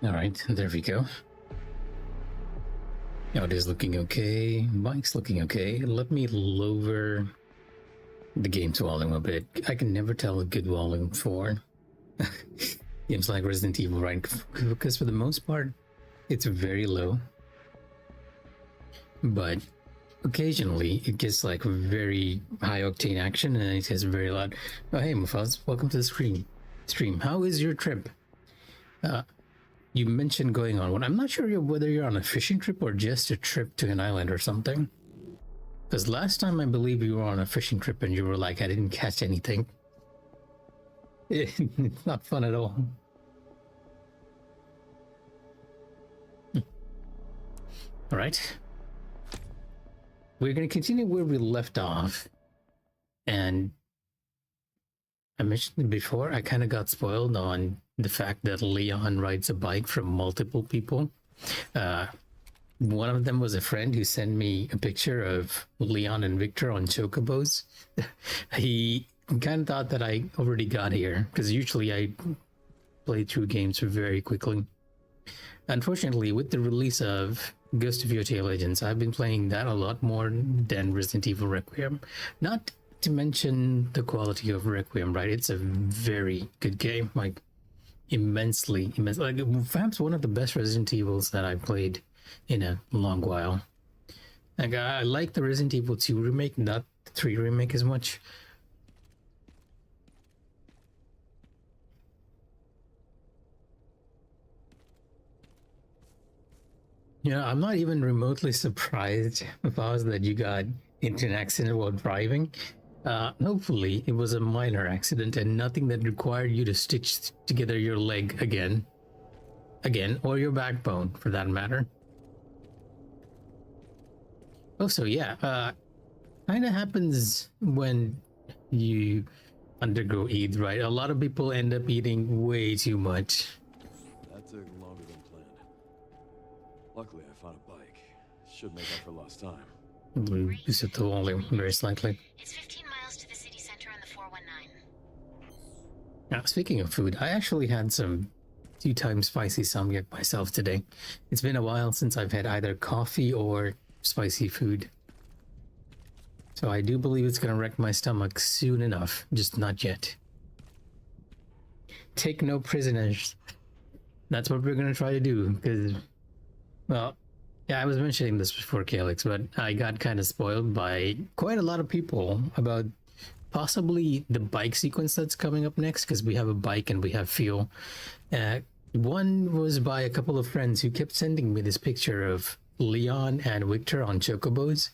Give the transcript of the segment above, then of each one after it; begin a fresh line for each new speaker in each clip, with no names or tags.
Alright, there we go. Now it is looking okay. Bike's looking okay. Let me lower the game's volume a bit. I can never tell a good volume for games like Resident Evil, right? Because for the most part, it's very low. But occasionally it gets like very high octane action and it gets very loud. Oh, hey, Mikh'as, welcome to the stream. How is your trip? You mentioned going on one. I'm not sure whether you're on a fishing trip or just a trip to an island or something. Because last time I believe you were on a fishing trip and you were like, I didn't catch anything. It's not fun at all. All right. We're going to continue where we left off. And I mentioned it before, I kind of got spoiled on the fact that Leon rides a bike from multiple people. One of them was a friend who sent me a picture of Leon and Victor on chocobos. He kind of thought that I already got here, because usually I play through games very quickly. Unfortunately, with the release of Ghost of Yotei Legends, I've been playing that a lot more than Resident Evil Requiem. Not to mention the quality of Requiem, right? It's a very good game, like immensely, like perhaps one of the best Resident Evils that I've played in a long while. Like I like the Resident Evil 2 remake, not the 3 remake as much. Yeah, I'm not even remotely surprised that you got into an accident while driving. Hopefully it was a minor accident and nothing that required you to stitch together your leg again, or your backbone for that matter. Also, yeah, kind of happens when you undergo EAD, right? A lot of people end up eating way too much.
That took longer than planned. Luckily, I found a bike. Should make up for lost time.
Use it the volume very slightly.
It's 15 miles to the city center on the 419.
Now, speaking of food, I actually had some 2-time spicy samgyeok myself today. It's been a while since I've had either coffee or spicy food. So I do believe it's gonna wreck my stomach soon enough, just not yet. Take no prisoners. That's what we're gonna try to do, because, well, yeah, I was mentioning this before, Calyx, but I got kind of spoiled by quite a lot of people about possibly the bike sequence that's coming up next, because we have a bike and we have fuel. One was by a couple of friends who kept sending me this picture of Leon and Victor on chocobos.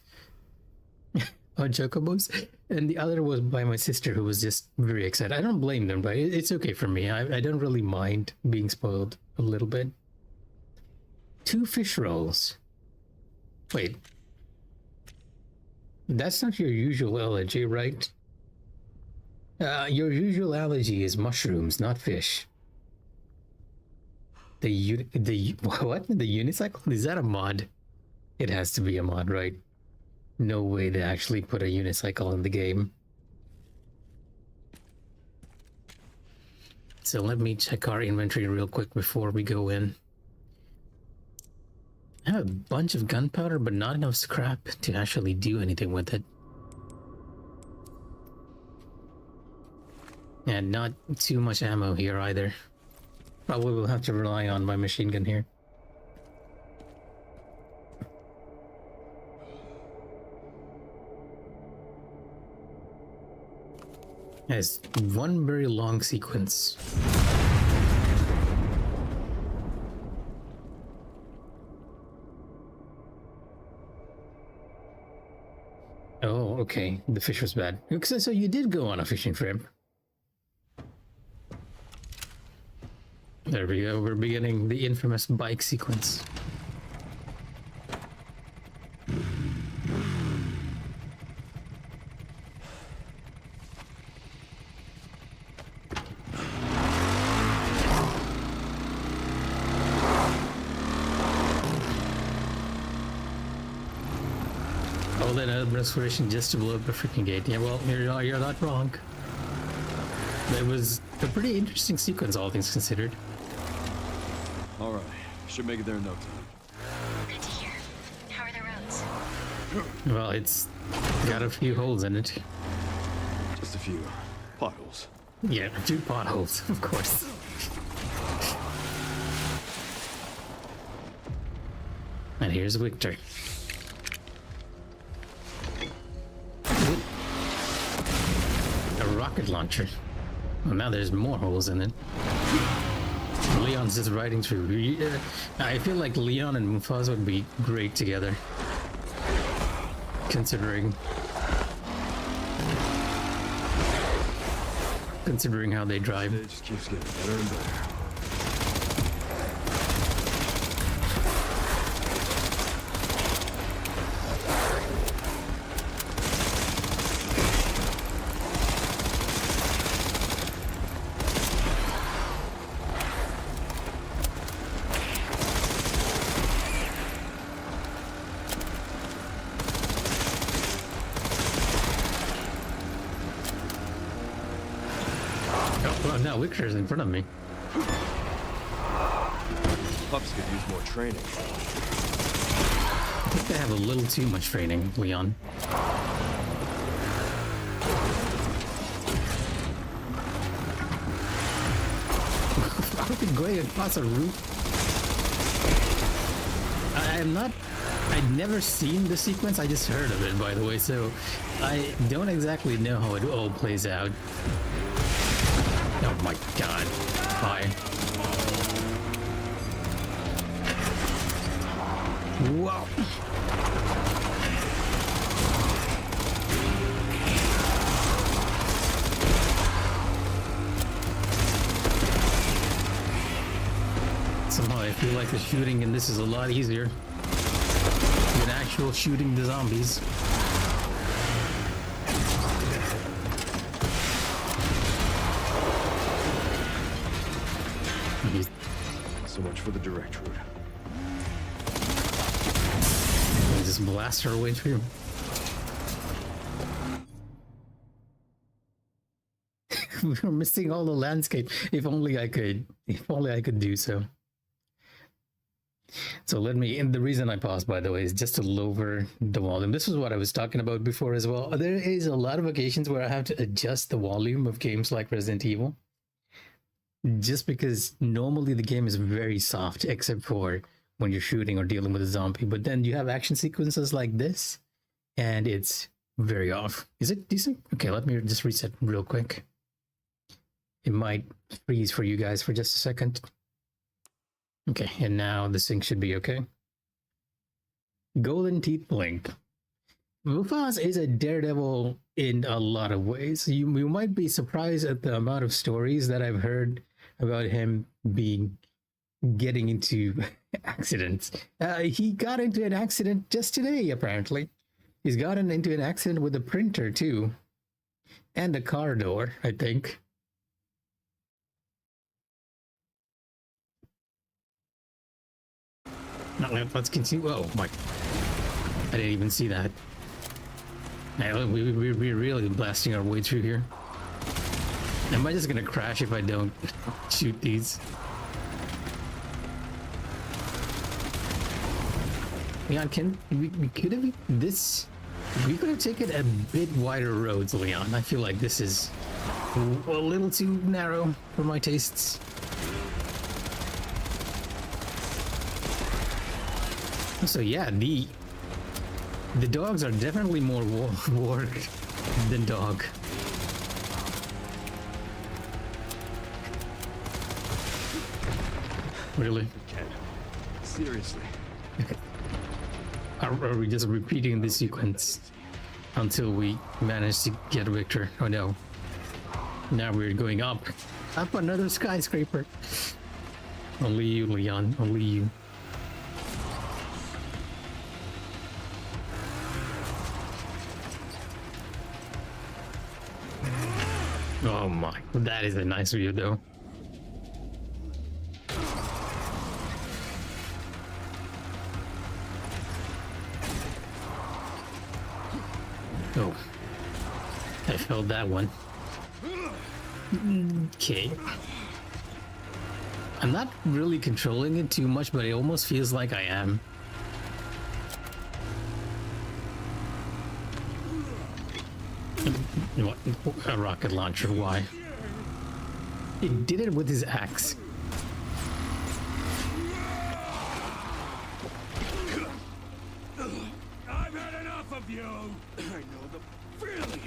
And the other was by my sister, who was just very excited. I don't blame them, but it's okay for me. I don't really mind being spoiled a little bit. 2 fish rolls. Wait, that's not your usual allergy, right? Your usual allergy is mushrooms, not fish. The what? The unicycle? Is that a mod? It has to be a mod, right? No way they actually put a unicycle in the game. So let me check our inventory real quick before we go in. I have a bunch of gunpowder, but not enough scrap to actually do anything with it. And not too much ammo here either. Probably will have to rely on my machine gun here. It's one very long sequence. Oh, okay. The fish was bad. So you did go on a fishing trip. There we go. We're beginning the infamous bike sequence. All that restoration just to blow up a freaking gate. Yeah, well, you're not wrong. It was a pretty interesting sequence, all things considered.
All right, should make it there in no time.
Good to hear. How are the roads?
Well, it's got a few holes in it.
Just a few potholes.
Yeah, 2 potholes, of course. And here's Victor. A rocket launcher. Well, now there's more holes in it. Leon's just riding through. I feel like Leon and Mikh'as would be great together. Considering how they drive.
It just keeps getting better and better.
Oh, now Victor's in front of me.
Pups could use more training.
I think they have a little too much training, Leon. Are we going across a roof? I'd never seen the sequence, I just heard of it, by the way, so I don't exactly know how it all plays out. Oh my god. Hi. Whoa. Somehow I feel like the shooting in this is a lot easier than actual shooting the zombies.
So much for the direct route.
We just blast our way through. We're missing all the landscape. If only I could. If only I could do so. So let me, and the reason I paused, by the way, is just to lower the volume. This is what I was talking about before as well. There is a lot of occasions where I have to adjust the volume of games like Resident Evil. Just because normally the game is very soft, except for when you're shooting or dealing with a zombie. But then you have action sequences like this, and it's very off. Is it decent? Okay, let me just reset real quick. It might freeze for you guys for just a second. Okay, and now the sync should be okay. Golden Teeth Blink. Mikh'as is a daredevil in a lot of ways. You might be surprised at the amount of stories that I've heard about him getting into accidents. He got into an accident just today, apparently. He's gotten into an accident with a printer too, and a car door, I think. Now, let's continue. Oh my! I didn't even see that. We're really blasting our way through here. Am I just gonna crash if I don't shoot these? Leon, we could have this? We could have taken a bit wider roads, Leon. I feel like this is a little too narrow for my tastes. So yeah, the dogs are definitely more work than dog. Really?
Ken, seriously.
Are we just repeating the sequence until we manage to get Victor? Oh no. Now we're going up another skyscraper. Only you, Leon, only you. Oh my, that is a nice view though. Oh, I felt that one. Okay. I'm not really controlling it too much, but it almost feels like I am. What? A rocket launcher, why? He did it with his axe.
I've had enough of you! I know the feeling!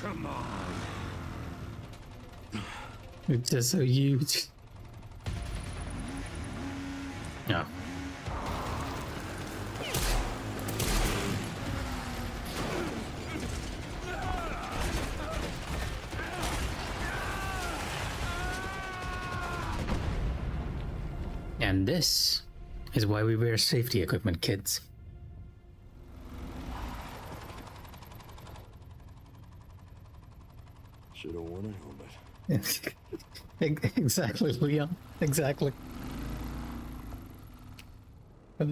Come on.
It's just so huge. Yeah. And this is why we wear safety equipment, kids.
Should have worn a helmet.
Exactly, Leon. Exactly. I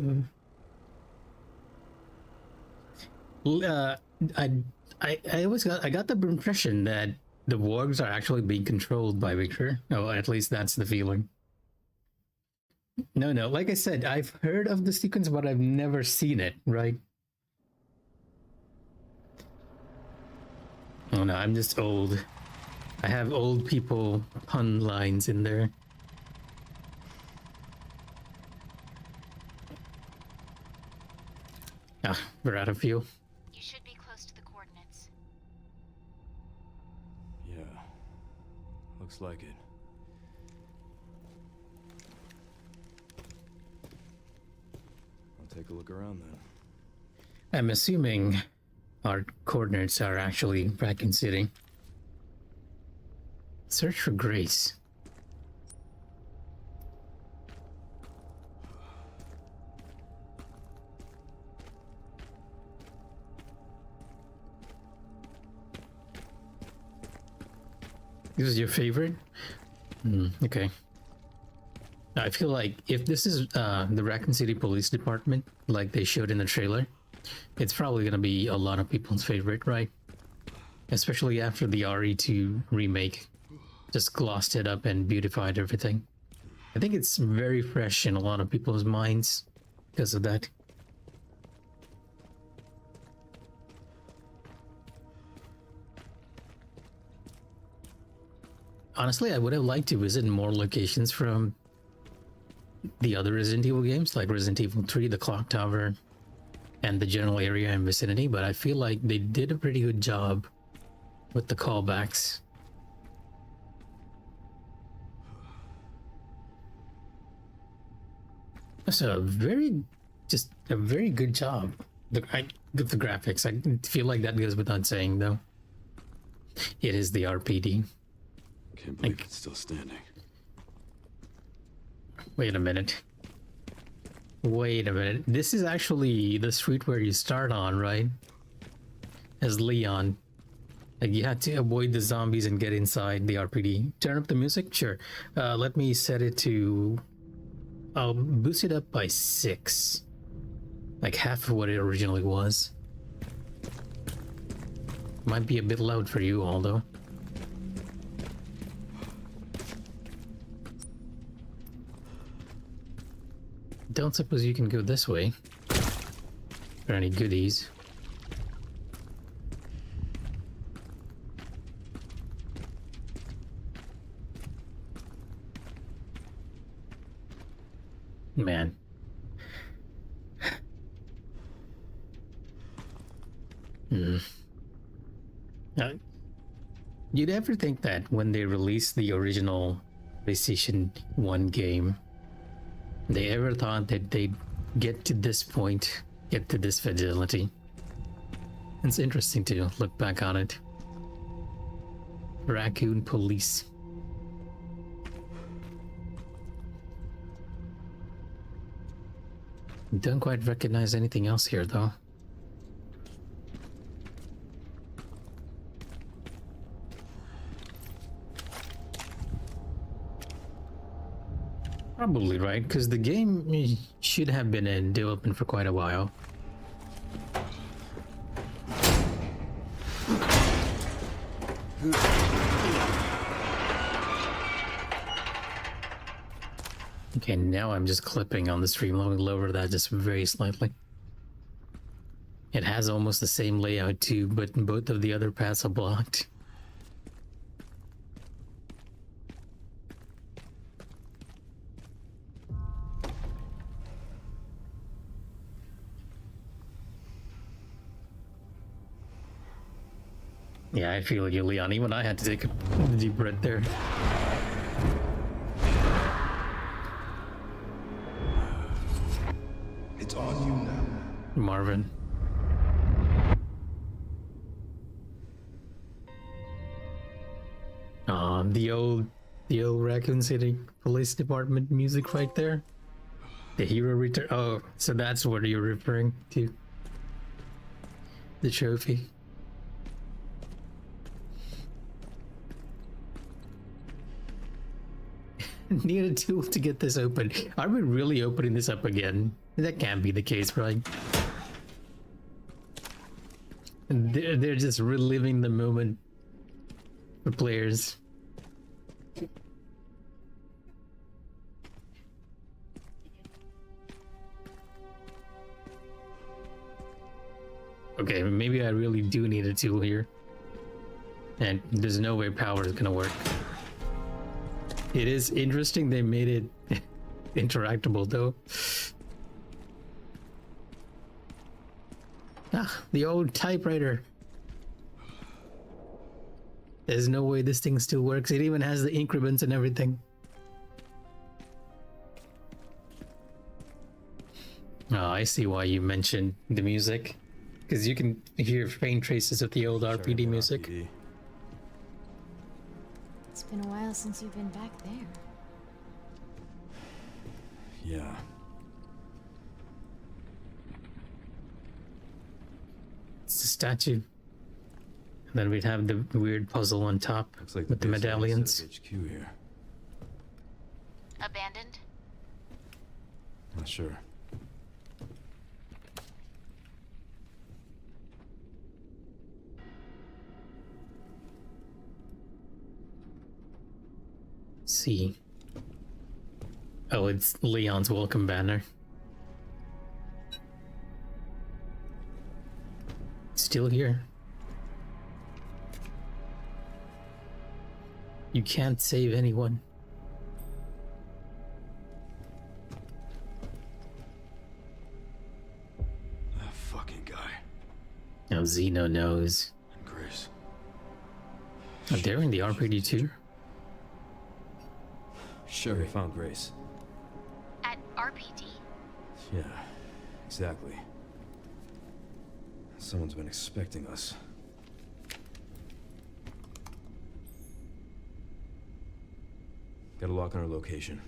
got the impression that the wargs are actually being controlled by Victor. Oh, at least that's the feeling. No, like I said, I've heard of the sequence, but I've never seen it, right? Oh no, I'm just old. I have old people pun lines in there. Ah, we're out of fuel.
You should be close to the coordinates.
Yeah. Looks like it. I'll take a look around then.
I'm assuming our coordinates are actually Raccoon City. Search for Grace. This is your favorite? Okay. I feel like if this is the Raccoon City Police Department, like they showed in the trailer, it's probably gonna be a lot of people's favorite, right? Especially after the RE2 remake just glossed it up and beautified everything. I think it's very fresh in a lot of people's minds because of that. Honestly, I would have liked to visit more locations from the other Resident Evil games, like Resident Evil 3, the Clock Tower, and the general area and vicinity, but I feel like they did a pretty good job with the callbacks. So a very good job with the graphics. I feel like that goes without saying, though. It is the RPD.
Can't believe it's still standing.
Wait a minute. This is actually the street where you start on, right? As Leon. Like, you had to avoid the zombies and get inside the RPD. Turn up the music? Sure. Let me set it to... I'll boost it up by 6. Like half of what it originally was. Might be a bit loud for you all, though. Don't suppose you can go this way. For any goodies. Man. You'd ever think that when they released the original PlayStation 1 game, they ever thought that they'd get to this point, get to this fidelity? It's interesting to look back on it. Raccoon Police. Don't quite recognize anything else here, though. Probably, right? Because the game should have been in development for quite a while. Okay, now I'm just clipping on the stream. Let me lower that just very slightly. It has almost the same layout too, but both of the other paths are blocked. Yeah, I feel you, Leon. Even I had to take a deep breath there.
It's on you now.
Marvin. The old Raccoon City Police Department music right there. The hero return. Oh, so that's what you're referring to. The trophy. Need a tool to get this open. Are we really opening this up again? That can't be the case, right? They're just reliving the moment for players. Okay, maybe I really do need a tool here. And there's no way power is gonna work. It is interesting they made it interactable though. Ah, the old typewriter. There's no way this thing still works. It even has the ink ribbons and everything. Oh, I see why you mentioned the music. Because you can hear faint traces of the old RPD music.
RPD.
It's been a while since you've been back there.
Yeah.
It's a statue. And then we'd have the weird puzzle on top
Looks like
with the
base office
medallions.
says HQ here.
Abandoned?
Not sure.
See. Oh, it's Leon's welcome banner. Still here. You can't save anyone.
That fucking guy.
Now Zeno knows.
And Grace.
Oh, they're in the RPD too?
Sure, we found Grace.
At RPD?
Yeah, exactly. Someone's been expecting us. Got a lock on our location.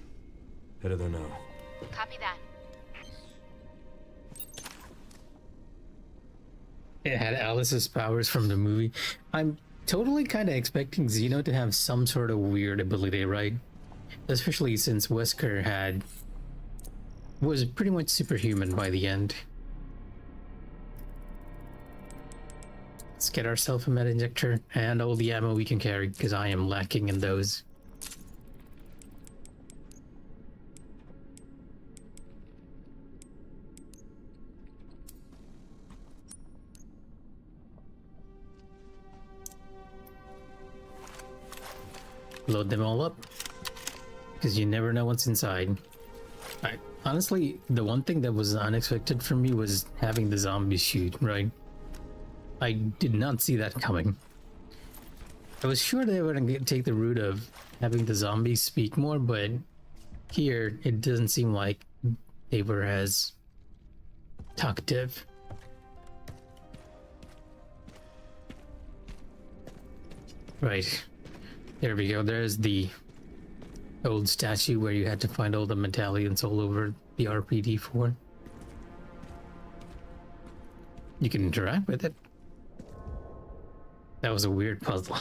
Headed there now.
Copy that.
It had Alice's powers from the movie. I'm totally kind of expecting Zeno to have some sort of weird ability, right? Especially since Wesker was pretty much superhuman by the end. Let's get ourselves a med injector and all the ammo we can carry, because I am lacking in those. Load them all up, because you never know what's inside. Honestly, the one thing that was unexpected for me was having the zombies shoot, right? I did not see that coming. I was sure they were going to take the route of having the zombies speak more, but here it doesn't seem like they were as talkative. Right. There we go. There's the old statue where you had to find all the medallions all over the RPD for. You can interact with it. That was a weird puzzle.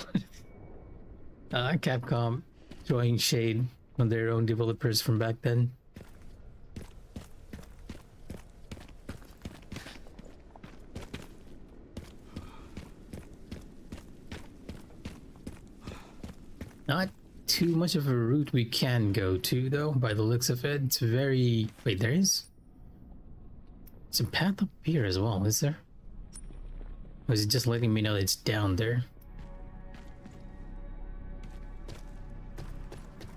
Capcom throwing shade on their own developers from back then. Not too much of a route we can go to, though, by the looks of it. It's very... Wait, there is? It's a path up here as well, is there? Or is it just letting me know that it's down there?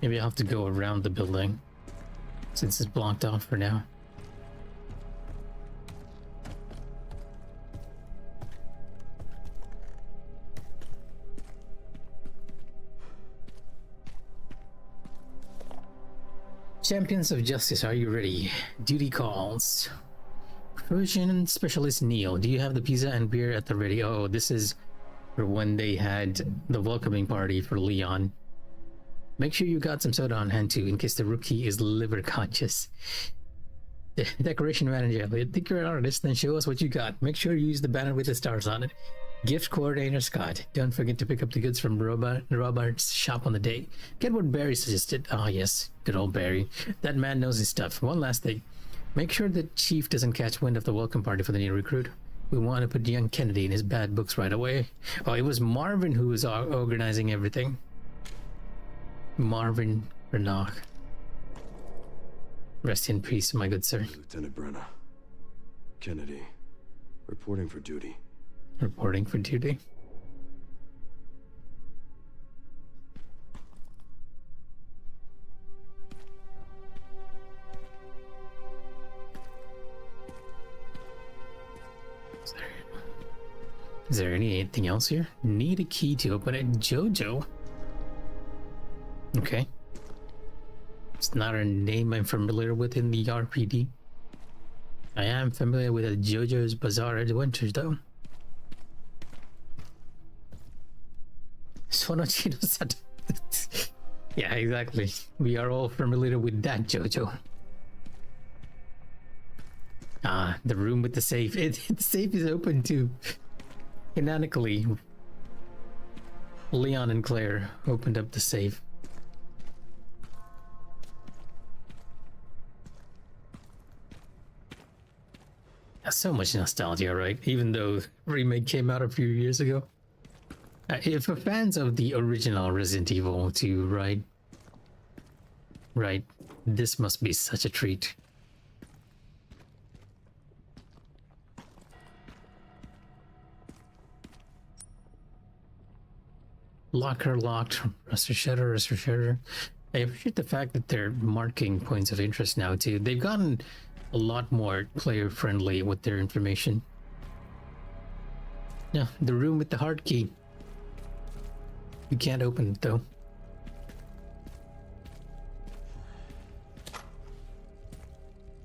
Maybe I'll have to go around the building, since it's blocked off for now. Champions of Justice, are you ready? Duty calls. Persian Specialist Neil, do you have the pizza and beer at the ready? Oh, this is for when they had the welcoming party for Leon. Make sure you got some soda on hand too, in case the rookie is liver conscious. Decoration manager, think you're an artist, then show us what you got. Make sure you use the banner with the stars on it. Gift coordinator Scott, don't forget to pick up the goods from Robert's shop on the day. Get what Barry suggested. Ah, yes, good old Barry. That man knows his stuff. One last thing. Make sure the chief doesn't catch wind of the welcome party for the new recruit. We want to put young Kennedy in his bad books right away. Oh, it was Marvin who was organizing everything. Marvin Renach. Rest in peace, my good sir.
Lieutenant Brenna. Kennedy. Reporting for duty.
Reporting for duty. Is there anything else here? Need a key to open it. Jojo. Okay. It's not a name I'm familiar with in the RPD. I am familiar with a JoJo's Bizarre Adventures though. Sonochino. Yeah, exactly. We are all familiar with that JoJo. Ah, the room with the safe. The safe is open too. Canonically, Leon and Claire opened up the safe. That's so much nostalgia, right? Even though remake came out a few years ago. If we're fans of the original Resident Evil 2, right, this must be such a treat. Locker locked, rest shutter. I appreciate the fact that they're marking points of interest now too. They've gotten a lot more player friendly with their information. Yeah, the room with the hard key. You can't open it though.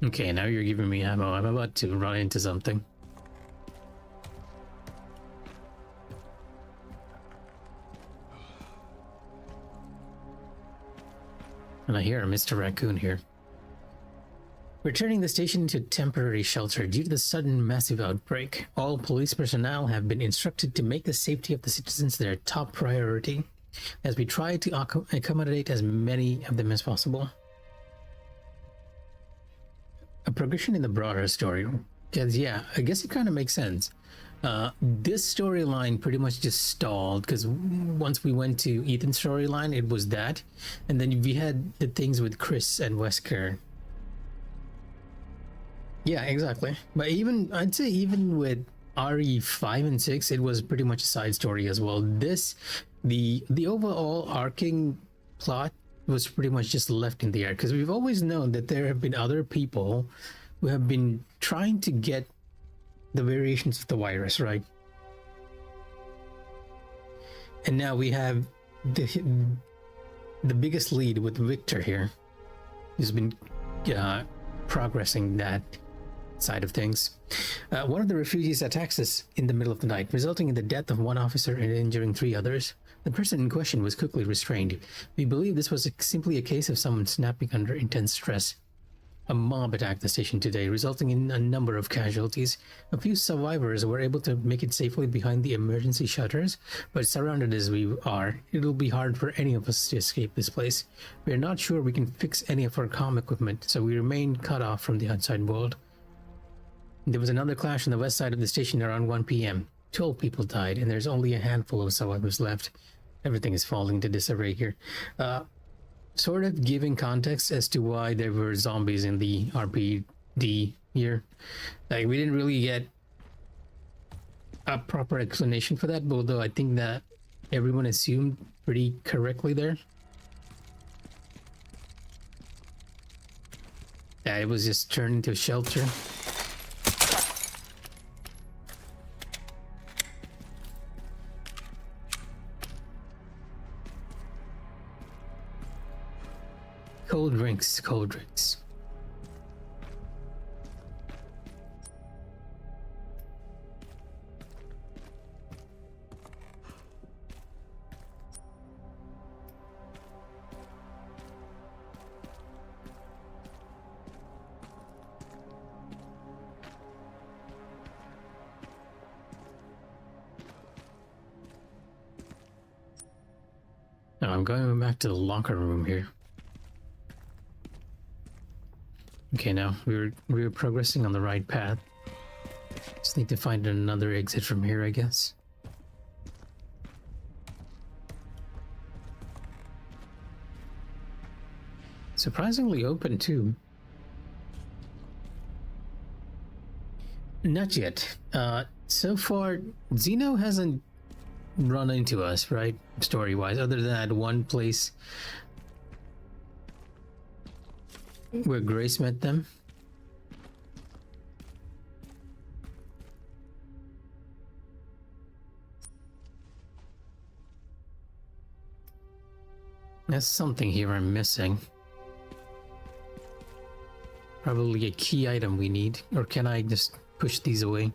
Okay, now you're giving me ammo. I'm about to run into something. And I hear a Mr. Raccoon here. We're turning the station into temporary shelter due to the sudden massive outbreak. All police personnel have been instructed to make the safety of the citizens their top priority, as we try to accommodate as many of them as possible. A progression in the broader story. Because yeah, I guess it kind of makes sense. This storyline pretty much just stalled because once we went to Ethan's storyline, it was that, and then we had the things with Chris and Wesker. Yeah, exactly. But even I'd say even with RE5 and 6, it was pretty much a side story as well. This, the overall arcing plot was pretty much just left in the air because we've always known that there have been other people who have been trying to get the variations of the virus, right? And now we have the biggest lead with Victor here, who's been progressing that side of things. One of the refugees attacks us in the middle of the night, resulting in the death of one officer and injuring 3 others. The person in question was quickly restrained. We believe this was simply a case of someone snapping under intense stress. A mob attacked the station today, resulting in a number of casualties. A few survivors were able to make it safely behind the emergency shutters, but surrounded as we are, it'll be hard for any of us to escape this place. We are not sure we can fix any of our comm equipment, so we remain cut off from the outside world. There was another clash on the west side of the station around 1 p.m. 12 people died, and there's only a handful of survivors left. Everything is falling to disarray here. Sort of giving context as to why there were zombies in the RPD here. Like, we didn't really get a proper explanation for that, although I think that everyone assumed pretty correctly there. Yeah, it was just turned into a shelter. Cold drinks, cold drinks. Now I'm going back to the locker room here. Okay, now we're progressing on the right path. Just need to find another exit from here, I guess. Surprisingly open too. Not yet. So far, Zeno hasn't run into us, right? Story-wise, other than that one place where Grace met them. There's something here I'm missing. Probably a key item we need. Or can I just push these away?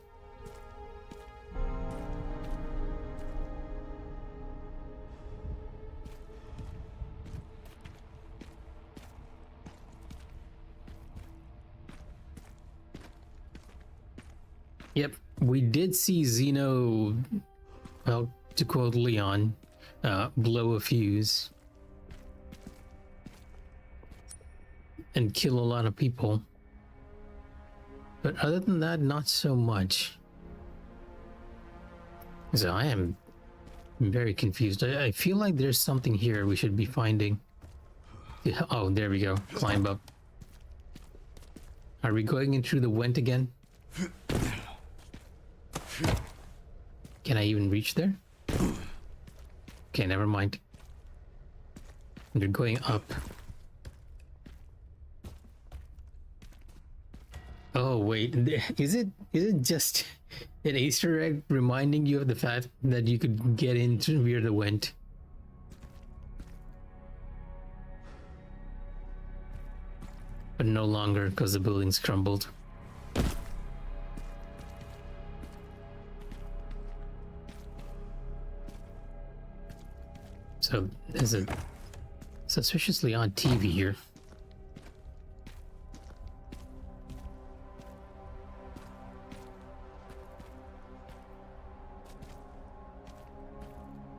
Yep, we did see Zeno, well, to quote Leon, blow a fuse and kill a lot of people. But other than that, not so much. So I am very confused. I feel like there's something here we should be finding. Oh, there we go. Climb up. Are we going in through the vent again? Can I even reach there? Okay, never mind. They're going up. Oh wait, is it just an Easter egg reminding you of the fact that you could get in via the vent? But no longer because the building's crumbled. So there's a suspiciously odd TV here.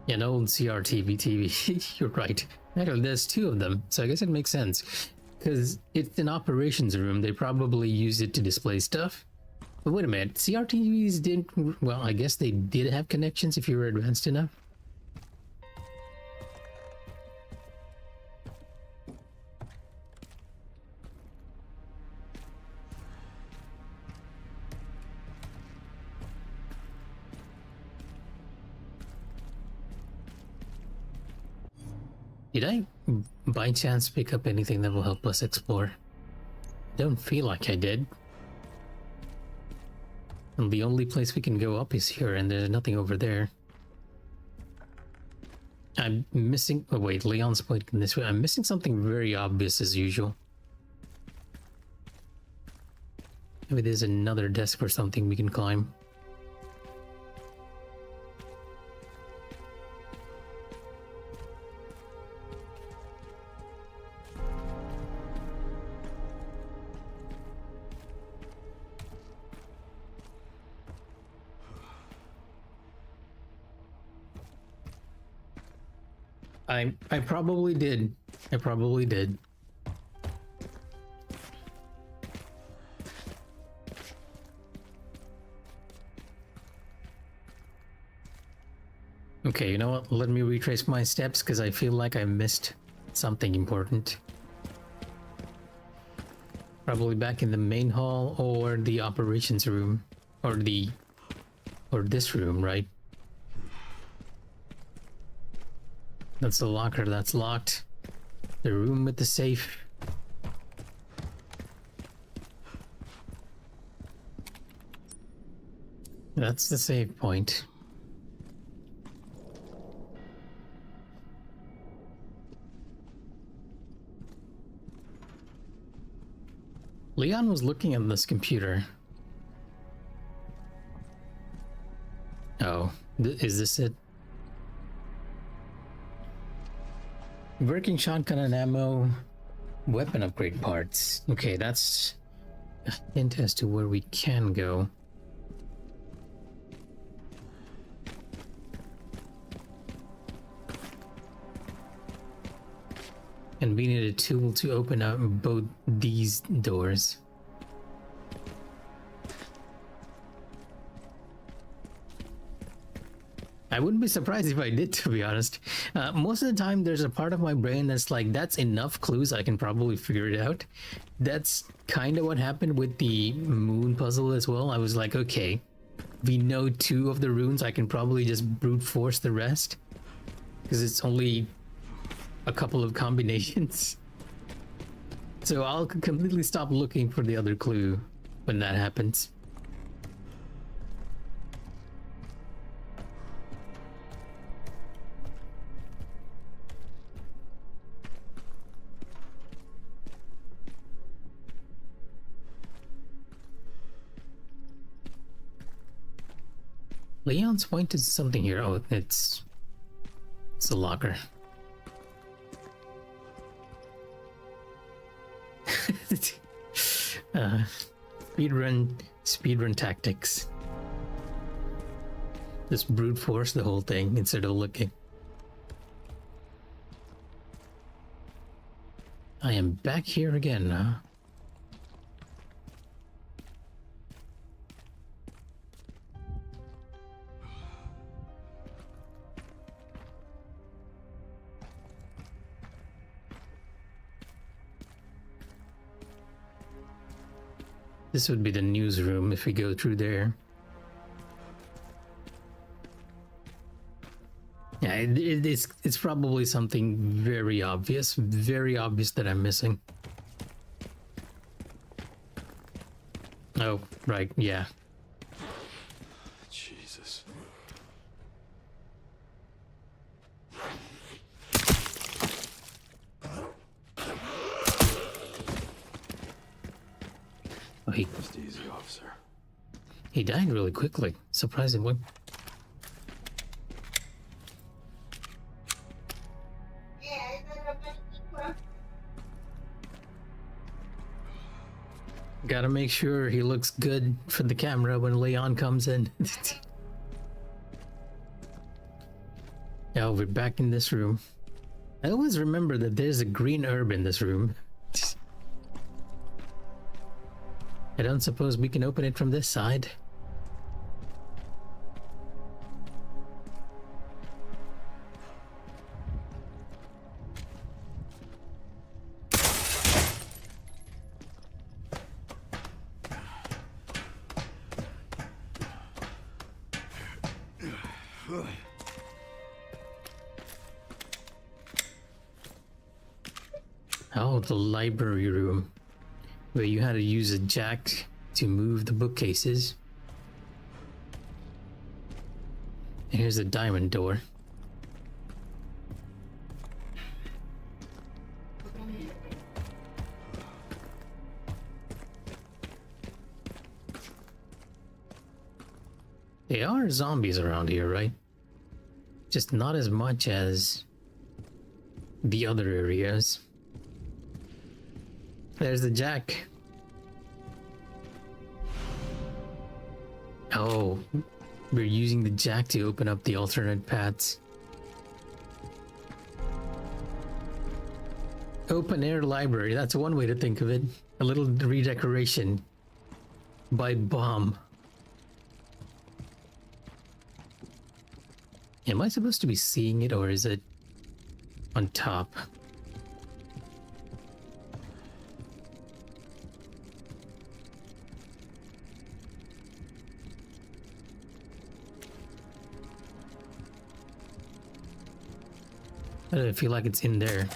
Yeah, an old CRTV TV. You're right. Actually, there's two of them, so I guess it makes sense. Because it's an operations room, they probably use it to display stuff. But wait a minute, CRTVs didn't... Well, I guess they did have connections if you were advanced enough. Did I, by chance, pick up anything that will help us explore? Don't feel like I did. And the only place we can go up is here, and there's nothing over there. I'm missing... Oh wait, Leon's pointing this way. I'm missing something very obvious as usual. Maybe there's another desk or something we can climb. I probably did. I probably did. Okay, you know what? Let me retrace my steps because I feel like I missed something important. Probably back in the main hall or the operations room or this room, right? That's the locker that's locked. The room with the safe. That's the save point. Leon was looking at this computer. Oh, is this it? Working shotgun and ammo, weapon upgrade parts. Okay, that's a hint as to where we can go. And we need a tool to open up both these doors. I wouldn't be surprised if I did, to be honest. Most of the time, there's a part of my brain that's like, that's enough clues, I can probably figure it out. That's kind of what happened with the moon puzzle as well. I was like, okay, we know 2 of the runes, I can probably just brute force the rest. Because it's only a couple of combinations. So I'll completely stop looking for the other clue when that happens. Leon's pointed to something here. Oh, it's a locker. Speedrun tactics. Just brute force the whole thing instead of looking. I am back here again, huh? This would be the newsroom if we go through there. Yeah, it's probably something very obvious that I'm missing. Oh, right, yeah.
Jesus.
Oh,
Just easy, officer.
he died really quickly, surprisingly. Gotta make sure he looks good for the camera when Leon comes in. Yeah, we're back in this room. I always remember that there's a green herb in this room. I don't suppose we can open it from this side. Oh, the library room, where you had to use a jack to move the bookcases. And here's the diamond door. There are zombies around here, right? Just not as much as the other areas. There's the jack. Oh, we're using the jack to open up the alternate paths. Open air library, that's one way to think of it. A little redecoration by Bomb. Am I supposed to be seeing it, or is it on top? I don't feel like it's in there.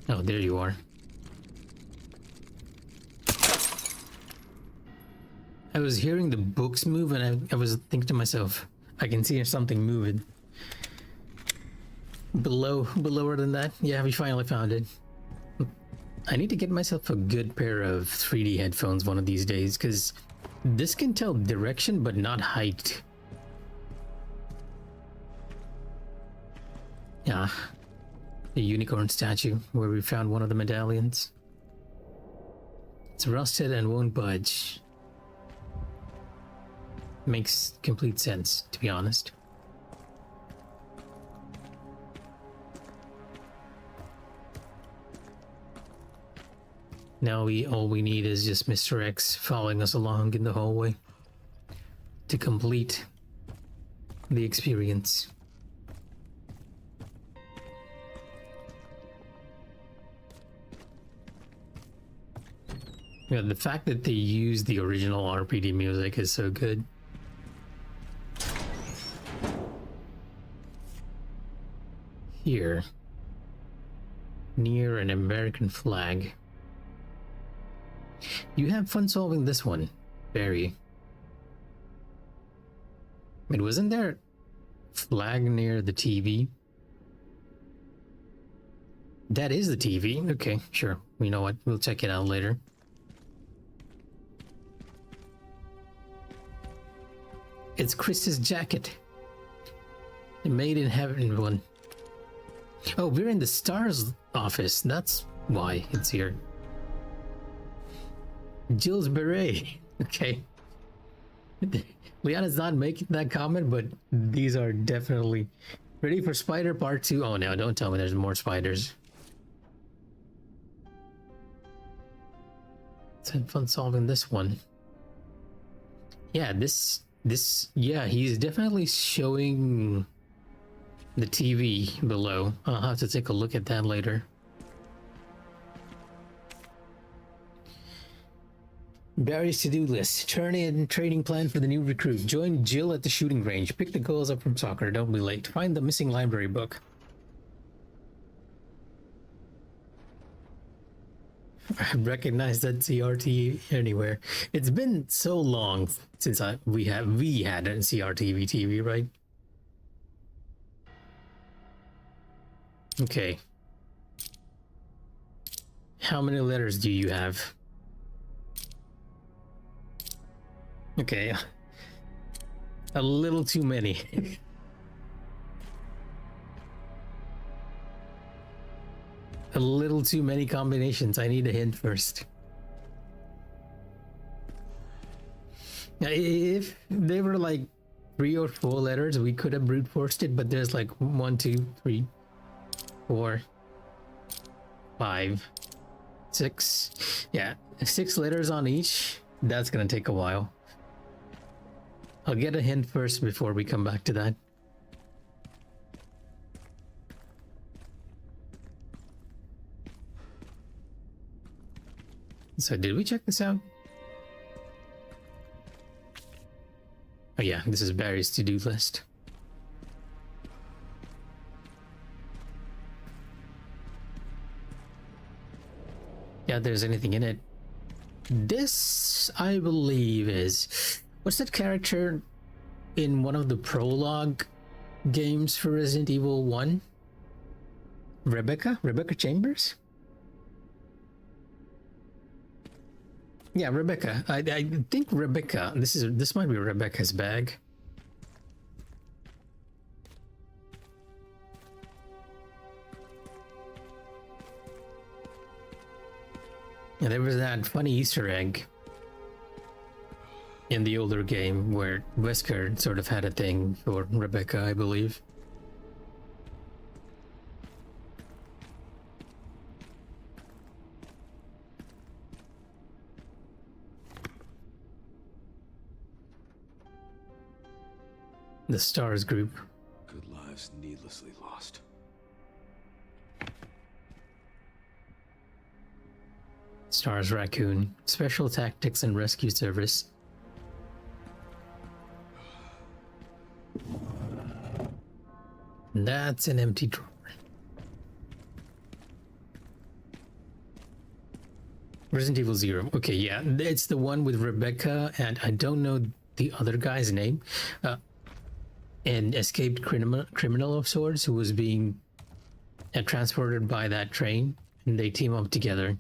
Oh, there you are. I was hearing the books move and I was thinking to myself, I can see something moving. Belower than that? Yeah, we finally found it. I need to get myself a good pair of 3D headphones one of these days, because this can tell direction but not height. Yeah. The unicorn statue where we found one of the medallions. It's rusted and won't budge. Makes complete sense, to be honest. Now all we need is just Mr. X following us along in the hallway to complete the experience. Yeah, the fact that they use the original RPD music is so good. Here, near an American flag. You have fun solving this one, Barry. Wait, wasn't there a flag near the TV? That is the TV. Okay, sure. You know what? We'll check it out later. It's Chris's jacket. The Made in Heaven one. Oh, we're in the STARS office. That's why it's here. Jill's beret. Okay. Liana's not making that comment, but these are definitely ready for Spider Part 2. Oh no, don't tell me there's more spiders. Let's have fun solving this one. Yeah, yeah, he's definitely showing the TV below. I'll have to take a look at that later. Barry's to-do list. Turn in training plan for the new recruit. Join Jill at the shooting range. Pick the girls up from soccer. Don't be late. Find the missing library book. I recognize that CRT anywhere. It's been so long since we had a CRTV TV, right? Okay. How many letters do you have? Okay. A little too many. A little too many combinations. I need a hint first. Now, if they were like 3 or 4 letters, we could have brute forced it, but there's like 1, 2, 3, 4, 5, 6. Yeah, 6 letters on each. That's gonna take a while. I'll get a hint first before we come back to that. So did we check this out? Oh yeah, this is Barry's to-do list. Yeah, if there's anything in it. This, I believe, is... What's that character in one of the prologue games for Resident Evil 1? Rebecca? Rebecca Chambers? Yeah, Rebecca. I think Rebecca. This might be Rebecca's bag. And there was that funny Easter egg in the older game where Wesker sort of had a thing for Rebecca, I believe. The Stars group.
Good lives needlessly lost.
Stars Raccoon. Special Tactics and Rescue Service. That's an empty drawer. Resident Evil 0. Okay, yeah, it's the one with Rebecca, and I don't know the other guy's name. An escaped criminal of sorts who was being transported by that train, and they team up together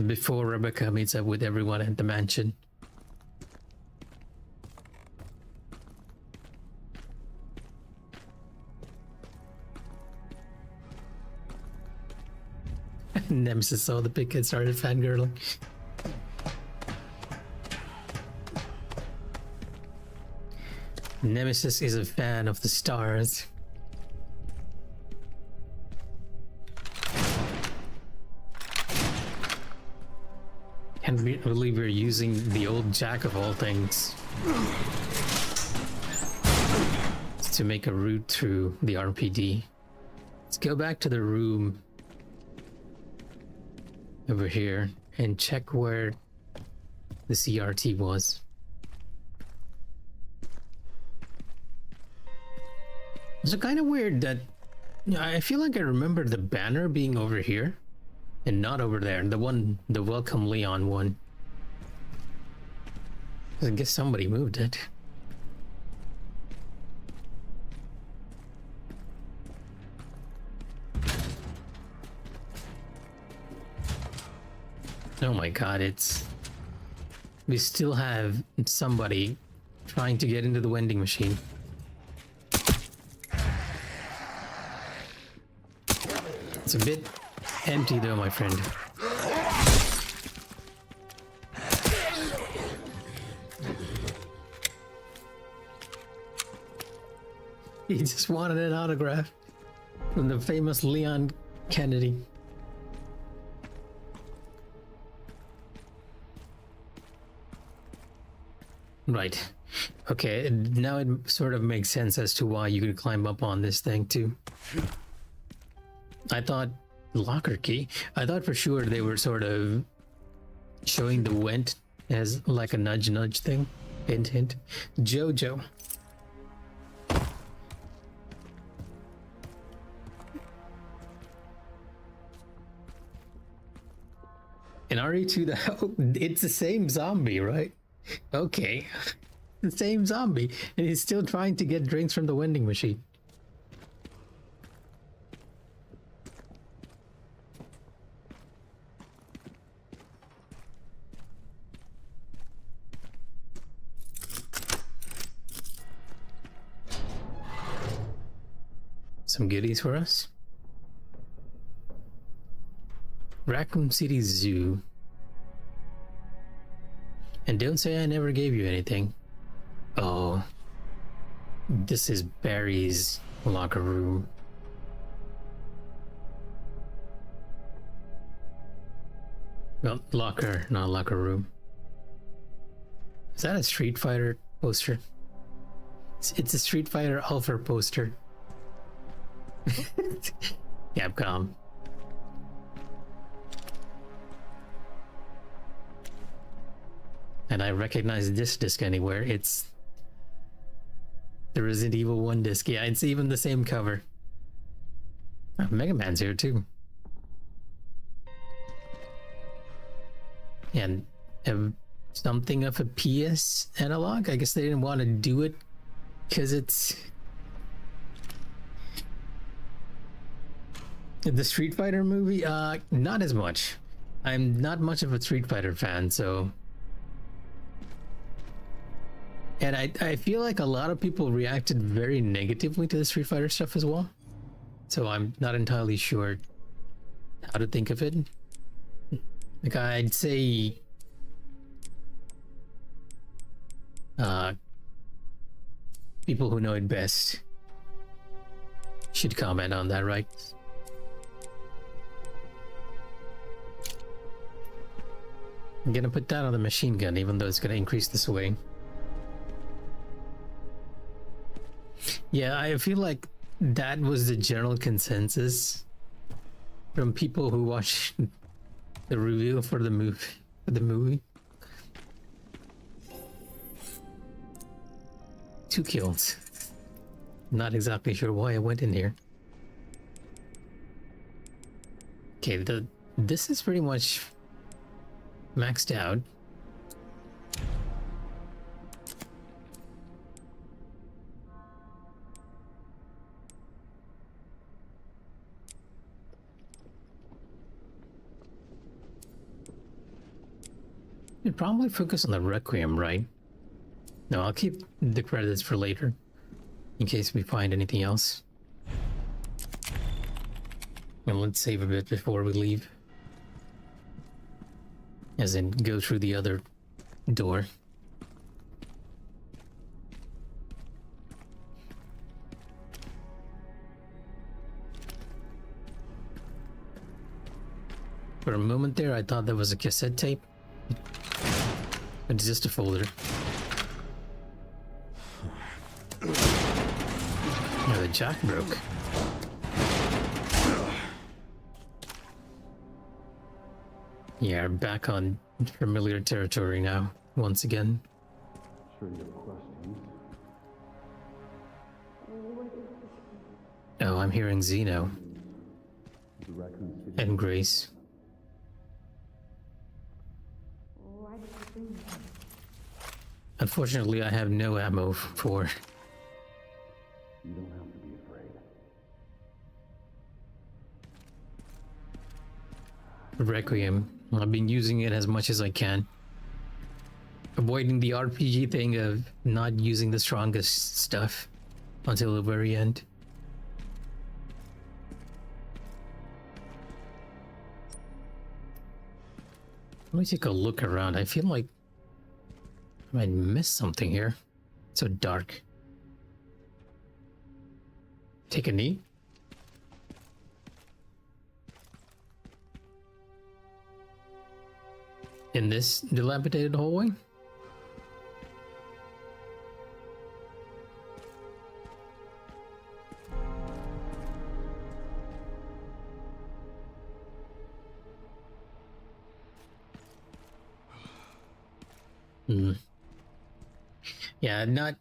before Rebecca meets up with everyone at the mansion. Nemesis saw the pic and started fangirling. Nemesis is a fan of the stars. Can't believe we're using the old Jack of all things to make a route through the RPD. Let's go back to the room over here and check where the CRT was. It's kind of weird that I feel like I remember the banner being over here and not over there. The Welcome Leon one. I guess somebody moved it. Oh my god, we still have somebody trying to get into the vending machine. It's a bit empty though, my friend. He just wanted an autograph from the famous Leon Kennedy. Right. Okay, now it sort of makes sense as to why you could climb up on this thing too. I thought locker key. I thought for sure they were sort of showing the vent as like a nudge thing. Hint hint. Jojo. In RE2, it's the same zombie, right? Okay. The same zombie, and he's still trying to get drinks from the vending machine. Some goodies for us. Raccoon City Zoo. And don't say I never gave you anything. Oh. This is Barry's locker room. Well, locker, not locker room. Is that a Street Fighter poster? It's a Street Fighter Alpha poster. Capcom. And I recognize this disc anywhere. It's the Resident Evil 1 disc. Yeah, it's even the same cover. Oh, Mega Man's here too. And something of a PS analog. I guess they didn't want to do it because it's the Street Fighter movie. Not as much. I'm not much of a Street Fighter fan, so. And I feel like a lot of people reacted very negatively to the Street Fighter stuff as well. So I'm not entirely sure how to think of it. Like, I'd say people who know it best should comment on that, right? I'm gonna put that on the machine gun, even though it's gonna increase the swing. Yeah, I feel like that was the general consensus from people who watched the review for the movie. 2 kills. Not exactly sure why I went in here. Okay, this is pretty much maxed out. You'd probably focus on the Requiem, right? No, I'll keep the credits for later, in case we find anything else. And let's save a bit before we leave. As in, go through the other door. For a moment there, I thought that was a cassette tape. It's just a folder. Oh, the jack broke. Yeah, we're back on familiar territory now, once again.
Sure you have questions.
Oh, I'm hearing Zeno
The Raccoon City.
and Grace. Unfortunately, I have no ammo for
You don't have to be afraid.
Requiem. I've been using it as much as I can. Avoiding the RPG thing of not using the strongest stuff until the very end. Let me take a look around. I feel like I might miss something here. It's so dark. Take a knee. In this dilapidated hallway? Hmm. Yeah, not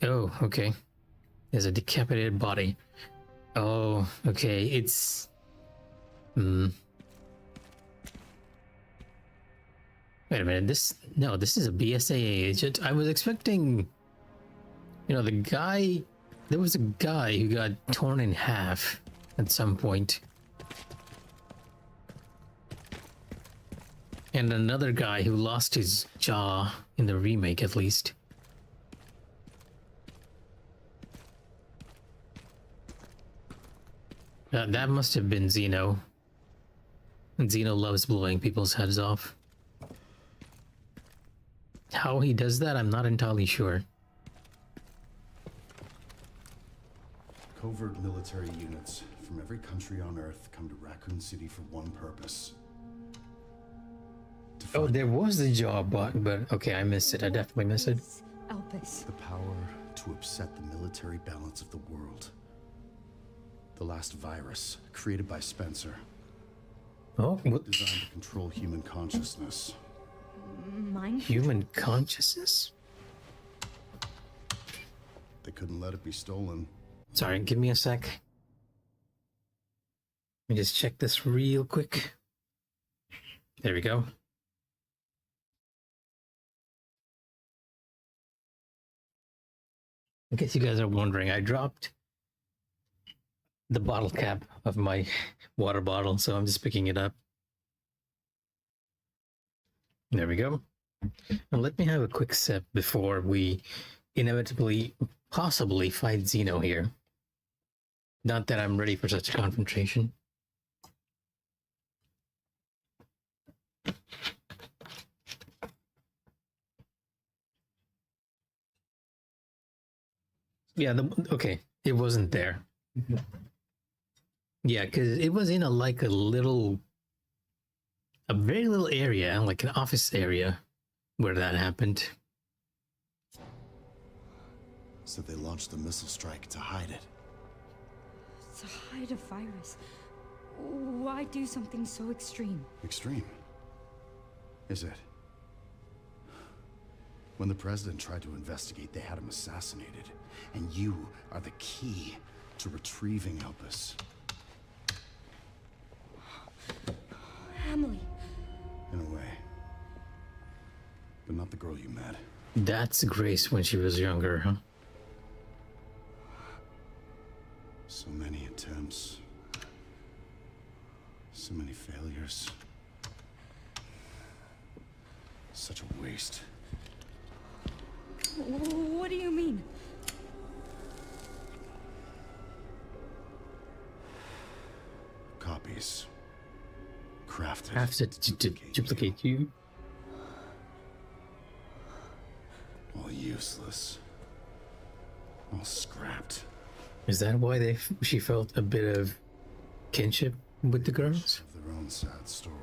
oh, okay. There's a decapitated body. Oh, okay. It's wait a minute. This is a BSAA agent. I was expecting, the guy. There was a guy who got torn in half at some point. And another guy who lost his jaw in the remake, at least. That must have been Zeno. And Zeno loves blowing people's heads off. How he does that, I'm not entirely sure.
Covert military units from every country on Earth come to Raccoon City for one purpose.
Oh, there was the jaw bot, but okay, I missed it. I definitely missed it.
The power to upset the military balance of the world. The last virus, created by Spencer,
Oh, what?
designed to control human consciousness.
Human consciousness?
They couldn't let it be stolen.
Sorry, give me a sec. Let me just check this real quick. There we go. In case you guys are wondering, I dropped the bottle cap of my water bottle, so I'm just picking it up. There we go. Now let me have a quick sip before we inevitably, possibly fight Zeno here. Not that I'm ready for such a confrontation. Yeah, okay. It wasn't there. Yeah, because it was in a like a very little area, like an office area, where that happened.
So they launched the missile strike to hide it.
To hide a virus. Why do something so extreme?
Extreme? Is it? When the president tried to investigate, they had him assassinated. And you are the key to retrieving Opus.
Emily.
In a way. But not the girl you met.
That's Grace when she was younger, huh?
So many attempts. So many failures. Such a waste.
What do you mean?
Copies. Crafted.
Crafted to duplicate you.
All useless. All scrapped.
Is that why she felt a bit of kinship with the girls?
Of their own sad story.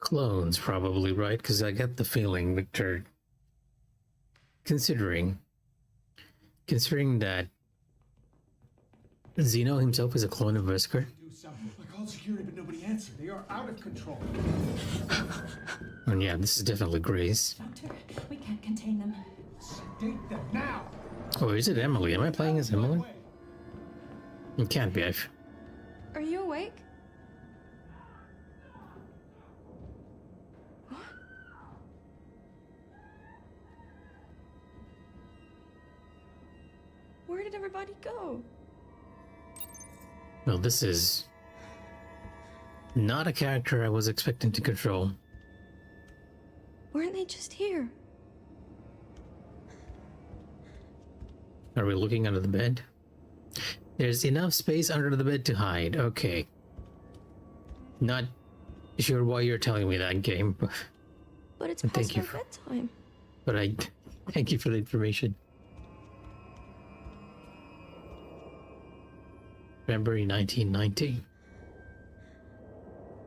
Clones, probably, right? Because I get the feeling Victor, considering that Zeno himself is a clone of Wesker.
Do something. I called security, but nobody answered. They are out of control.
And yeah, this is definitely Grace.
Doctor, we can't contain them.
Sedate them now.
Oh, is it Emily? Am I playing as Emily? It can't be.
Are you awake? Where did everybody go?
Well, this is not a character I was expecting to control.
Weren't they just here?
Are we looking under the bed? There's enough space under the bed to hide. Okay. Not sure why you're telling me that, game.
But it's
And
past
thank you
my bedtime.
But I thank you for the information. February 1990.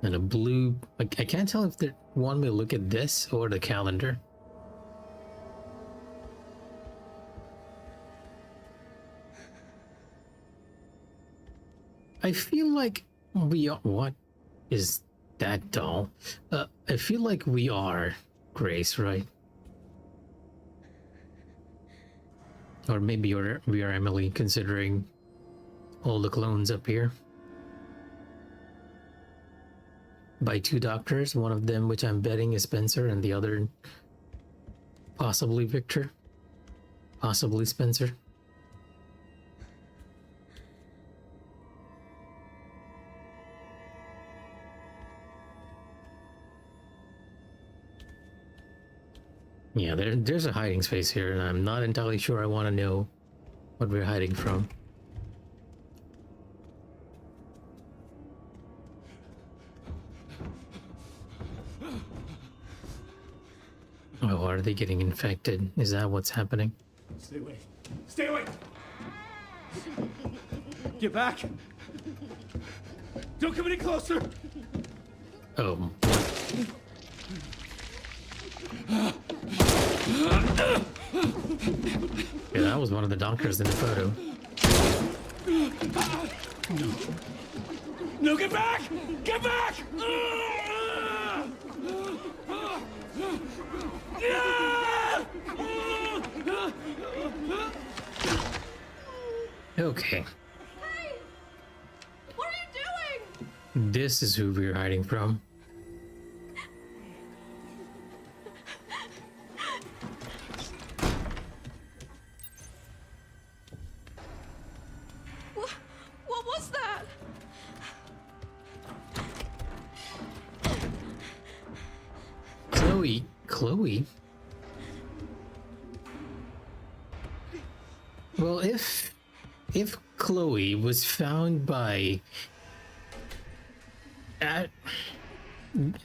And a blue... I can't tell if they want me to look at this or the calendar. I feel like we are... What is that doll? I feel like we are Grace, right? Or maybe we are Emily, considering all the clones up here. By two doctors, one of them which I'm betting is Spencer, and the other possibly Victor. Possibly Spencer. Yeah, there's a hiding space here, and I'm not entirely sure I want to know what we're hiding from. Oh, are they getting infected? Is that what's happening?
Stay away. Stay away! Get back! Don't come any closer!
Oh. Yeah, that was one of the doctors in the photo.
No, get back! Get back!
Okay.
Hey! What are you doing?
This is who we're hiding from.
What was that?
Chloe? Well, if Chloe was found by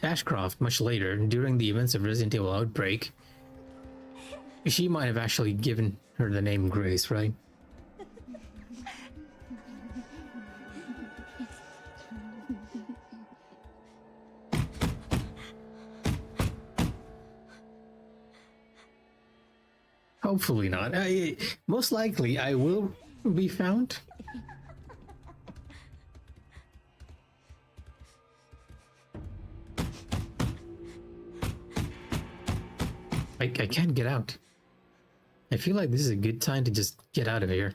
Ashcroft, much later, during the events of Resident Evil Outbreak, she might have actually given her the name Grace, right? Hopefully not. Most likely, I will be found. I can't get out. I feel like this is a good time to just get out of here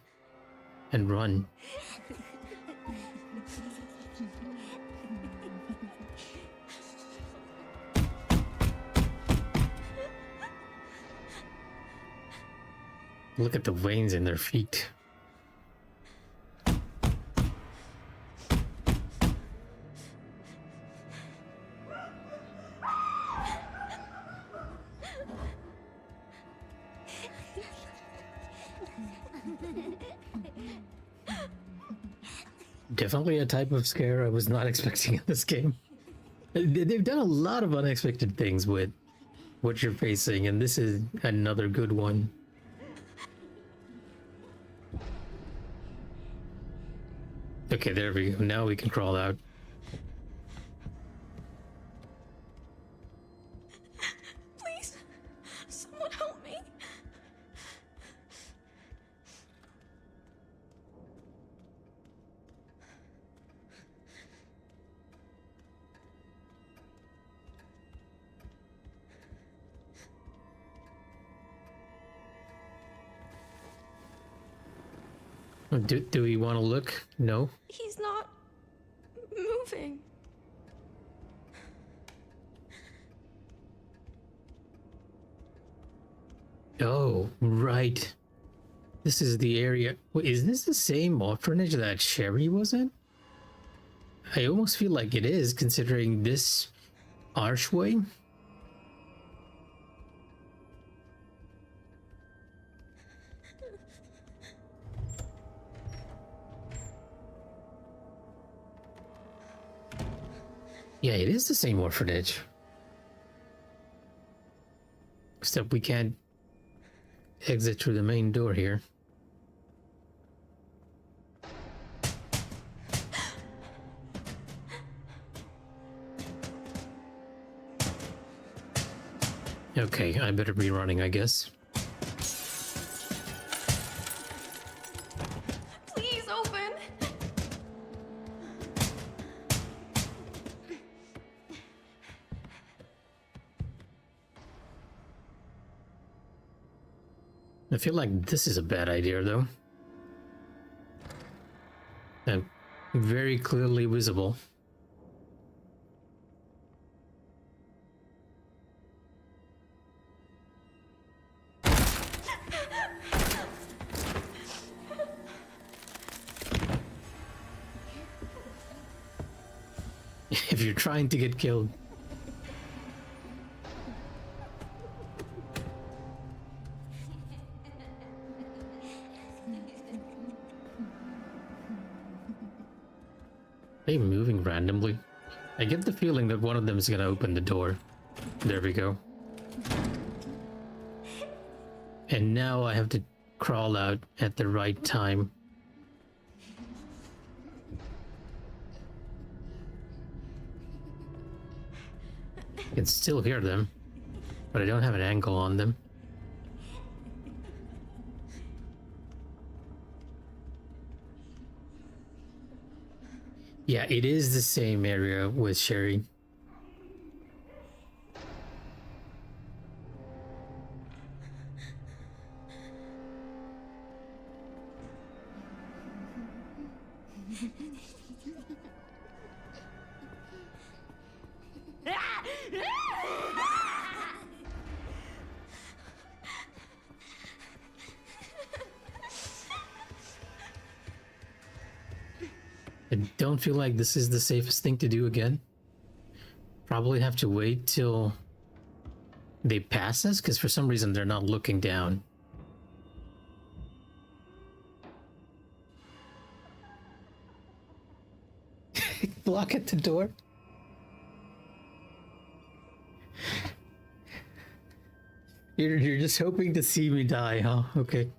and run. Look at the veins in their feet. Definitely a type of scare I was not expecting in this game. They've done a lot of unexpected things with what you're facing, and this is another good one. Okay, there we go. Now we can crawl out.
Please, someone help me.
Do we want to look? No?
He's not moving.
Oh, right. This is the area. Wait, is this the same orphanage that Sherry was in? I almost feel like it is, considering this archway. Yeah, it is the same orphanage. Except we can't exit through the main door here. Okay, I better be running, I guess.
Please open.
I feel like this is a bad idea, though. Very clearly visible. If you're trying to get killed. Are they moving randomly? I get the feeling that one of them is gonna open the door. There we go. And now I have to crawl out at the right time. I can still hear them, but I don't have an angle on them. Yeah, it is the same area with Sherry. I don't feel like this is the safest thing to do again. Probably have to wait till they pass us, because for some reason they're not looking down. Block at the door? You're just hoping to see me die, huh? Okay.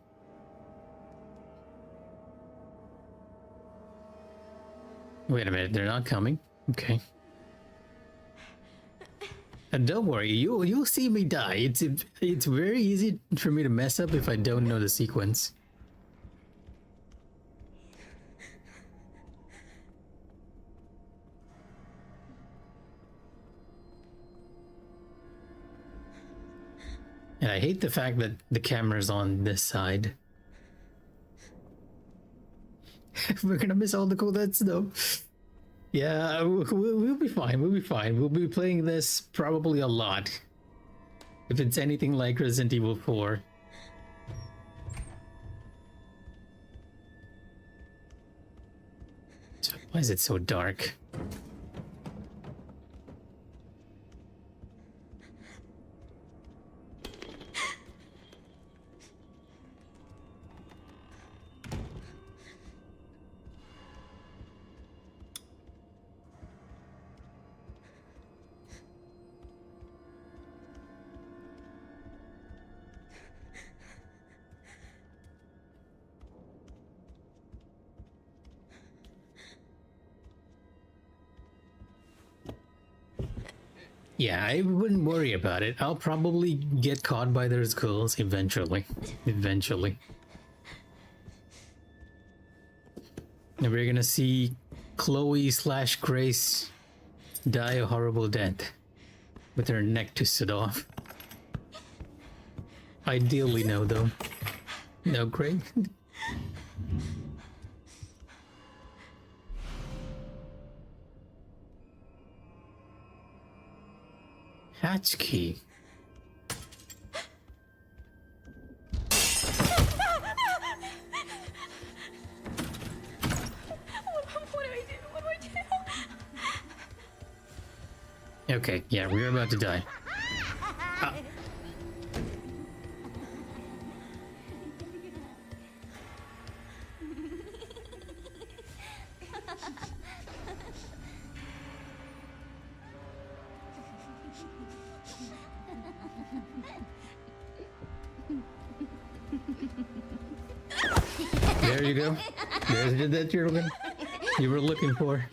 Wait a minute, they're not coming? Okay. And don't worry, you'll see me die. It's very easy for me to mess up if I don't know the sequence. And I hate the fact that the camera's on this side. We're gonna miss all the cool deaths though. Yeah, we'll be fine. We'll be fine. We'll be playing this probably a lot. If it's anything like Resident Evil 4. So, why is it so dark? Yeah, I wouldn't worry about it. I'll probably get caught by those ghouls eventually. Eventually. And we're gonna see Chloe/Grace die a horrible death with her neck twisted off. Ideally no, though. No, Craig. Hatch key.
What do I do? What do I do?
Okay, yeah, we're about to die. Ah. There you go. There's the death you were looking for.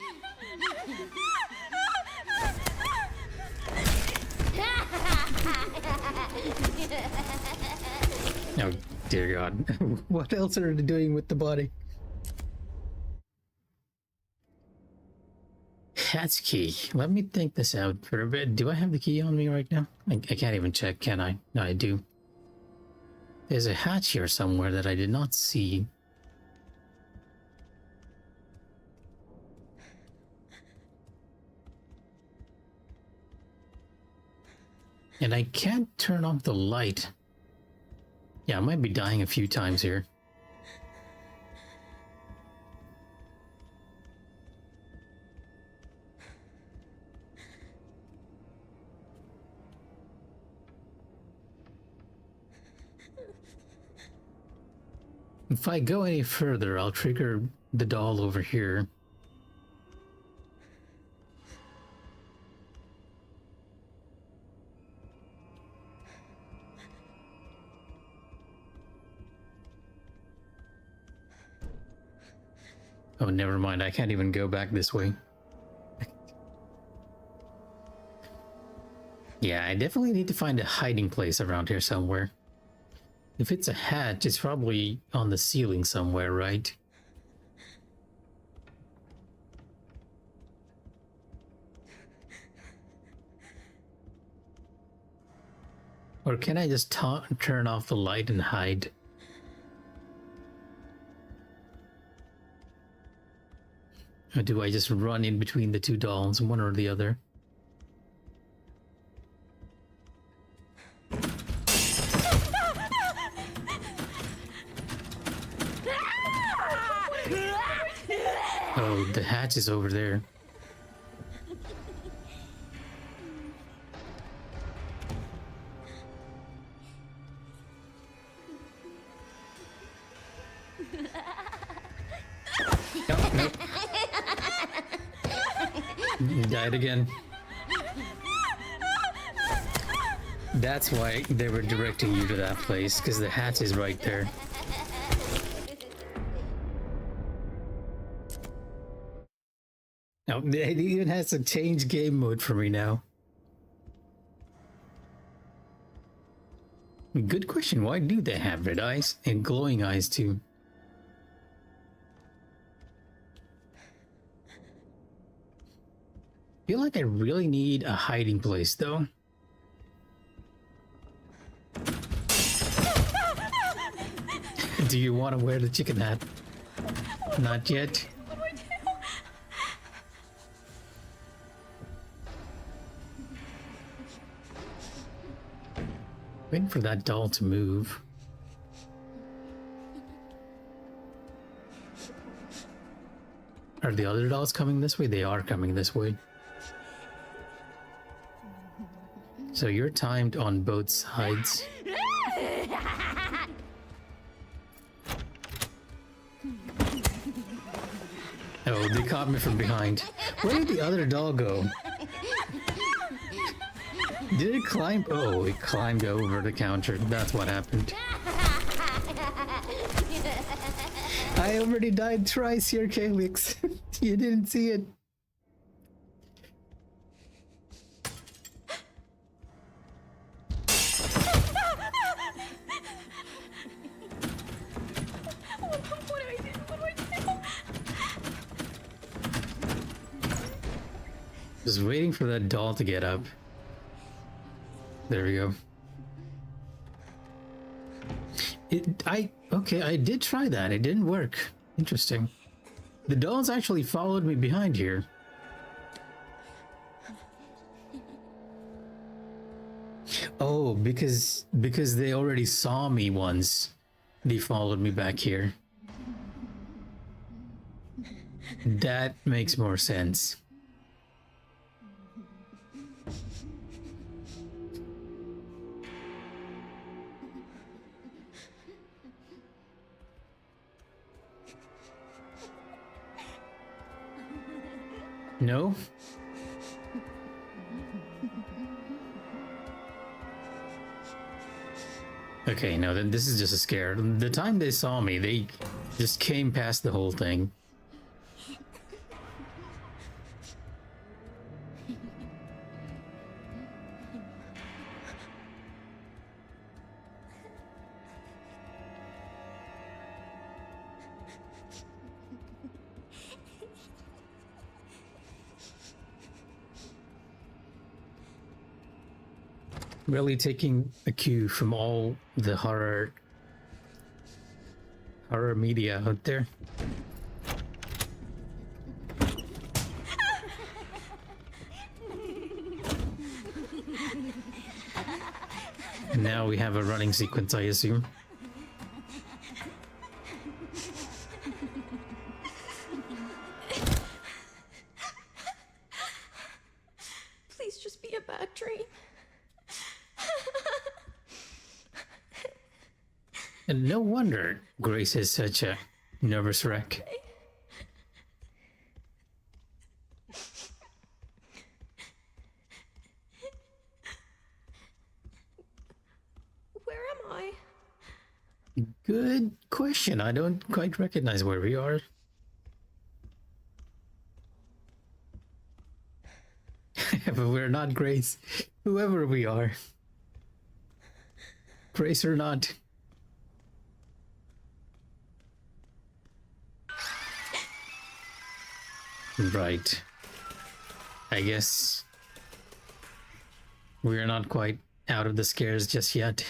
Oh dear God! What else are they doing with the body? Hatch key. Let me think this out for a bit. Do I have the key on me right now? I can't even check, can I? No, I do. There's a hatch here somewhere that I did not see. And I can't turn off the light. Yeah, I might be dying a few times here. If I go any further, I'll trigger the doll over here. Oh, never mind. I can't even go back this way. Yeah, I definitely need to find a hiding place around here somewhere. If it's a hatch, it's probably on the ceiling somewhere, right? Or can I just turn off the light and hide? Or do I just run in between the two dolls, one or the other? Oh, the hatch is over there. Oh, no. You died again. That's why they were directing you to that place, because the hatch is right there. Now, it even has to change game mode for me now. Good question. Why do they have red eyes and glowing eyes too? Feel like I really need a hiding place though. Do you want to wear the chicken hat? Not yet.
What do I do?
Waiting for that doll to move. Are the other dolls coming this way? They are coming this way. So you're timed on both sides. Oh, they caught me from behind. Where did the other doll go? Did it climb? Oh, it climbed over the counter. That's what happened. I already died twice here, Calyx. You didn't see it.
What do I do? What do I do?
Just waiting for that doll to get up. There we go. Okay, I did try that. It didn't work. Interesting. The dolls actually followed me behind here. Oh, because they already saw me once. They followed me back here. That makes more sense. No? Okay, no, then this is just a scare. The time they saw me, they just came past the whole thing. Really taking a cue from all the horror media out there. And now we have a running sequence, I assume.
Please just be a bad dream.
And no wonder Grace is such a nervous wreck.
Where am I?
Good question. I don't quite recognize where we are. But we're not Grace. Whoever we are. Grace or not. Right. I guess we're not quite out of the scares just yet.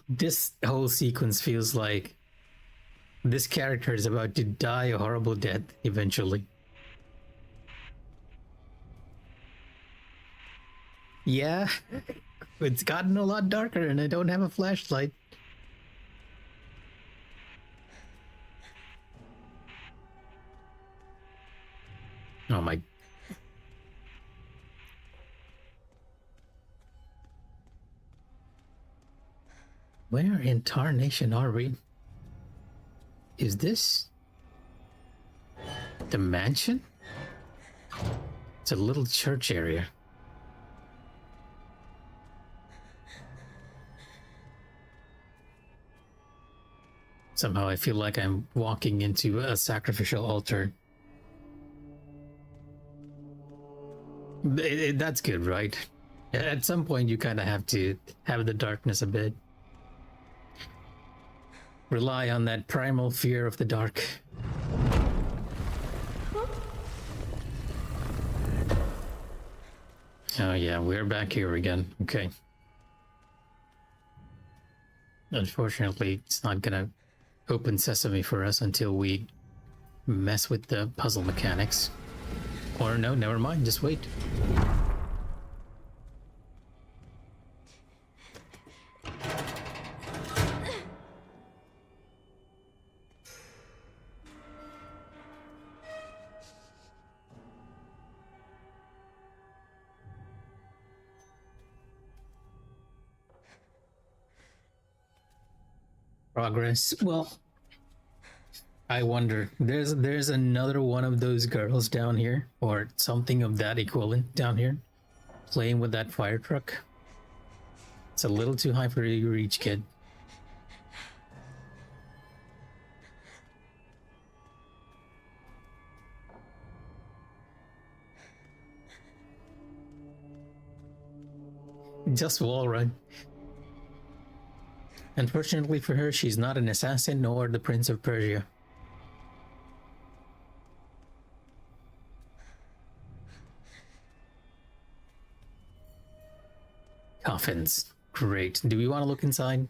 This whole sequence feels like this character is about to die a horrible death eventually. Yeah, it's gotten a lot darker and I don't have a flashlight. Oh my. Where in tarnation are we? Is this The mansion? It's a little church area. Somehow I feel like I'm walking into a sacrificial altar. That's good, right? At some point you kind of have to have the darkness a bit. Rely on that primal fear of the dark. Oh yeah, we're back here again. Okay. Unfortunately, it's not gonna open sesame for us until we mess with the puzzle mechanics. Or no, never mind, just wait. Progress. Well, I wonder. There's another one of those girls down here, or something of that equivalent down here, playing with that fire truck. It's a little too high for you to reach, kid. Just wall run. Unfortunately for her, she's not an assassin nor the Prince of Persia. Coffins. Great. Do we want to look inside?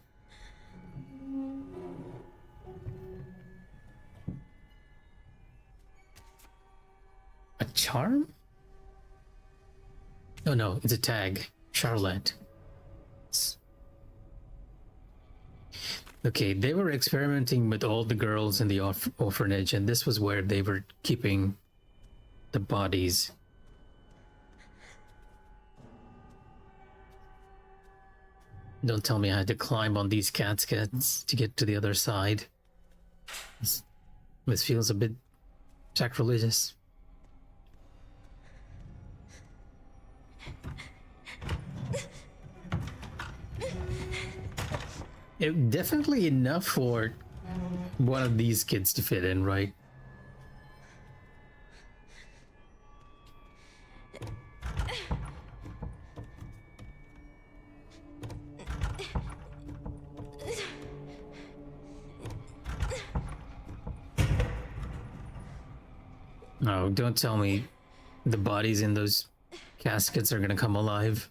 A charm? Oh no, it's a tag. Charlotte. Okay, they were experimenting with all the girls in the orphanage, and this was where they were keeping the bodies. Don't tell me I had to climb on these caskets to get to the other side. This feels a bit sacrilegious. Definitely enough for one of these kids to fit in, right? No, don't tell me the bodies in those caskets are gonna come alive.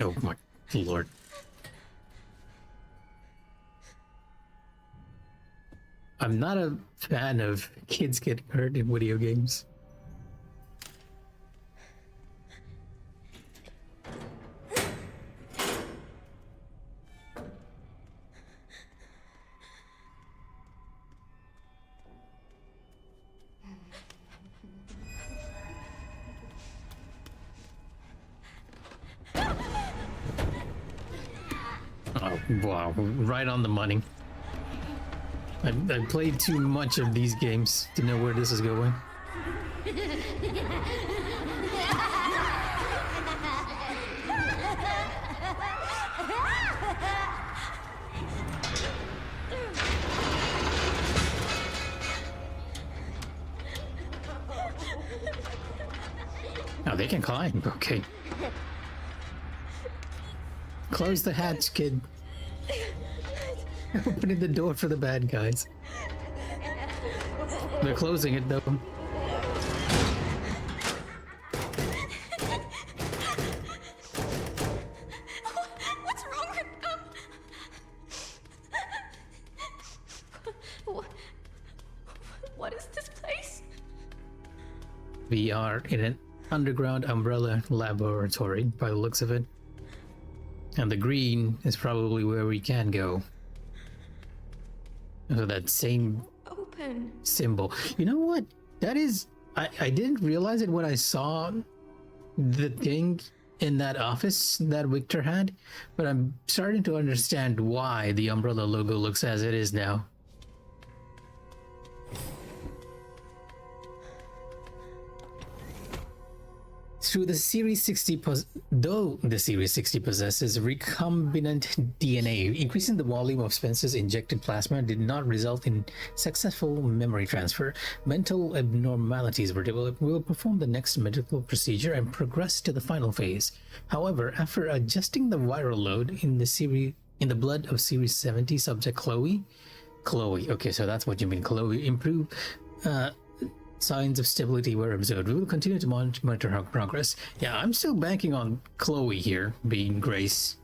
Oh my lord. I'm not a fan of kids getting hurt in video games. Oh, wow, right on the money. I've played too much of these games to know where this is going. Oh, they can climb. Okay. Close the hatch, kid. Opening the door for the bad guys. They're closing it though.
What's wrong with them? What is this place?
We are in an underground umbrella laboratory by the looks of it. And the green is probably where we can go. So that same
Open.
symbol. You know what? That is... I didn't realize it when I saw the thing in that office that Victor had, but I'm starting to understand why the umbrella logo looks as it is now. Through the Series 60, though the Series 60 possesses recombinant DNA, increasing the volume of Spencer's injected plasma did not result in successful memory transfer. Mental abnormalities were developed. We will perform the next medical procedure and progress to the final phase. However, after adjusting the viral load in the blood of Series 70 subject Chloe, okay, so that's what you mean, Chloe, improved. Signs of stability were observed. We will continue to monitor her progress. Yeah, I'm still banking on Chloe here being Grace.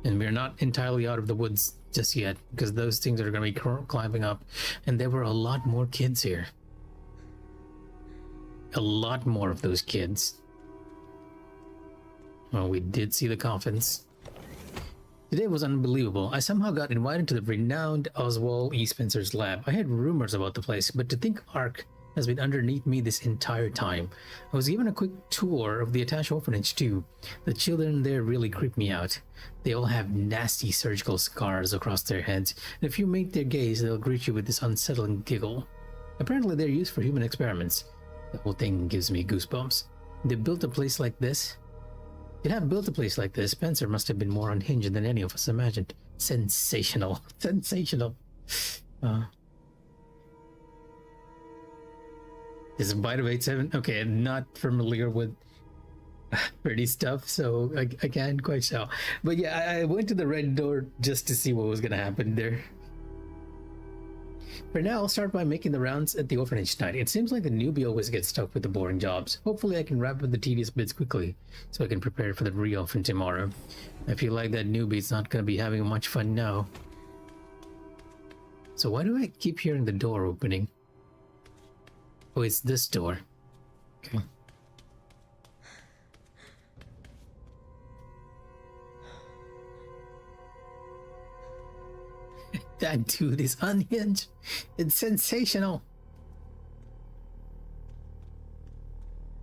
And we're not entirely out of the woods just yet, because those things are going to be climbing up. And there were a lot more kids here. A lot more of those kids. Well, we did see the coffins. Today was unbelievable. I somehow got invited to the renowned Oswald E. Spencer's lab. I had rumors about the place, but to think Ark has been underneath me this entire time. I was given a quick tour of the attached orphanage too. The children there really creep me out. They all have nasty surgical scars across their heads, and if you meet their gaze, they'll greet you with this unsettling giggle. Apparently they're used for human experiments. The whole thing gives me goosebumps. They built a place like this. To have built a place like this, Spencer must have been more unhinged than any of us imagined. Sensational. Sensational. Is it Bite of 8-7? Okay, I'm not familiar with pretty stuff, so I can't quite tell. But yeah, I went to the red door just to see what was going to happen there. For now, I'll start by making the rounds at the orphanage tonight. It seems like the newbie always gets stuck with the boring jobs. Hopefully I can wrap up the tedious bits quickly, so I can prepare for the real from tomorrow. I feel like that newbie's not going to be having much fun now. So why do I keep hearing the door opening? Oh, it's this door. Okay. That dude is unhinged. It's sensational.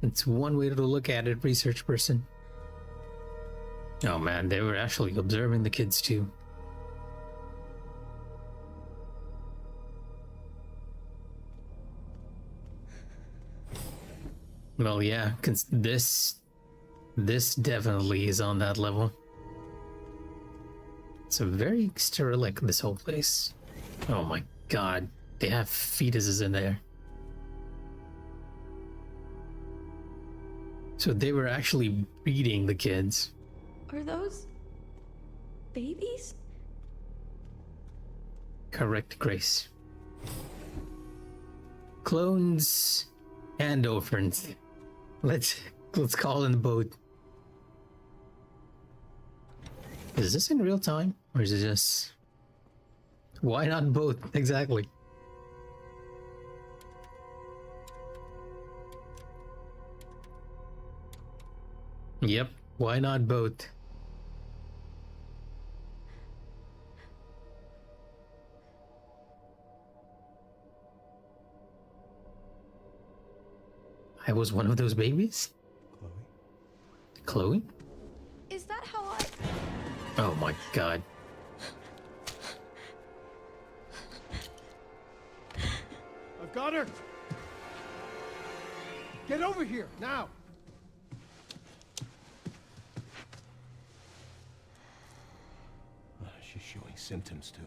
It's one way to look at it, research person. Oh man, they were actually observing the kids too. Well, yeah, this definitely is on that level. It's a very sterile, this whole place. Oh my god, they have fetuses in there. So they were actually breeding the kids.
Are those babies?
Correct, Grace. Clones and orphans. Let's call in the boat. Is this in real time? Or is it just... Why not both? Exactly. Yep, why not both? I was one of those babies? Chloe?
Is that how I...
Oh my god.
I've got her! Get over here, now!
She's showing symptoms too.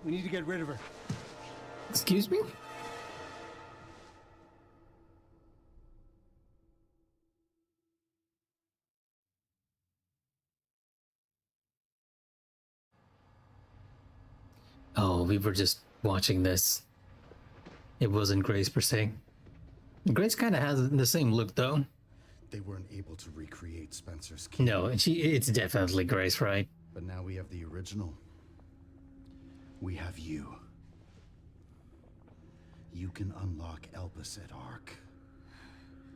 We need to get rid of her.
Excuse me? Oh, we were just watching this. It wasn't Grace per se. Grace kind of has the same look though.
They weren't able to recreate Spencer's key.
No, it's definitely Grace, right?
But now we have the original. We have you. You can unlock Elpis at Ark.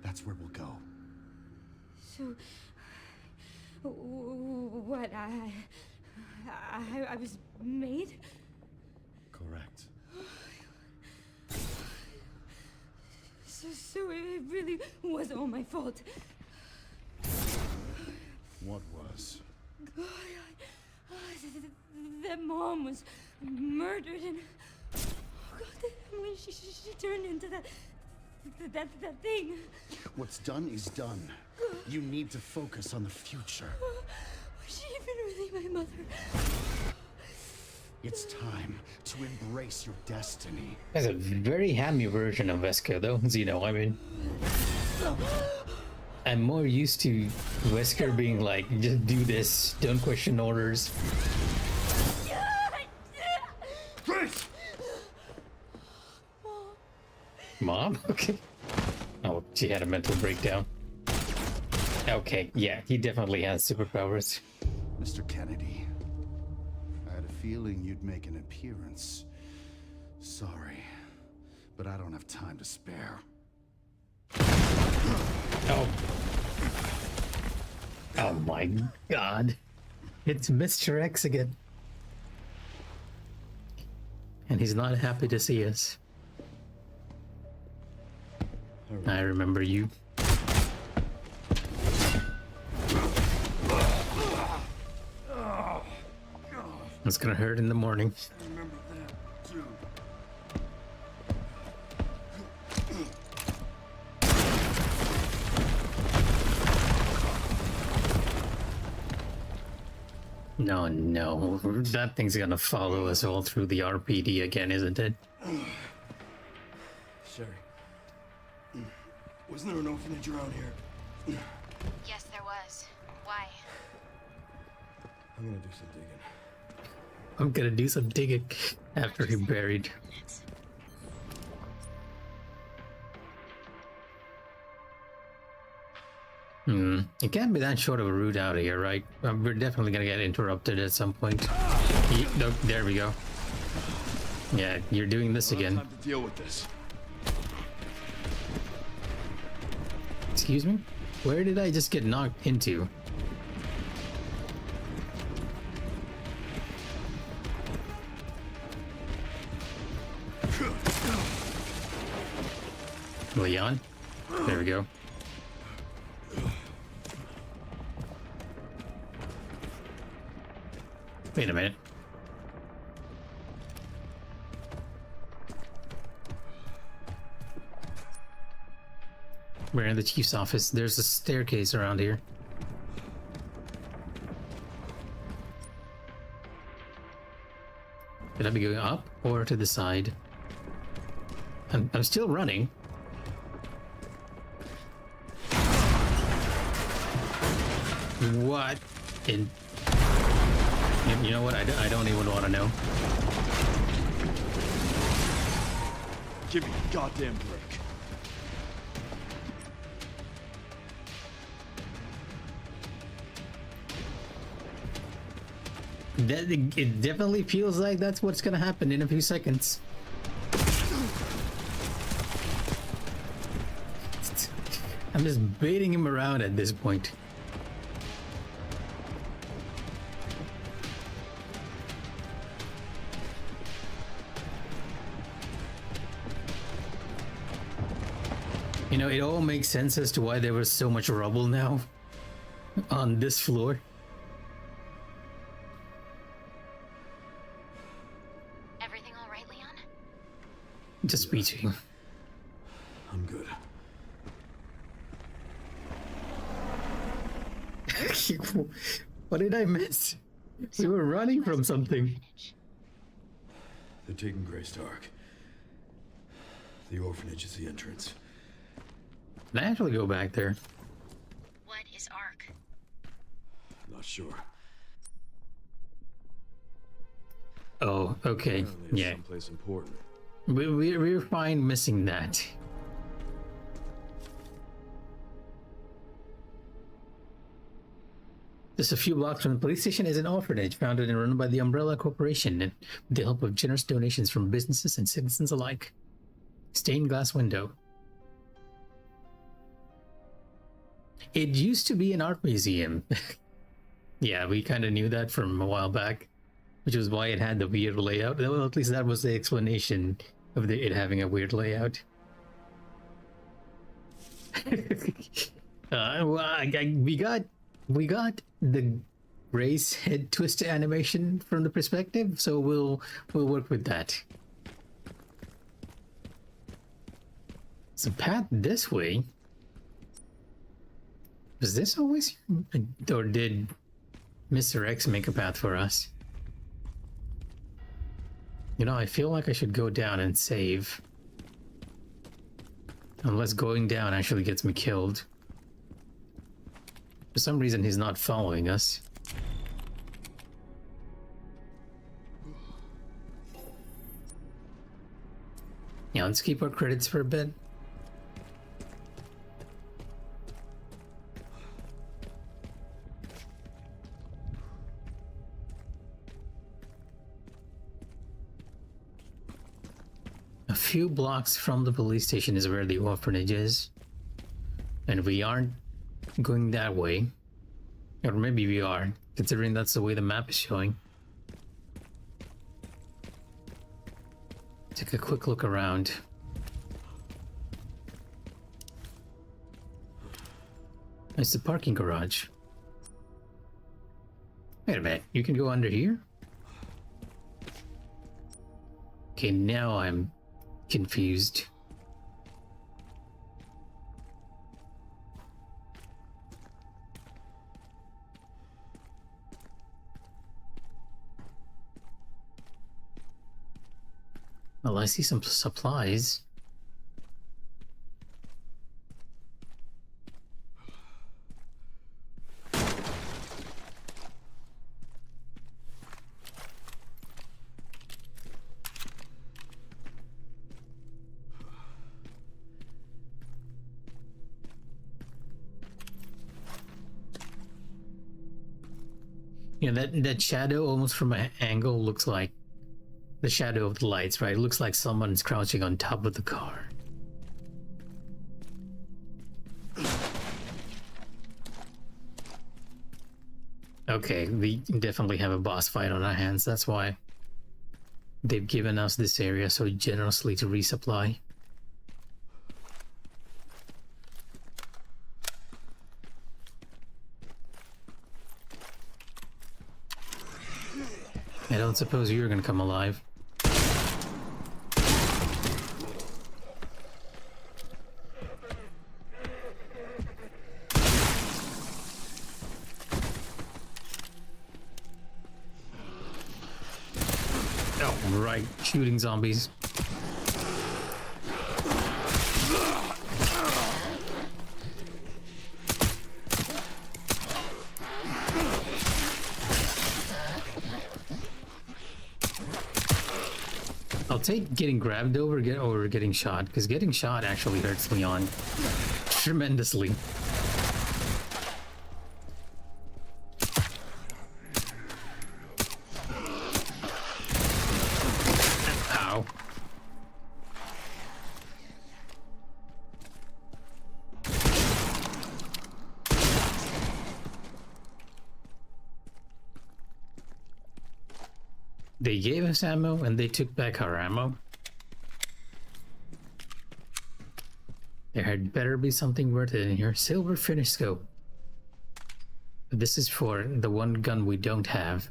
That's where we'll go.
So, what, I was made?
Correct.
So it really was all my fault.
What was?
That mom was murdered and God, when she turned into that thing.
What's done is done. You need to focus on the future.
Was she even really my mother?
It's time to embrace your destiny.
That's a very hammy version of Wesker, though. Zeno, I mean, I'm more used to Wesker being like, just do this, don't question orders.
Grace!
Mom? Okay. Oh, she had a mental breakdown. Okay, yeah, he definitely has superpowers.
Mr. Kennedy, I had a feeling you'd make an appearance. Sorry, but I don't have time to spare.
Oh. Oh my god. It's Mr. X again. And he's not happy to see us. I remember you. It's gonna hurt in the morning.
I remember that, too.
No, no. That thing's gonna follow us all through the RPD again, isn't it?
Sherry. Wasn't there an orphanage around here?
Yes, there was. Why?
I'm gonna do some digging.
I'm gonna do some digging after he buried. It can't be that short of a route out of here, right? We're definitely gonna get interrupted at some point. No, there we go. Yeah, you're doing this again.
Time to deal with this.
Excuse me? Where did I just get knocked into? Leon? There we go. Wait a minute. We're in the chief's office. There's a staircase around here. Should I be going up or to the side? I'm still running. What in... You know what? I don't even want to know.
Give me a goddamn break.
It definitely feels like that's what's gonna happen in a few seconds. I'm just baiting him around at this point. You know, it all makes sense as to why there was so much rubble now on this floor.
Everything all right, Leon?
Just beating.
I'm good.
What did I miss? We were running from something.
They're taking Greystark. The orphanage is the entrance.
Can I actually go back there?
What is Ark?
Not sure.
Oh, okay.
Apparently it's
Yeah.
someplace important.
We're fine missing that. Just a few blocks from the police station is an orphanage founded and run by the Umbrella Corporation and with the help of generous donations from businesses and citizens alike. Stained glass window. It used to be an art museum. Yeah, we kind of knew that from a while back, which was why it had the weird layout. Well, at least that was the explanation of it having a weird layout. We got the Gray's head twist animation from the perspective, so we'll work with that. It's a path this way. Was this always here? Or did Mr. X make a path for us? You know, I feel like I should go down and save. Unless going down actually gets me killed. For some reason, he's not following us. Yeah, let's keep our credits for a bit. A few blocks from the police station is where the orphanage is. And we aren't going that way. Or maybe we are, considering that's the way the map is showing. Take a quick look around. It's the parking garage. Wait a minute, you can go under here? Okay, now I'm confused. Well, I see some supplies. You know, that shadow almost from an angle looks like the shadow of the lights, right? It looks like someone's crouching on top of the car. Okay, we definitely have a boss fight on our hands. That's why they've given us this area so generously to resupply. I don't suppose you're gonna come alive. Oh, right, shooting zombies. I'll take getting grabbed over getting shot, because getting shot actually hurts me on tremendously. Ow. They gave us ammo and they took back our ammo. There had better be something worth it in here. Silver finish scope. This is for the one gun we don't have.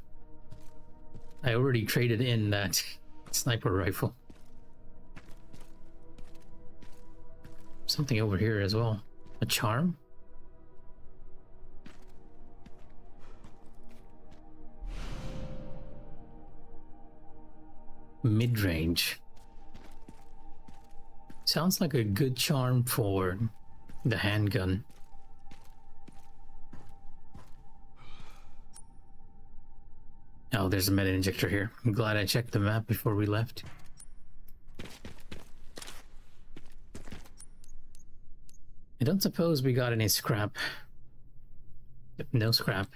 I already traded in that sniper rifle. Something over here as well. A charm? Mid-range. Sounds like a good charm for the handgun. Oh, there's a meta injector here. I'm glad I checked the map before we left. I don't suppose we got any scrap. No scrap.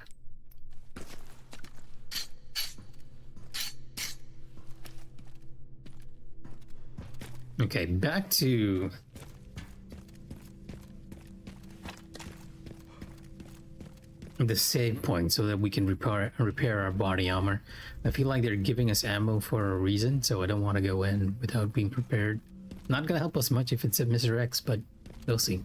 Okay, back to the save point so that we can repair our body armor. I feel like they're giving us ammo for a reason, so I don't want to go in without being prepared. Not gonna help us much if it's a Mr. X, but we'll see.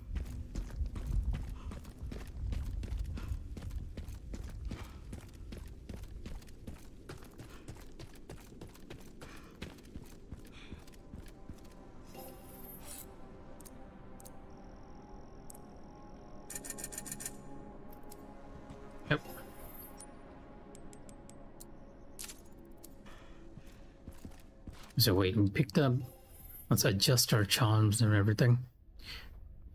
So wait, we picked up. Let's adjust our charms and everything.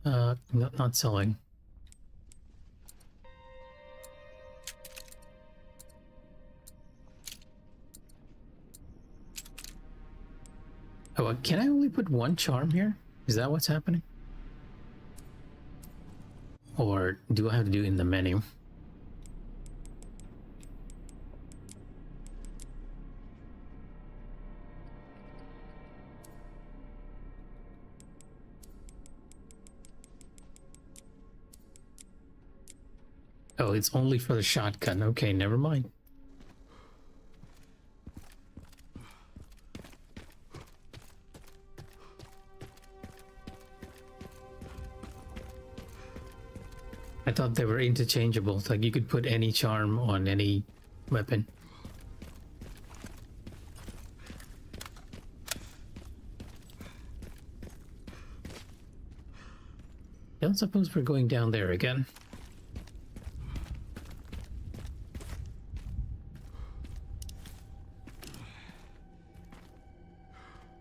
Not selling. Oh, can I only put one charm here? Is that what's happening? Or do I have to do it in the menu? Oh, it's only for the shotgun. Okay, never mind. I thought they were interchangeable, like you could put any charm on any weapon. Don't suppose we're going down there again.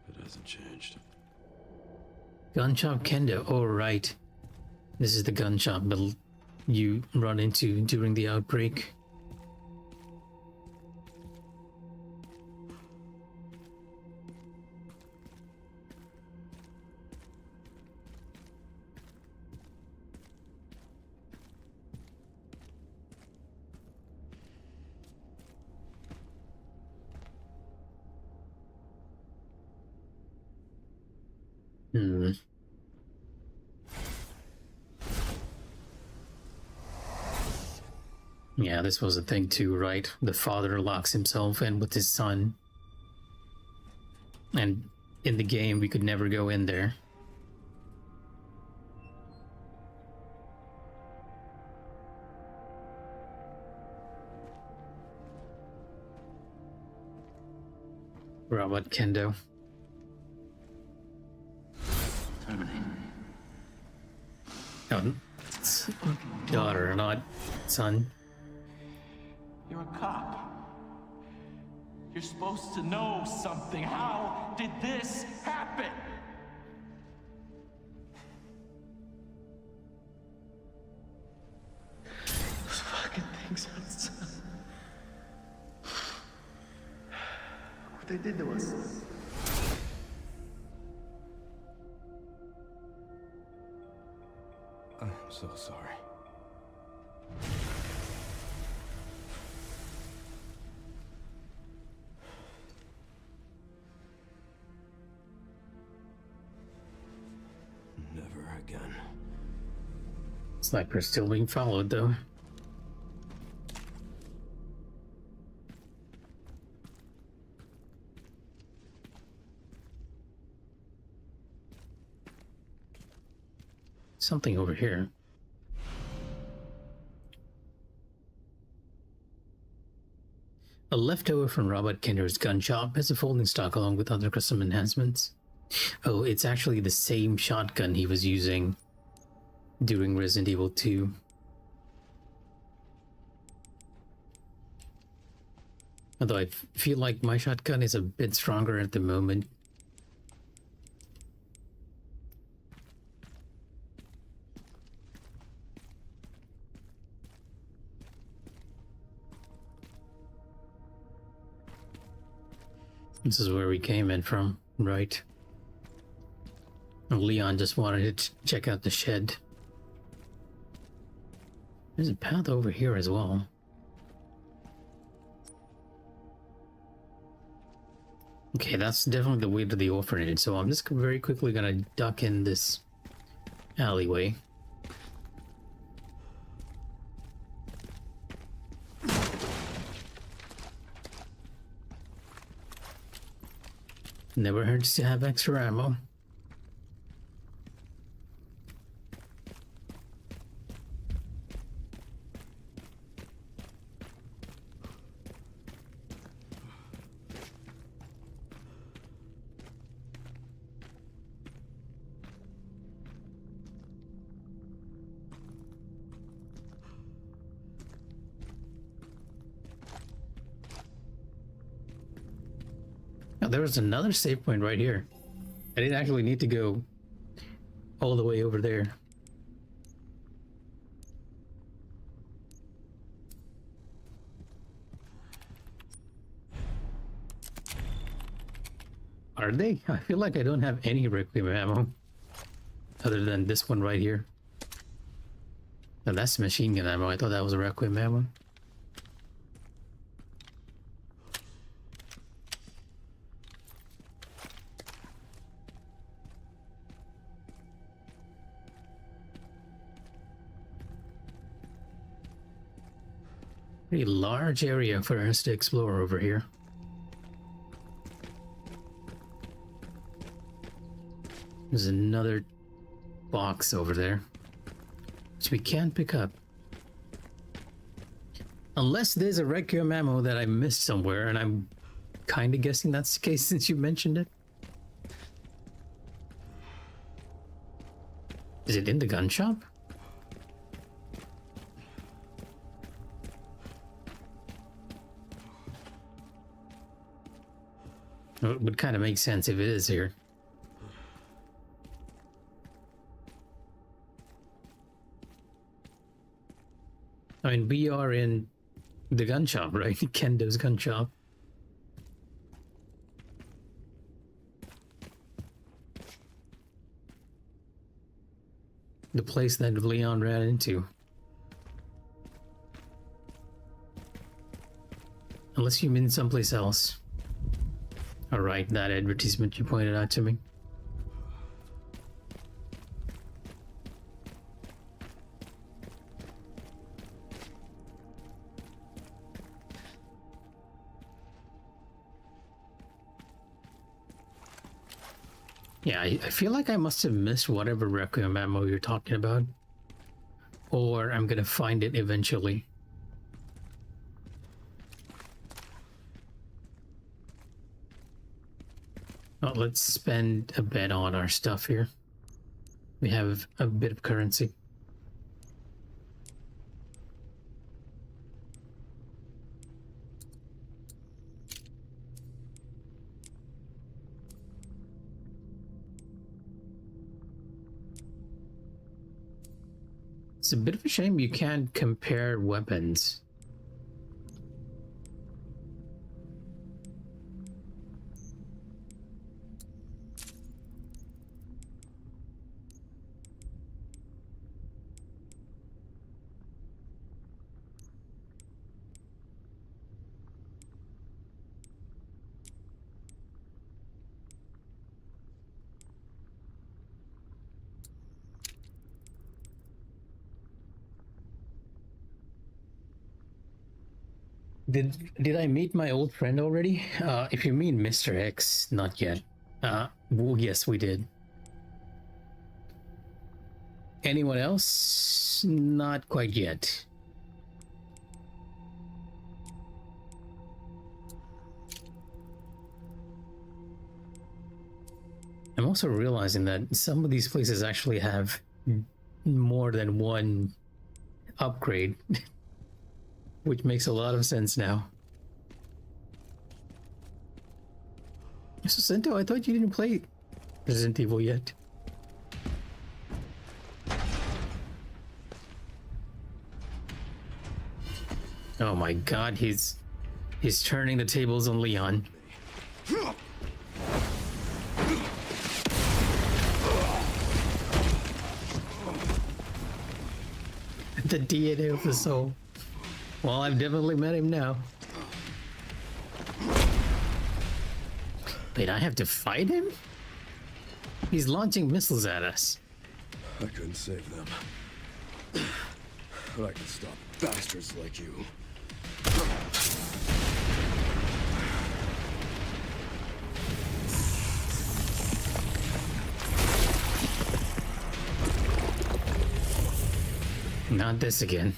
It hasn't changed.
Gun shop Kendo. Oh, right. This is the gun shop that you run into during the outbreak. Hmm. Yeah, this was a thing too, right? The father locks himself in with his son. And in the game, we could never go in there. Robot Kendo. Oh, it's daughter, not son.
You're a cop. You're supposed to know something. How did this happen? Those fucking things outside. What they did to us.
I'm so sorry.
Never again.
Sniper's still being followed, though. Something over here. A leftover from Robert Kinder's gun shop has a folding stock along with other custom enhancements. Oh, it's actually the same shotgun he was using during Resident Evil 2. Although I feel like my shotgun is a bit stronger at the moment. This is where we came in from, right? Leon just wanted to check out the shed. There's a path over here as well. Okay, that's definitely the way to the orphanage, so I'm just very quickly gonna duck in this alleyway. Never hurts to have extra ammo. Oh, there was another save point right here. I didn't actually need to go all the way over there. Are they? I feel like I don't have any Requiem ammo other than this one right here. Now that's machine gun ammo. I thought that was a Requiem ammo. Pretty large area for us to explore over here. There's another box over there, which we can't pick up. Unless there's a Requiem ammo that I missed somewhere, and I'm kind of guessing that's the case since you mentioned it. Is it in the gun shop? Well, it would kind of make sense if it is here. I mean, we are in the gun shop, right? Kendo's gun shop. The place that Leon ran into. Unless you mean someplace else. Alright, that advertisement you pointed out to me. Yeah, I feel like I must have missed whatever Requiem ammo you're talking about. Or I'm gonna find it eventually. Oh, let's spend a bit on our stuff here. We have a bit of currency. It's a bit of a shame you can't compare weapons. Did I meet my old friend already? If you mean Mr. X, not yet. Well, yes, we did. Anyone else? Not quite yet. I'm also realizing that some of these places actually have more than one upgrade. Which makes a lot of sense now. So Sento, I thought you didn't play Resident Evil yet. Oh my god, he's turning the tables on Leon. The DNA of the soul. Well, I've definitely met him now. Wait, I have to fight him? He's launching missiles at us.
I couldn't save them. But I can stop bastards like you.
Not this again.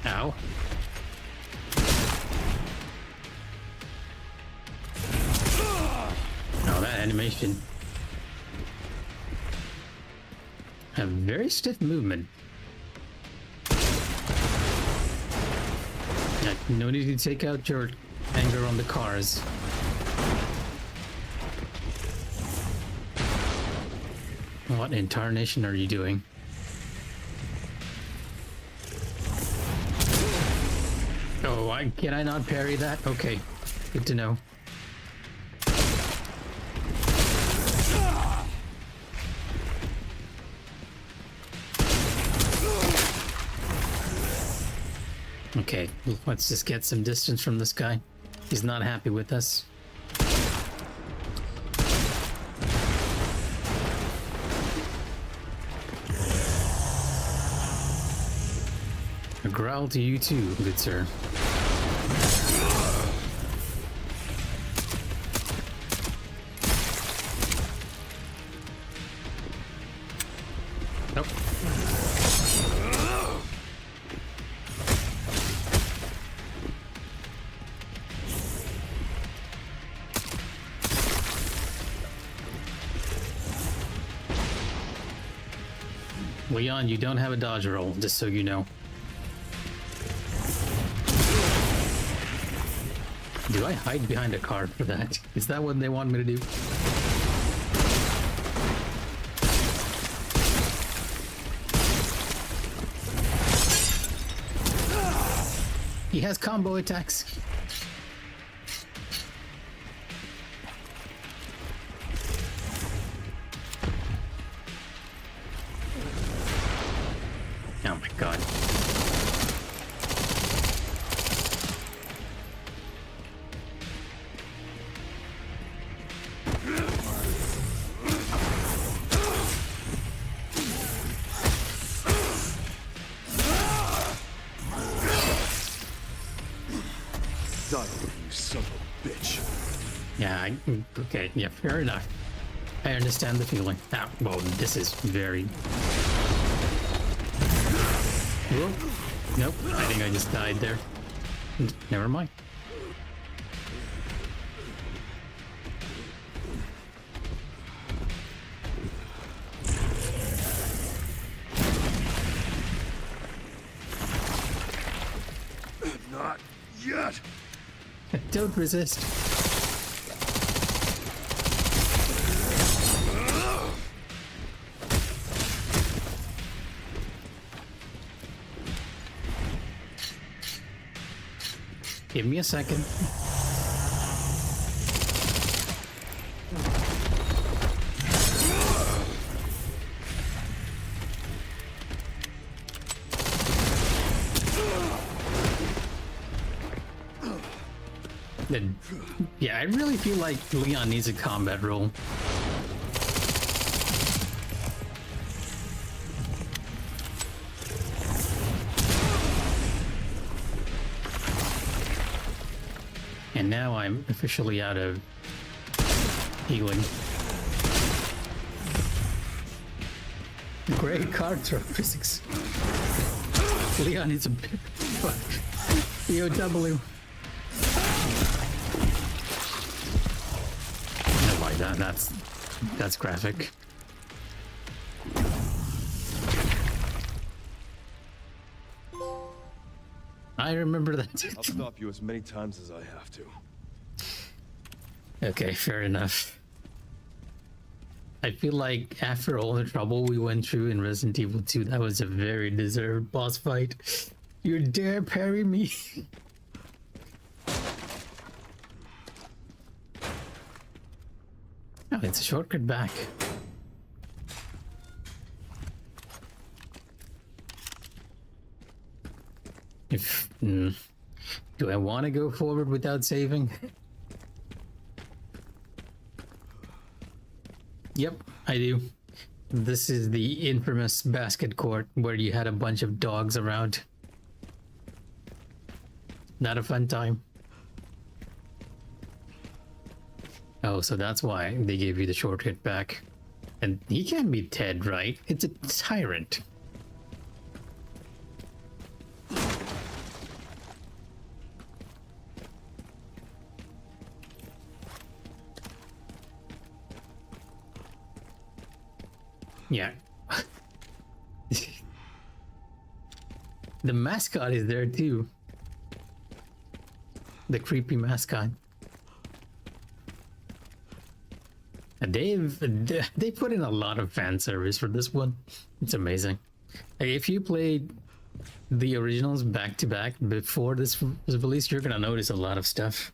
Ow. animation. A very stiff movement. No need to take out your anger on the cars. What in tarnation are you doing? Oh, can I not parry that? Okay, good to know. Okay, let's just get some distance from this guy. He's not happy with us. A growl to you too, good sir. Nope. Leon, you don't have a dodge roll, just so you know. Do I hide behind a car for that? Is that what they want me to do? He has combo attacks. Oh my god.
Die, you son of a bitch.
Yeah, okay, yeah, fair enough. I understand the feeling. Ah, well, this is very... Whoa. Nope, I think I just died there. Never mind.
Not yet.
Don't resist. Give me a second. Yeah, I really feel like Leon needs a combat role. And now I'm officially out of healing. Great card throw physics. Leon is a bit POW. I don't like that. That's graphic. I remember that.
I'll stop you as many times as I have to.
Okay, fair enough. I feel like after all the trouble we went through in Resident Evil 2, that was a very deserved boss fight. You dare parry me? Oh, it's a shortcut back. Do I want to go forward without saving? Yep, I do. This is the infamous basket court where you had a bunch of dogs around. Not a fun time. Oh, so that's why they gave you the shortcut back. And he can't be Ted, right? It's a tyrant. Yeah. The mascot is there too. The creepy mascot. And they put in a lot of fan service for this one. It's amazing. Like, if you played the originals back to back before this was released, you're gonna notice a lot of stuff.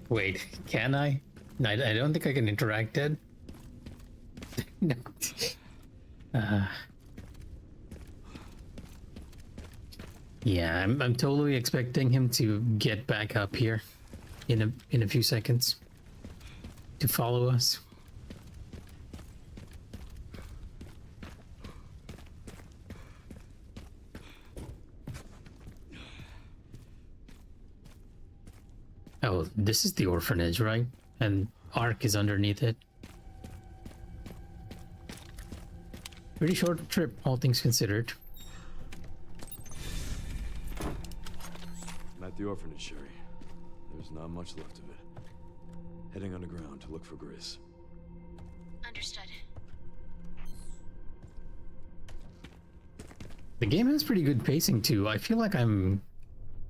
Wait, can I? I don't think I can interact, Ed. No. Yeah, I'm totally expecting him to get back up here in a few seconds to follow us. Oh, this is the orphanage, right? And Ark is underneath it. Pretty short trip, all things considered.
I'm at the orphanage, Sherry. There's not much left of it. Heading underground to look for Gris.
Understood.
The game has pretty good pacing too. I feel like I'm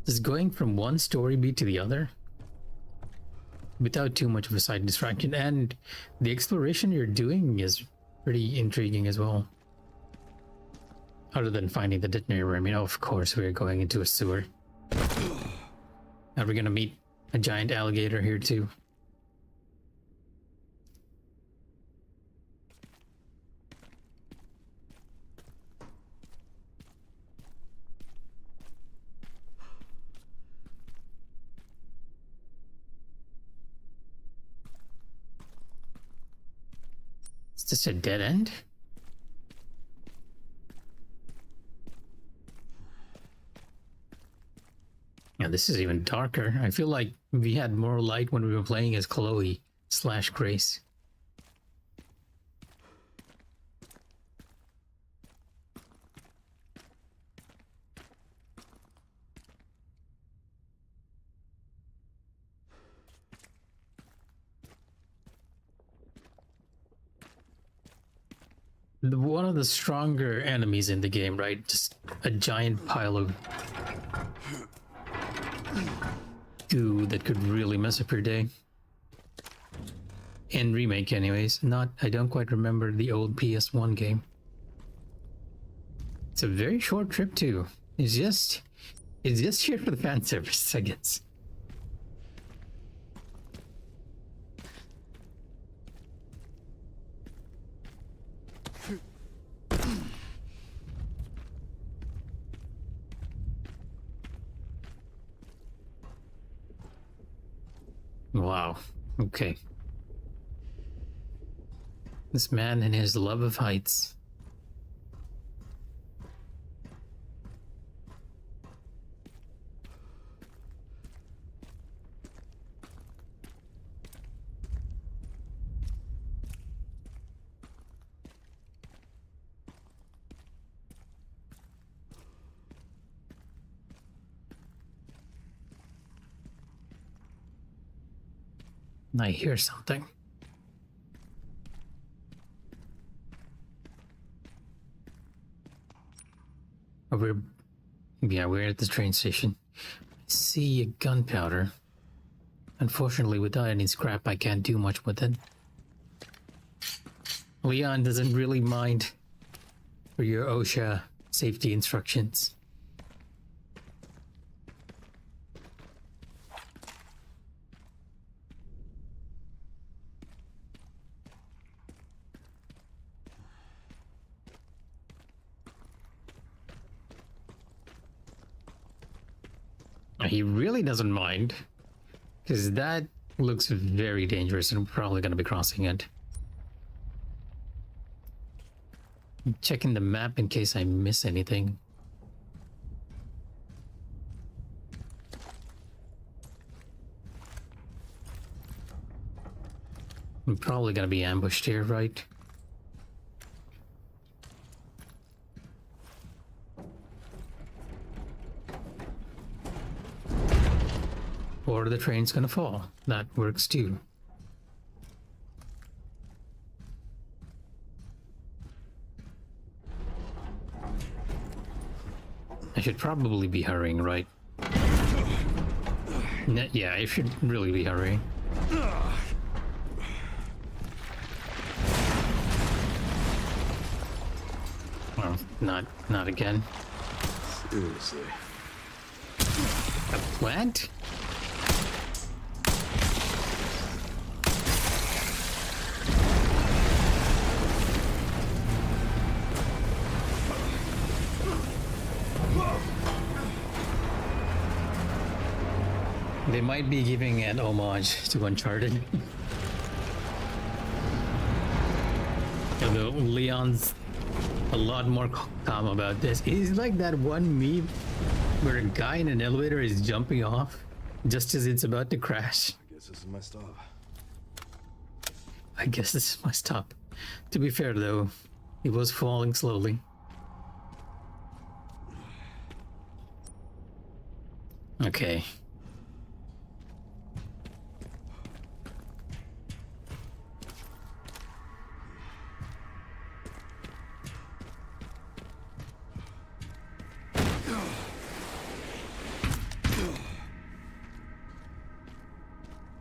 just going from one story beat to the other without too much of a side distraction, and the exploration you're doing is pretty intriguing as well. Other than finding the detonator, I mean, of course we're going into a sewer. Are we gonna meet a giant alligator here too? Is this a dead end? Yeah, this is even darker. I feel like we had more light when we were playing as Chloe / Grace. One of the stronger enemies in the game, right? Just a giant pile of goo that could really mess up your day. In Remake anyways. I don't quite remember the old PS1 game. It's a very short trip too. It's just here for the fan service, I guess. Wow. Okay. This man and his love of heights. I hear something. Oh, we're at the train station. I see a gunpowder. Unfortunately, without any scrap, I can't do much with it. Leon doesn't really mind for your OSHA safety instructions. He really doesn't mind, because that looks very dangerous and I'm probably going to be crossing it. I'm checking the map in case I miss anything. I'm probably gonna be ambushed here, right? Or the train's gonna fall. That works too. I should probably be hurrying, right? Yeah, I should really be hurrying. Well, not again.
Seriously.
A plant? They might be giving an homage to Uncharted. Although Leon's a lot more calm about this. It's like that one meme where a guy in an elevator is jumping off just as it's about to crash.
I guess this is my stop.
I guess this is my stop. To be fair though, it was falling slowly. Okay.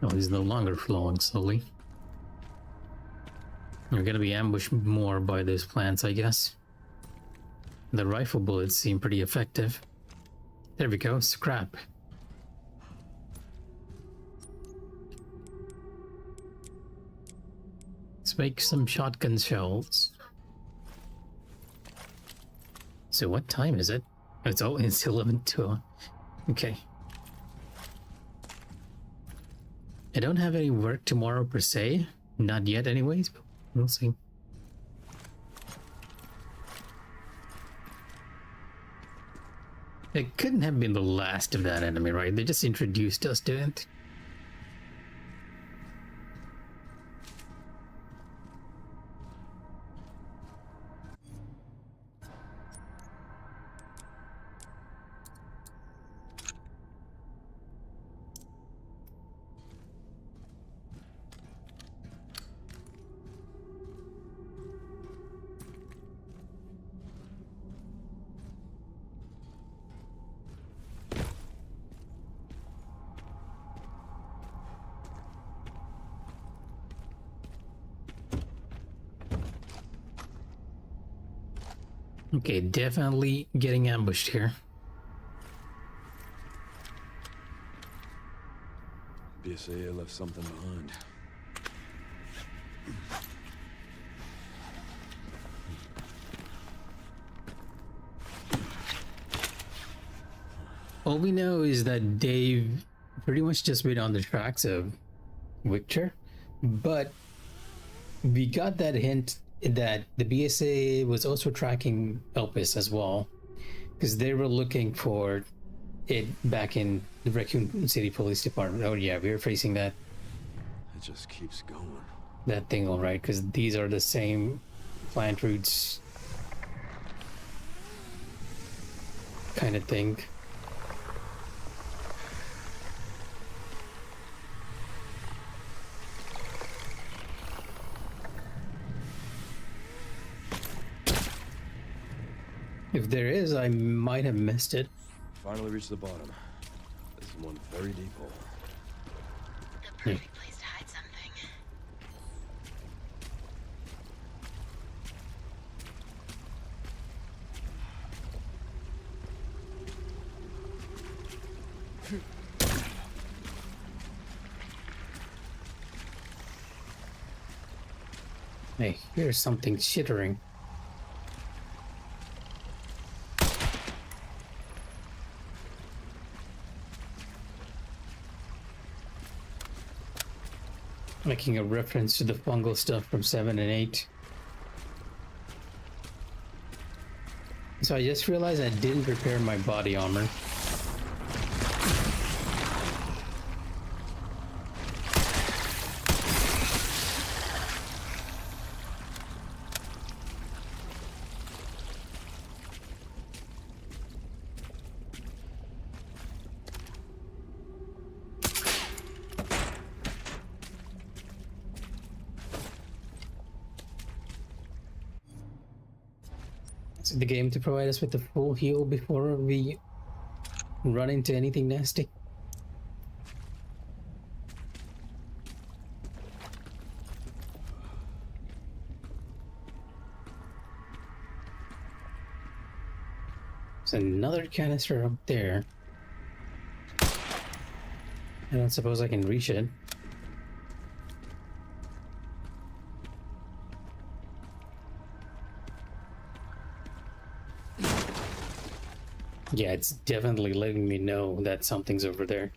Oh, he's no longer flowing slowly. We're gonna be ambushed more by those plants, I guess. The rifle bullets seem pretty effective. There we go, scrap. Let's make some shotgun shells. So what time is it? It's 11:02. Okay. I don't have any work tomorrow per se. Not yet anyways, but we'll see. It couldn't have been the last of that enemy, right? They just introduced us to it. Okay, definitely getting ambushed here.
BSAA left something behind.
All we know is that Dave pretty much just been on the tracks of Victor, but we got that hint that the BSA was also tracking Elpis as well, because they were looking for it back in the Requiem City Police Department. Oh yeah, we were facing that
It just keeps going.
thing, all right, because these are the same plant roots kind of thing. If there is, I might have missed it.
Finally reached the bottom. This is one very deep hole.
The perfect place to hide something.
Hey, here's something shittering. Making a reference to the fungal stuff from 7 and 8. So I just realized I didn't repair my body armor. expect the game to provide us with a full heal before we run into anything nasty. There's another canister up there. I don't suppose I can reach it. Yeah, it's definitely letting me know that something's over there.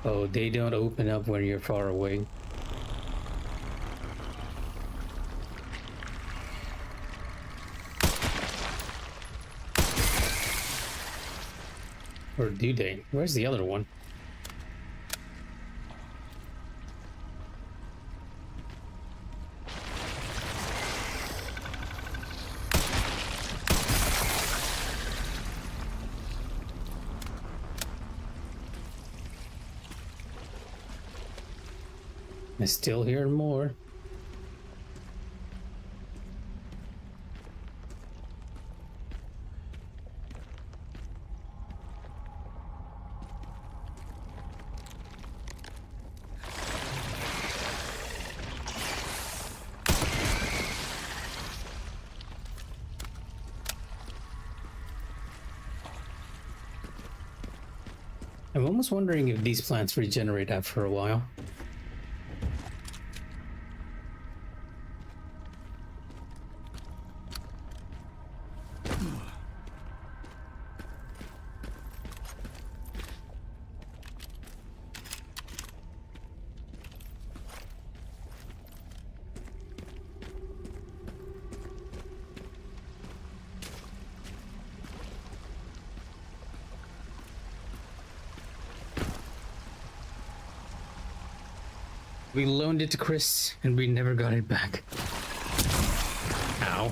Oh, they don't open up when you're far away. Or do they? Where's the other one? I still hear more. I'm almost wondering if these plants regenerate after a while. We loaned it to Chris, and we never got it back. Ow.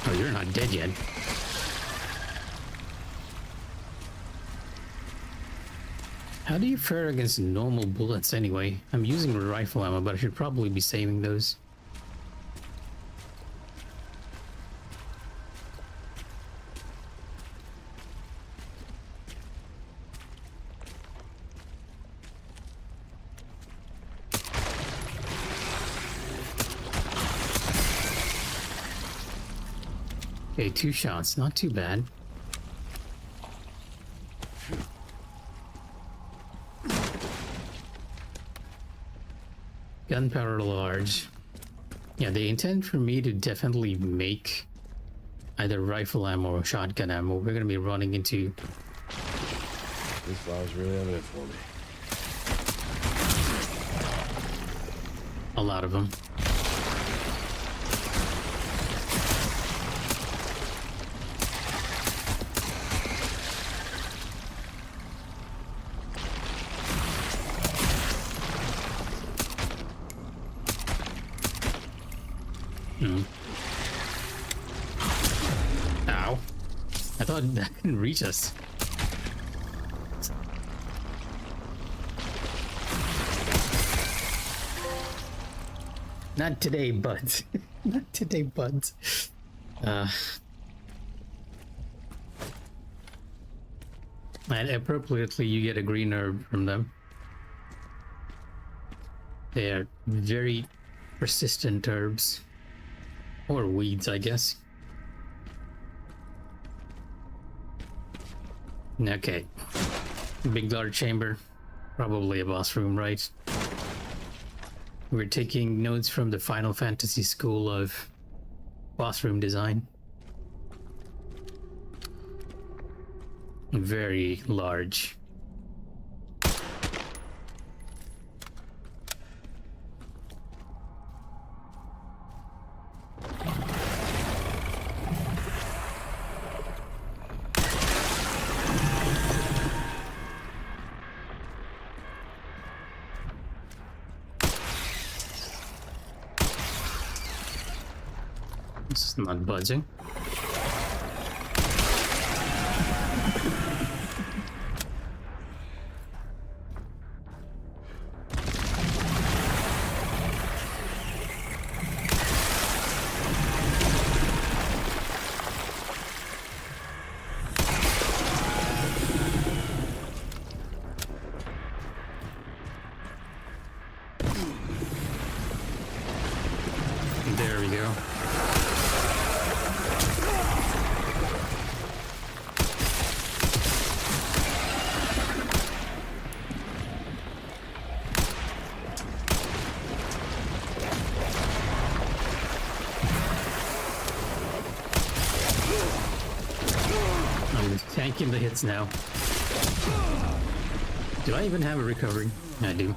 Oh, you're not dead yet. How do you fare against normal bullets anyway? I'm using rifle ammo, but I should probably be saving those. Okay, 2 shots, not too bad. Gunpowder large. Yeah, they intend for me to definitely make either rifle ammo or shotgun ammo. We're gonna be running into...
These flowers really have it for me.
a lot of them. Ow. I thought that didn't reach us. Not today, buds. Not today, buds. And appropriately, you get a green herb from them. They are very persistent herbs. Or weeds, I guess. Okay. Big dark chamber. Probably a boss room, right? We're taking notes from the Final Fantasy school of boss room design. Very large. It's not budging. There we go. I'm tanking the hits now. Do I even have a recovery? I do.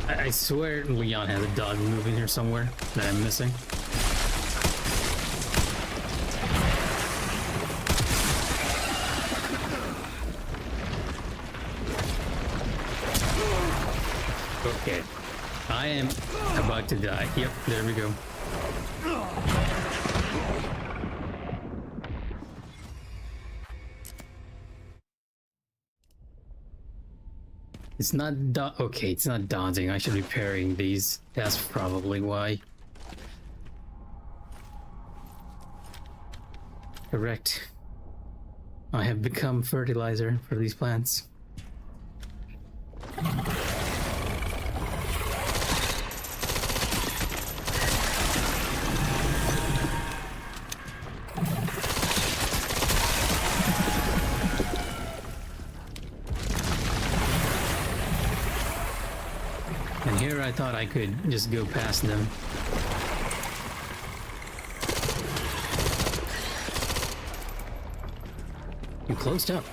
I swear Leon has a dog moving here somewhere that I'm missing. Okay. I am about to die. Yep, there we go. It's not okay, it's not dodging. I should be parrying these. That's probably why. Correct. I have become fertilizer for these plants. And here I thought I could just go past them. You closed up.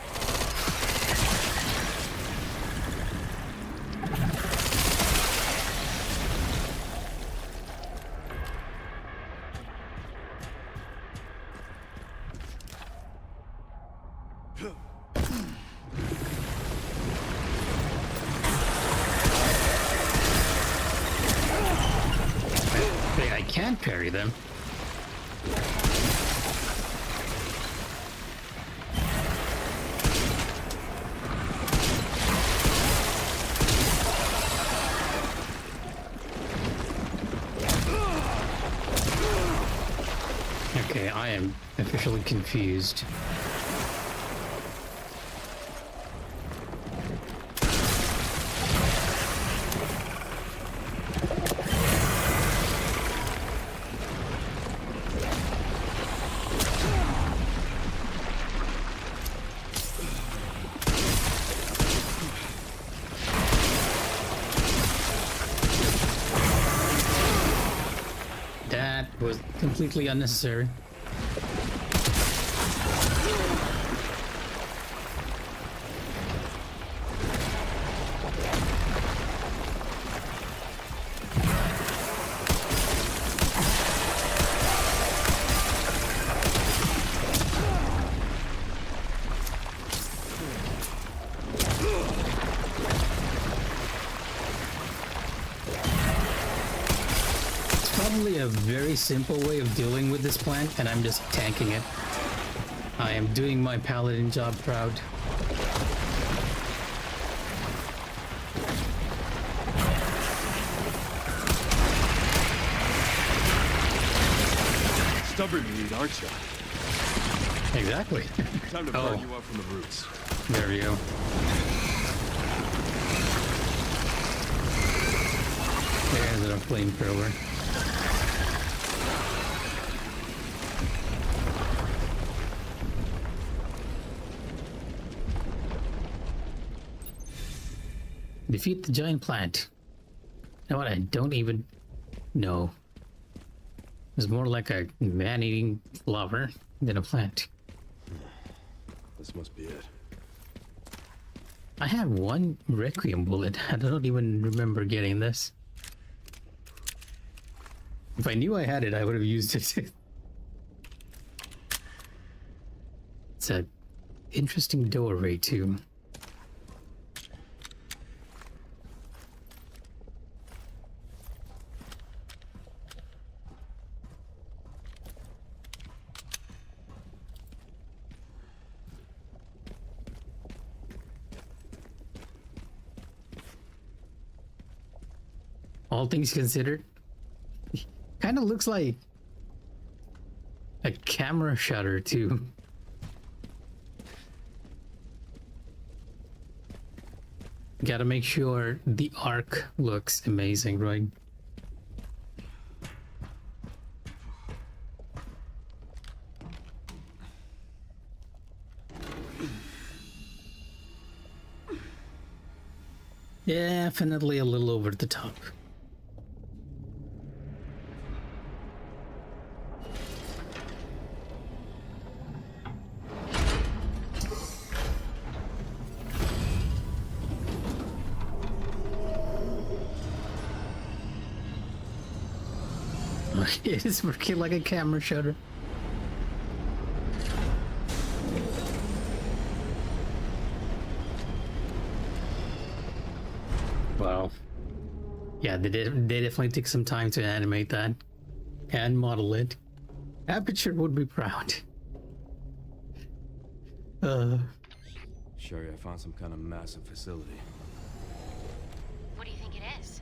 Wait, I can't parry them. Okay, I am officially confused. That was completely unnecessary. Probably a very simple way of dealing with this plant, and I'm just tanking it. I am doing my paladin job proud.
Stubborn meat, aren't you?
Exactly.
Time to burn you up from the roots.
There we go. There's a flamethrower. Defeat the giant plant. You know what? I don't even know. was more like a man-eating flower than a plant.
This must be it.
I have one Requiem bullet. I don't even remember getting this. If I knew I had it, I would have used it. It's a interesting doorway too. All things considered, kind of looks like a camera shutter too. Gotta make sure the arc looks amazing, right? Definitely a little over the top. It is working like a camera shutter. Wow. Yeah, they definitely took some time to animate that and model it. Aperture would be proud.
Sherry, I found some kind of massive facility.
What do you think it is?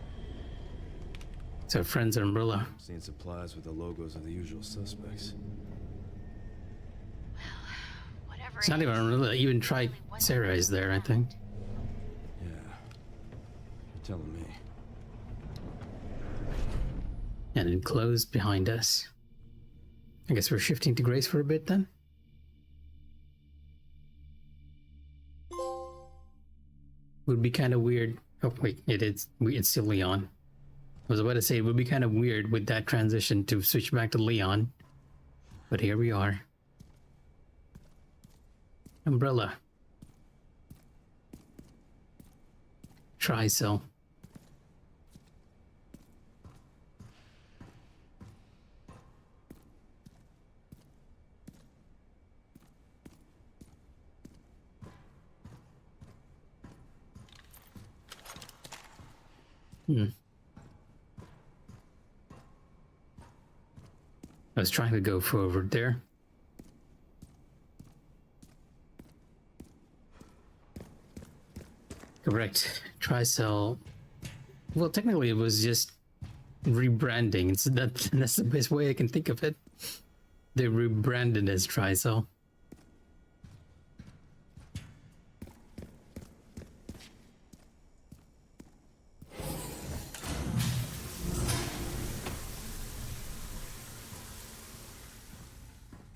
It's our friend's umbrella.
Seeing supplies with the logos of the usual suspects.
Well, whatever.
It's not even an umbrella. Even Tri Sarah is there, I think.
Yeah. You're telling me.
And enclosed behind us. I guess we're shifting to Grace for a bit then. Would be kind of weird. Oh wait, it's still Leon. I was about to say it would be kind of weird with that transition to switch back to Leon. But here we are. Umbrella. Tri-cell. I was trying to go forward there. Correct. Tri-cell. Well, technically, it was just rebranding. That's the best way I can think of it. They rebranded as Tri-cell.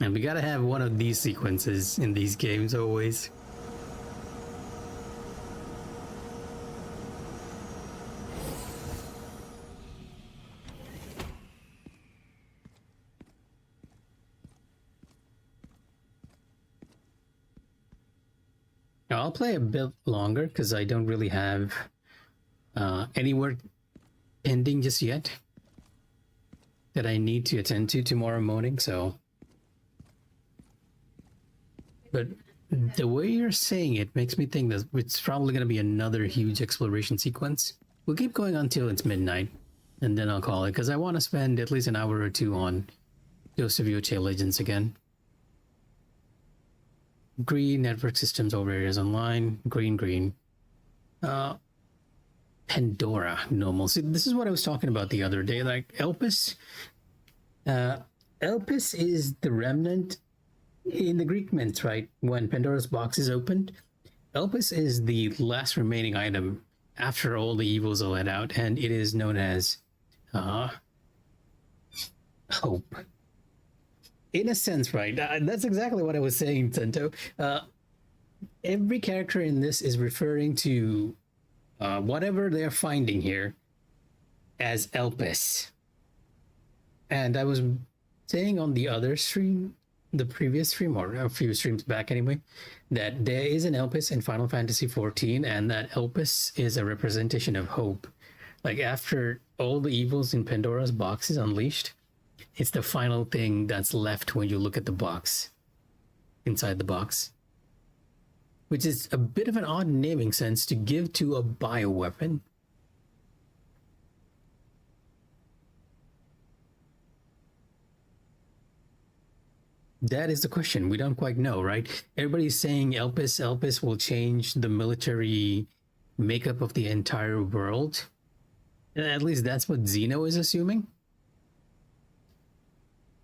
And we gotta have one of these sequences in these games always. Now, I'll play a bit longer because I don't really have any work pending just yet that I need to attend to tomorrow morning, so... But the way you're saying it makes me think that it's probably going to be another huge exploration sequence. We'll keep going until it's midnight, and then I'll call it, because I want to spend at least an hour or two on Ghost of Yotei Legends again. Green, network systems over areas online. Green. Pandora, normal. See, this is what I was talking about the other day. Like, Elpis. Elpis is the remnant in the Greek myths, right? When Pandora's box is opened, Elpis is the last remaining item after all the evils are let out, and it is known as hope. In a sense, right? That's exactly what I was saying, Tento. Every character in this is referring to whatever they're finding here as Elpis. And I was saying on the other stream, the previous stream, or a few streams back anyway, that there is an Elpis in Final Fantasy XIV, and that Elpis is a representation of hope. Like, after all the evils in Pandora's box is unleashed, it's the final thing that's left when you look at the box, inside the box. Which is a bit of an odd naming sense to give to a bioweapon. That is the question. We don't quite know, right? Everybody's saying Elpis will change the military makeup of the entire world. At least that's what Xeno is assuming.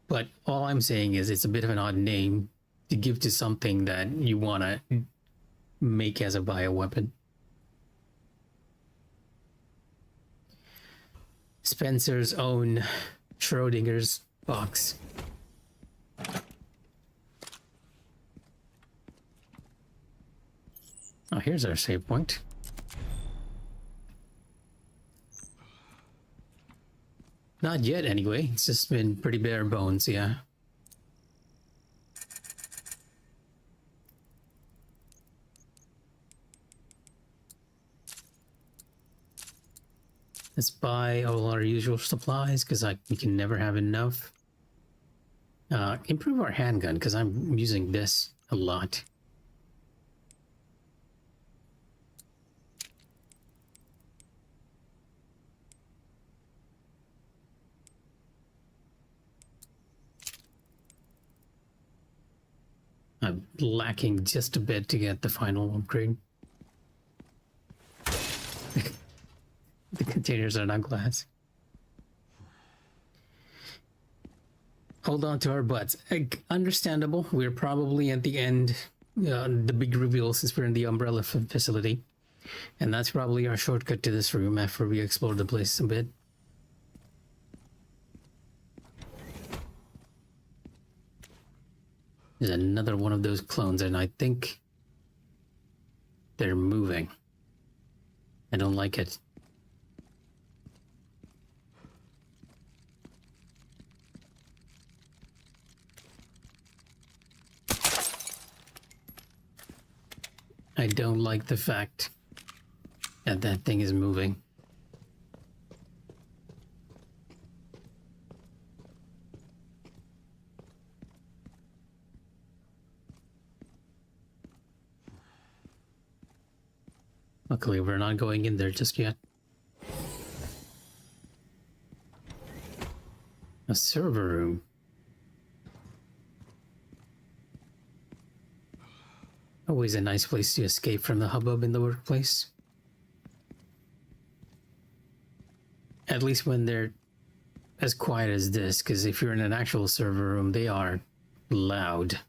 But all I'm saying is it's a bit of an odd name to give to something that you want to make as a bioweapon. Spencer's own Schrodinger's box. Oh, here's our save point. Not yet, anyway. It's just been pretty bare bones, yeah. Let's buy all our usual supplies, because we can never have enough. Improve our handgun, because I'm using this a lot. I'm lacking just a bit to get the final upgrade. The containers are not glass. Hold on to our butts. Understandable. We're probably at the end, the big reveal, since we're in the umbrella facility. And that's probably our shortcut to this room after we explore the place a bit. There's another one of those clones, and I think they're moving. I don't like it. I don't like the fact that that thing is moving. Luckily, we're not going in there just yet. A server room. Always a nice place to escape from the hubbub in the workplace. At least when they're as quiet as this, because if you're in an actual server room, they are loud.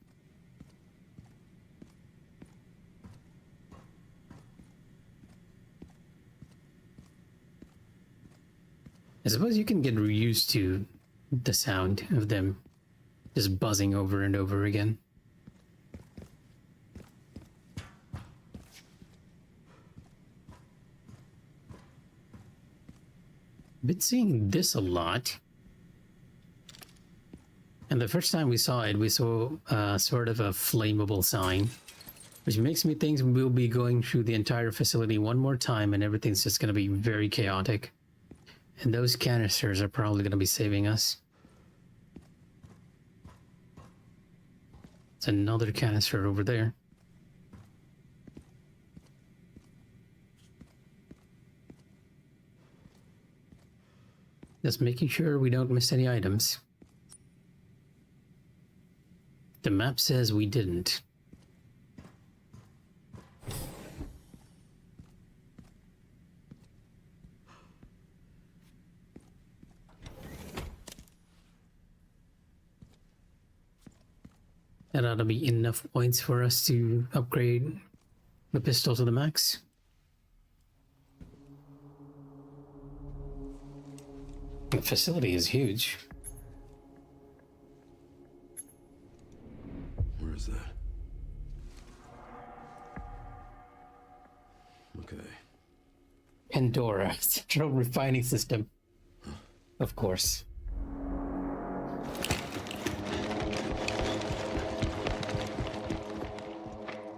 I suppose you can get used to the sound of them just buzzing over and over again. Been seeing this a lot. And the first time we saw it, we saw sort of a flammable sign, which makes me think we'll be going through the entire facility one more time and everything's just going to be very chaotic. And those canisters are probably going to be saving us. It's another canister over there. Just making sure we don't miss any items. The map says we didn't. That ought to be enough points for us to upgrade the pistol to the max. The facility is huge.
Where is that? Okay.
Pandora, Central Refining System. Of course.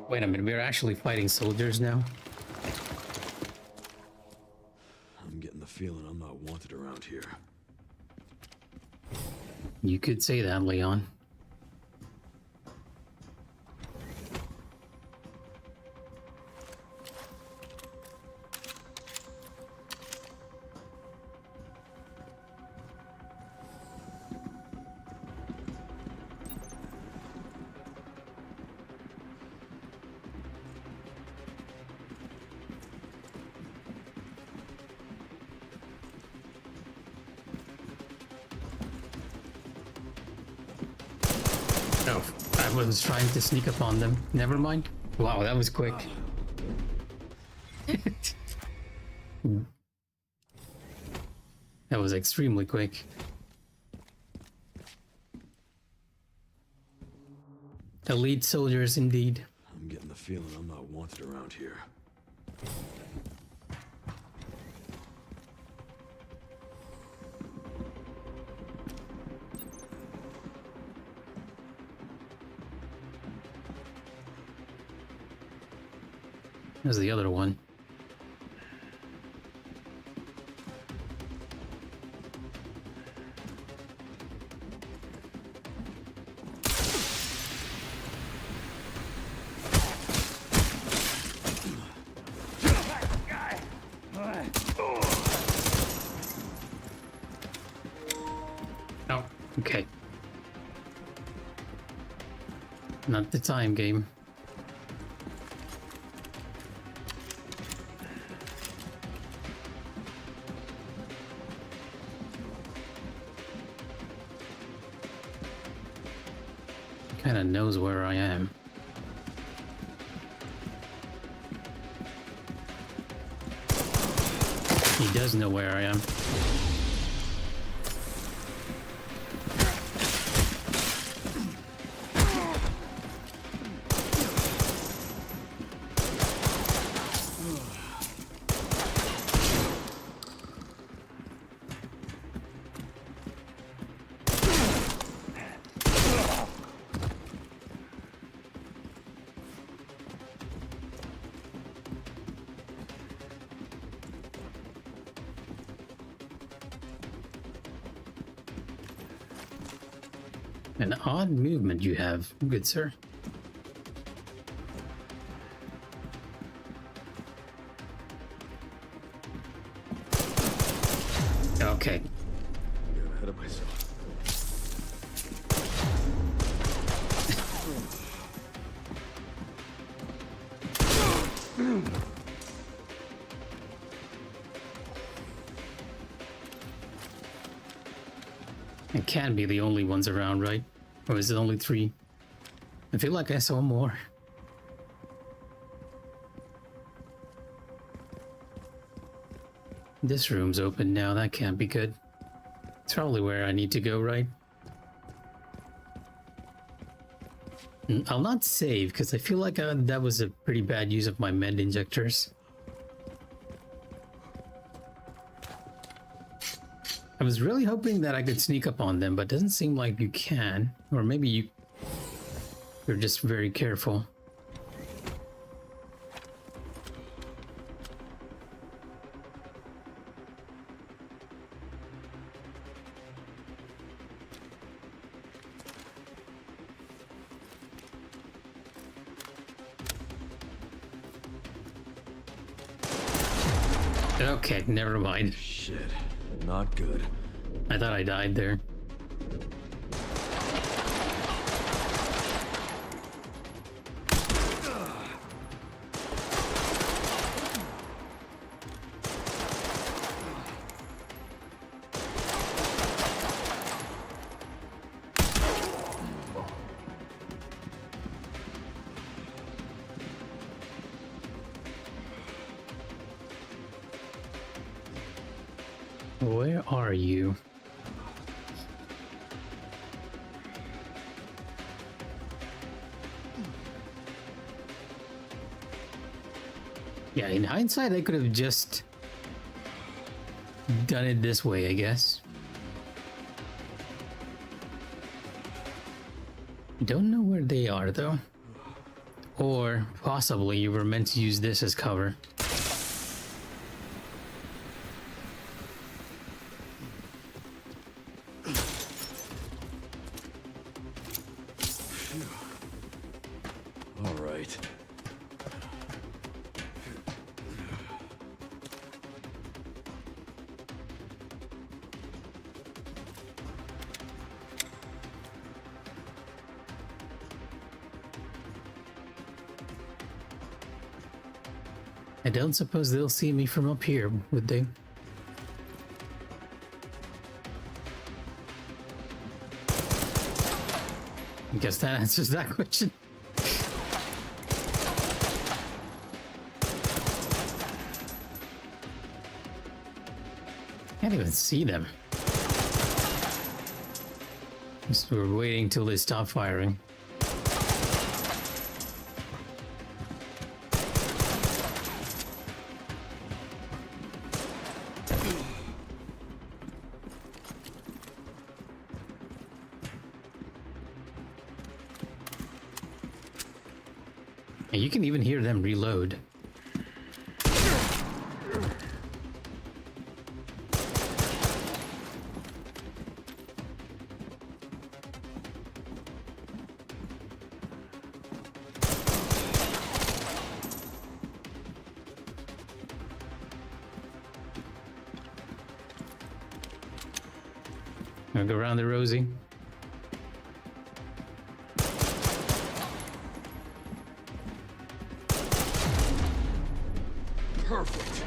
Wait a minute, we're actually fighting soldiers now?
I'm getting the feeling I'm not wanted around here.
You could say that, Leon. Oh, I was trying to sneak up on them. Never mind. Wow, that was quick. That was extremely quick. Elite soldiers indeed.
I'm getting the feeling I'm not wanted around here.
There's the other one. Oh, okay. Not the time game. Kinda knows where I am. He does know where I am. An odd movement you have, good sir. Okay.
Got ahead of myself.
It can't be the only ones around, right? Or is it only 3? I feel like I saw more. This room's open now, that can't be good. It's probably where I need to go, right? I'll not save, because I feel like that was a pretty bad use of my med injectors. I was really hoping that I could sneak up on them, but it doesn't seem like you can. Or maybe you're just very careful. Okay, never mind.
Shit, not good.
I thought I died there. Where are you? Yeah, in hindsight, I could have just done it this way, I guess. Don't know where they are, though. Or possibly you were meant to use this as cover.
All right.
I don't suppose they'll see me from up here, would they? I guess that answers that question. Can't even see them. Just we're waiting till they stop firing. And you can even hear them reload. Gonna go around the Rosie.
Perfect.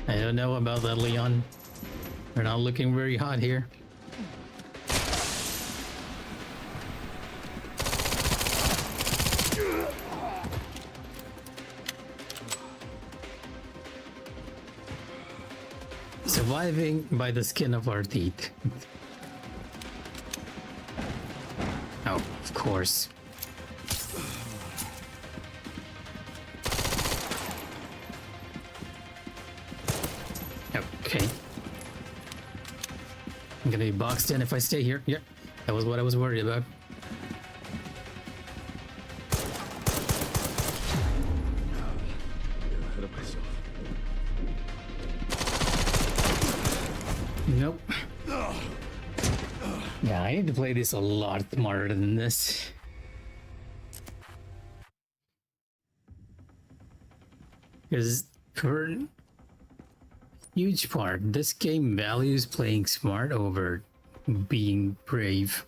I don't know about that, Leon. We're not looking very hot here. Surviving by the skin of our teeth. Oh, of course. Okay. I'm gonna be boxed in if I stay here. Yep, that was what I was worried about.
Ahead of myself.
Nope. Yeah, I need to play this a lot smarter than this. Because for a huge part, this game values playing smart over being brave.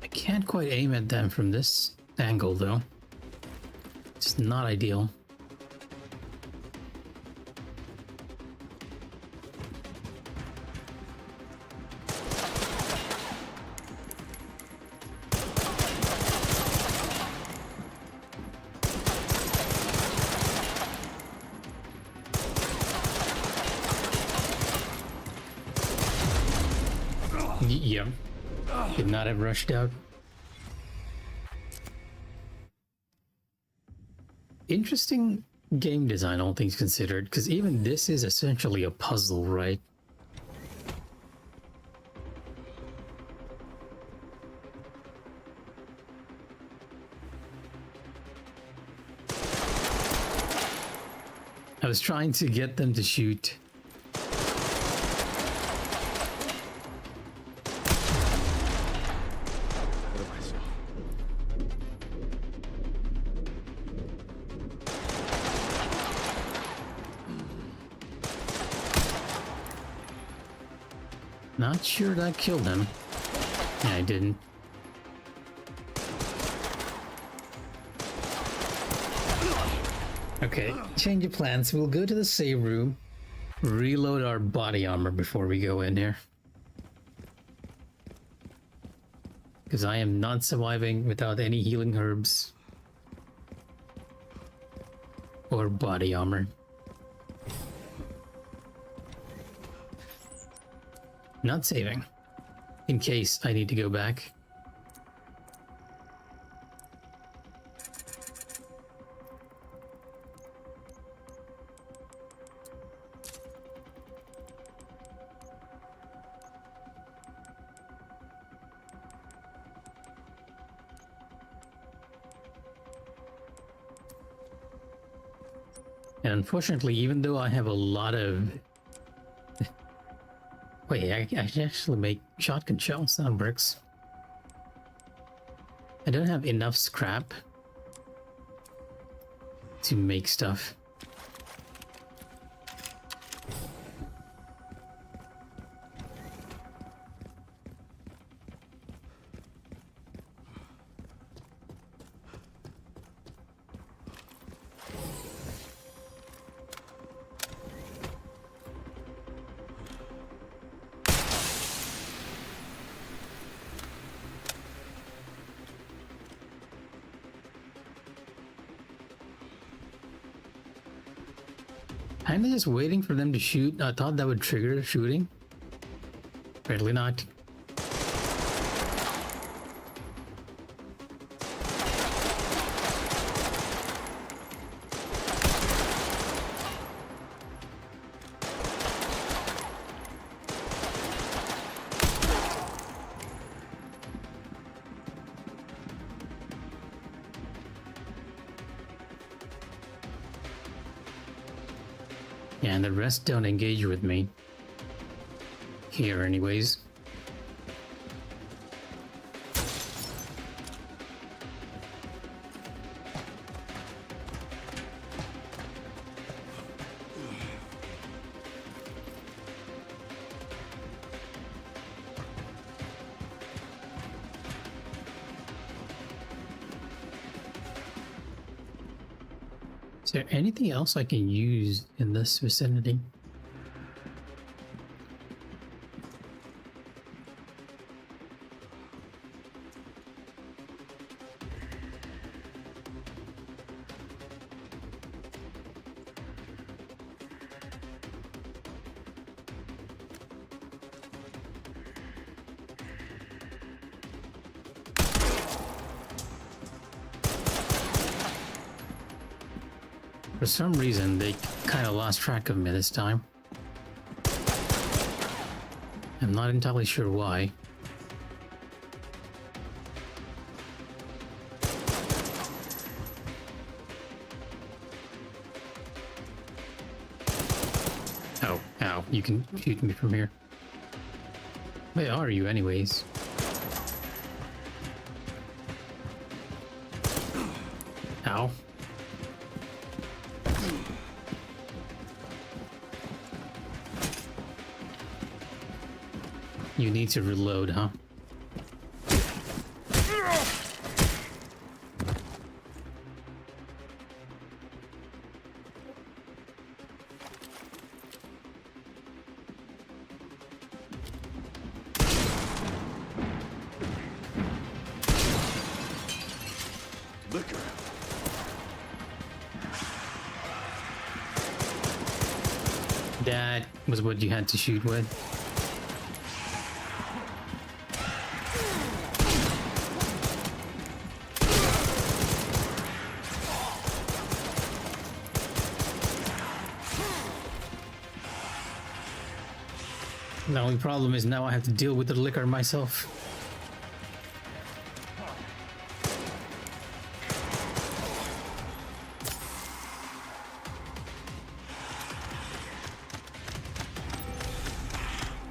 I can't quite aim at them from this angle though. It's not ideal. Yep. Could not have rushed out. Interesting game design, all things considered, because even this is essentially a puzzle, right? I was trying to get them to shoot.
Ahead of myself.
Not sure that killed him. Yeah, I didn't. Okay, change of plans. We'll go to the save room, reload our body armor before we go in here. Because I am not surviving without any healing herbs or body armor. Not saving. In case I need to go back. And unfortunately, even though I have a lot of... Wait, I can actually make shotgun shells out of bricks. I don't have enough scrap to make stuff. I'm just waiting for them to shoot. I thought that would trigger shooting. Apparently not. Yeah, and the rest don't engage with me. Here, anyways. Is there anything else I can use in this vicinity? For some reason, they kind of lost track of me this time. I'm not entirely sure why. Oh, ow, you can shoot me from here. Where are you anyways? Ow. You need to reload, huh?
Liquor.
That was what you had to shoot with. The only problem is now I have to deal with the liquor myself.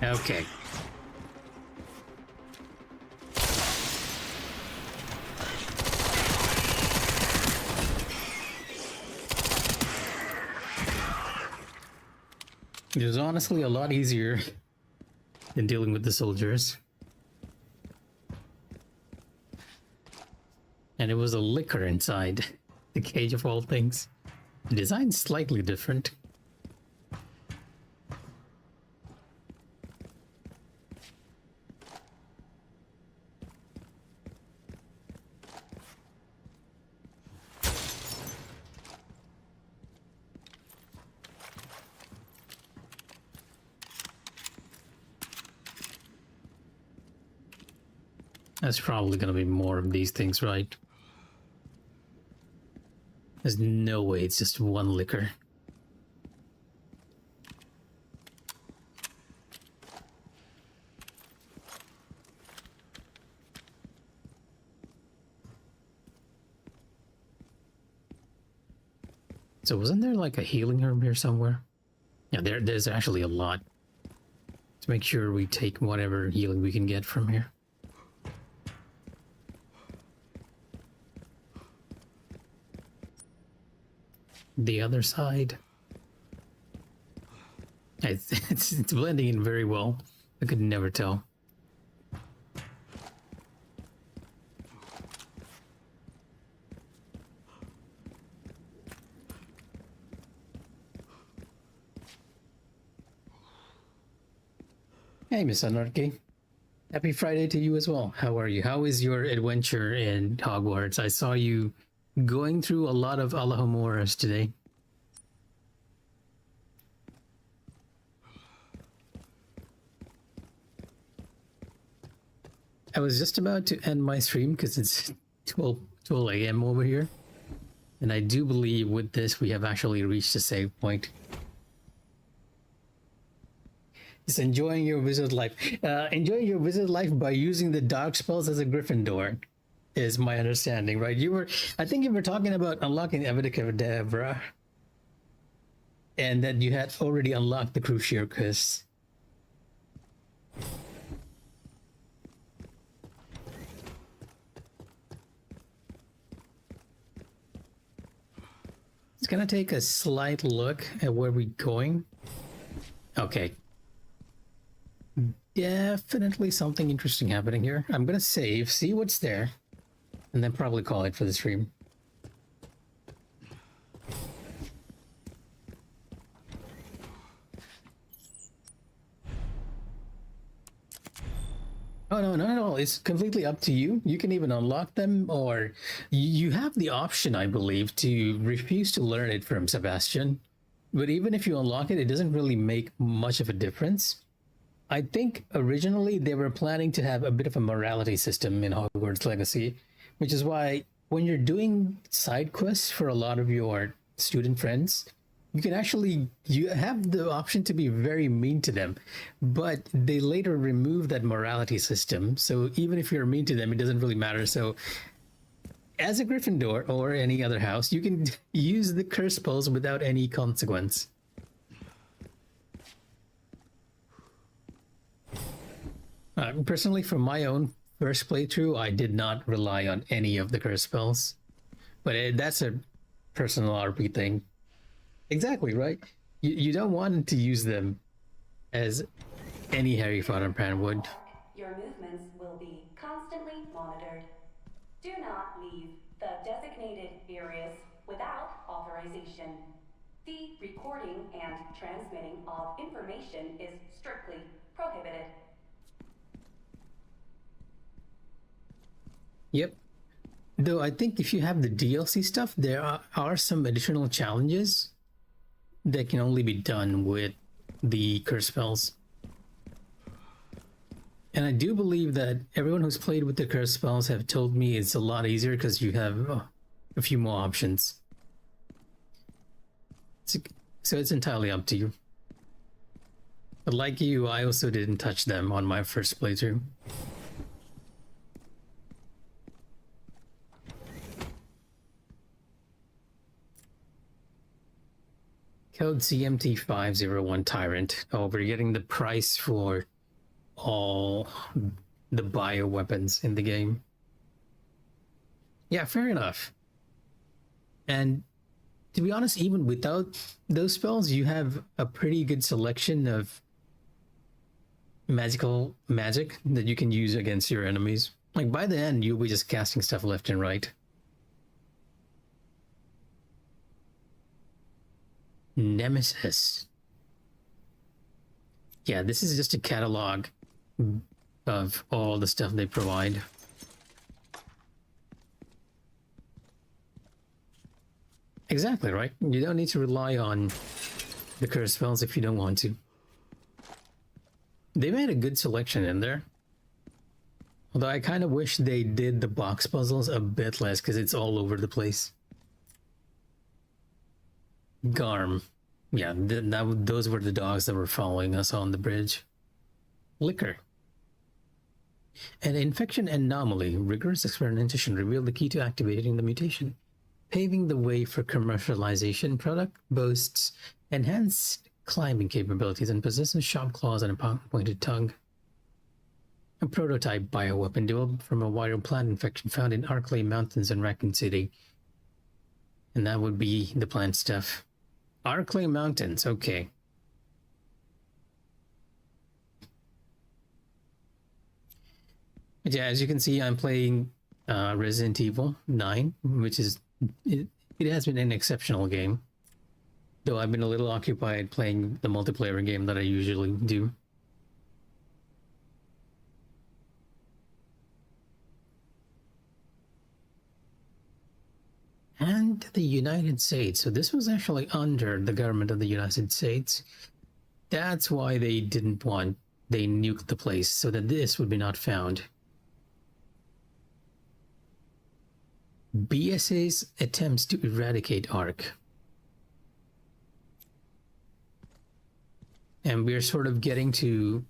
Okay. It was honestly a lot easier than dealing with the soldiers. And it was a liquor inside the cage of all things. The design's slightly different. That's probably gonna be more of these things, right? There's no way it's just one liquor. So wasn't there like a healing herb here somewhere? Yeah, there's actually a lot. To make sure we take whatever healing we can get from here. The other side. It's blending in very well. I could never tell. Hey, Miss Anarchy. Happy Friday to you as well. How are you? How is your adventure in Hogwarts? I saw you going through a lot of Alahomoras today. I was just about to end my stream because it's 12 a.m. over here. And I do believe with this we have actually reached a save point. Just enjoying your wizard life. Enjoying your wizard life by using the dark spells as a Gryffindor is my understanding, right? I think you were talking about unlocking Abracadabra, and that you had already unlocked the Cruciatus. It's gonna take a slight look at where we're going. Okay. Definitely something interesting happening here. I'm gonna save, see what's there, and then probably call it for the stream. Oh, no, not at all. It's completely up to you. You can even unlock them, or you have the option, I believe, to refuse to learn it from Sebastian. But even if you unlock it, it doesn't really make much of a difference. I think originally they were planning to have a bit of a morality system in Hogwarts Legacy, which is why when you're doing side quests for a lot of your student friends, you have the option to be very mean to them, but they later removed that morality system. So even if you're mean to them, it doesn't really matter. So as a Gryffindor or any other house, you can use the curse spells without any consequence. Personally, for my own first playthrough, I did not rely on any of the curse spells, but that's a personal RP thing. Exactly, right? You don't want to use them as any Harry Potter fan would.
Your movements will be constantly monitored. Do not leave the designated areas without authorization. The recording and transmitting of information is strictly prohibited.
Yep. Though I think if you have the DLC stuff, there are some additional challenges that can only be done with the curse spells. And I do believe that everyone who's played with the curse spells have told me it's a lot easier because you have a few more options. So it's entirely up to you. But like you, I also didn't touch them on my first playthrough. Code CMT501 Tyrant. Oh, we're getting the price for all the bioweapons in the game. Yeah, fair enough. And to be honest, even without those spells, you have a pretty good selection of magic that you can use against your enemies. Like by the end, you'll be just casting stuff left and right. Nemesis. Yeah, this is just a catalog of all the stuff they provide. Exactly, right? You don't need to rely on the curse spells if you don't want to. They made a good selection in there. Although I kind of wish they did the box puzzles a bit less because it's all over the place. Garm. Yeah, those were the dogs that were following us on the bridge. Liquor. An infection anomaly. Rigorous experimentation revealed the key to activating the mutation, paving the way for commercialization. Product boasts enhanced climbing capabilities and possesses sharp claws and a pointed tongue. A prototype bioweapon developed from a viral plant infection found in Arklay Mountains in Raccoon City. And that would be the plant stuff. Arklay Mountains, okay. But yeah, as you can see, I'm playing Resident Evil 9, which is... It has been an exceptional game. Though I've been a little occupied playing the multiplayer game that I usually do. And the United States. So this was actually under the government of the United States. That's why they didn't want... They nuked the place so that this would be not found. BSA's attempts to eradicate ARC. And we're sort of getting to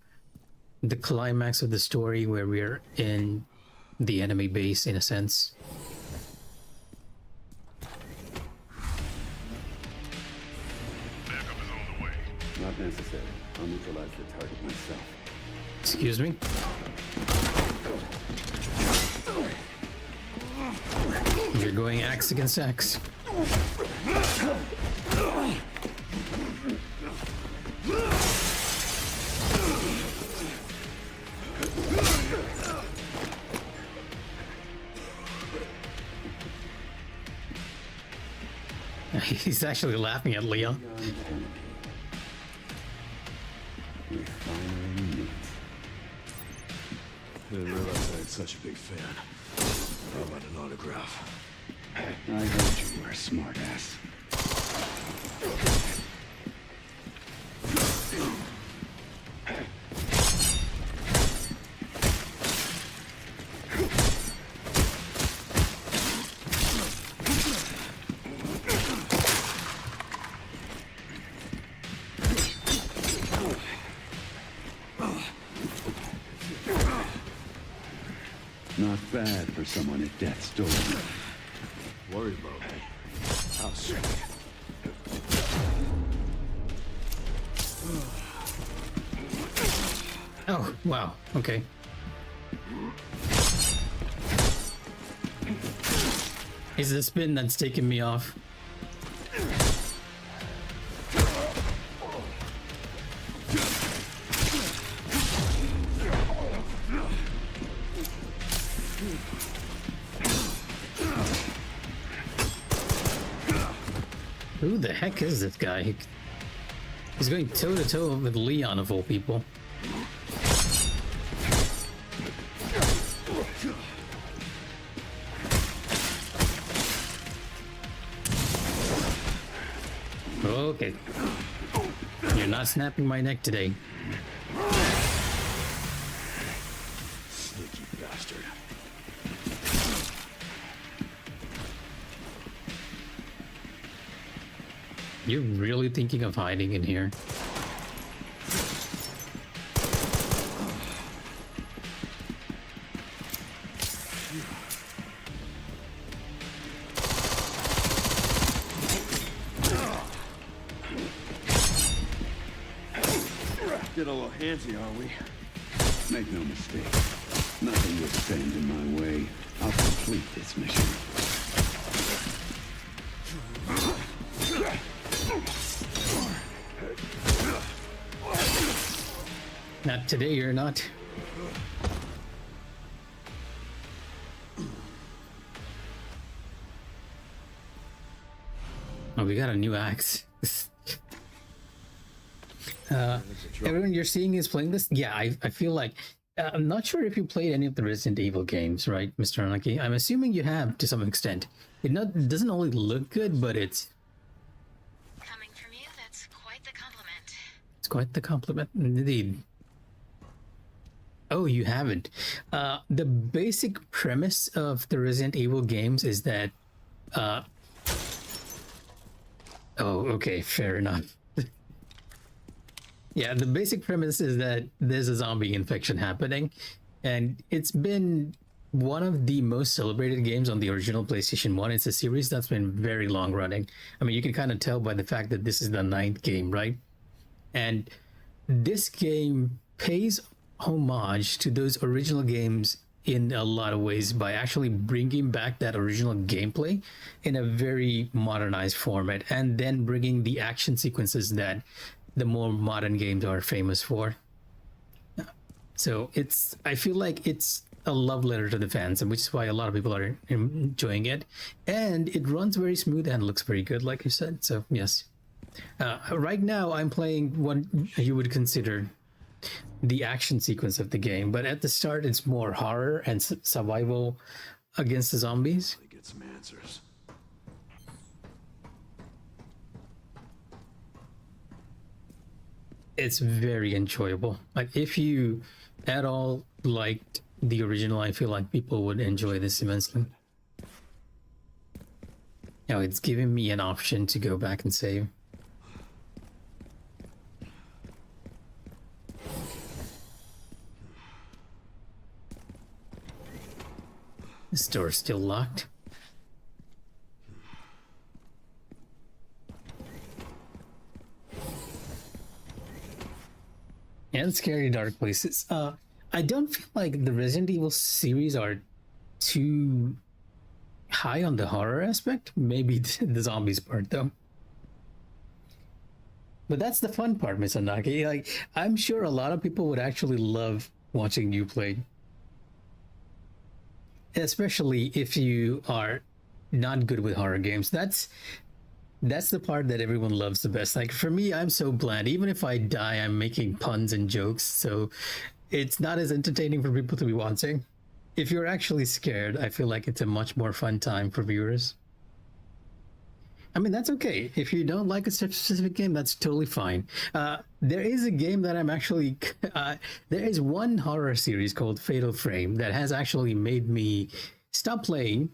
the climax of the story where we're in the enemy base, in a sense.
Not necessary. I'll neutralize the target myself.
Excuse me? You're going axe against axe. He's actually laughing at Leon.
We finally meet.
Didn't realize I had such a big fan. How about an autograph?
I heard you were a smartass. Not bad for someone at death's door.
Worried about me. How sweet.
Oh, wow. Okay. It's the spin that's taking me off. Who the heck is this guy? He's going toe to toe with Leon of all people. Okay. You're not snapping my neck today.
Sneaky bastard.
You're really thinking of hiding in here?
Get a little handsy, are we?
Make no mistake. Nothing will stand in my way. I'll complete this mission.
Not today, you're not. Oh, we got a new axe. Everyone you're seeing is playing this? Yeah, I feel like... I'm not sure if you played any of the Resident Evil games, right, Mr. Anarchy? I'm assuming you have to some extent. It doesn't only look good, but it's...
Coming from you, that's quite the compliment.
It's quite the compliment, indeed. Oh, you haven't. The basic premise of the Resident Evil games is that. Oh, okay, fair enough. Yeah, the basic premise is that there's a zombie infection happening, and it's been one of the most celebrated games on the original PlayStation 1. It's a series that's been very long running. I mean, you can kind of tell by the fact that this is the 9th game, right? And this game pays homage to those original games in a lot of ways by actually bringing back that original gameplay in a very modernized format, and then bringing the action sequences that the more modern games are famous for. So I feel like it's a love letter to the fans, which is why a lot of people are enjoying it. And it runs very smooth and looks very good, like you said. So yes. Right now I'm playing what you would consider the action sequence of the game, but at the start it's more horror and survival against the zombies.
Get some answers.
It's very enjoyable. Like, if you at all liked the original, I feel like people would enjoy this immensely. Now it's giving me an option to go back and save. This door's still locked. And scary dark places. I don't feel like the Resident Evil series are too high on the horror aspect. Maybe the zombies part, though. But that's the fun part, Miss Anaki. Like, I'm sure a lot of people would actually love watching you play. Especially if you are not good with horror games. That's the part that everyone loves the best. Like, for me, I'm so bland. Even if I die, I'm making puns and jokes, so it's not as entertaining for people to be watching. If you're actually scared, I feel like it's a much more fun time for viewers. I mean, that's okay. If you don't like a specific game, that's totally fine. There is a game that I'm actually... there is one horror series called Fatal Frame that has actually made me stop playing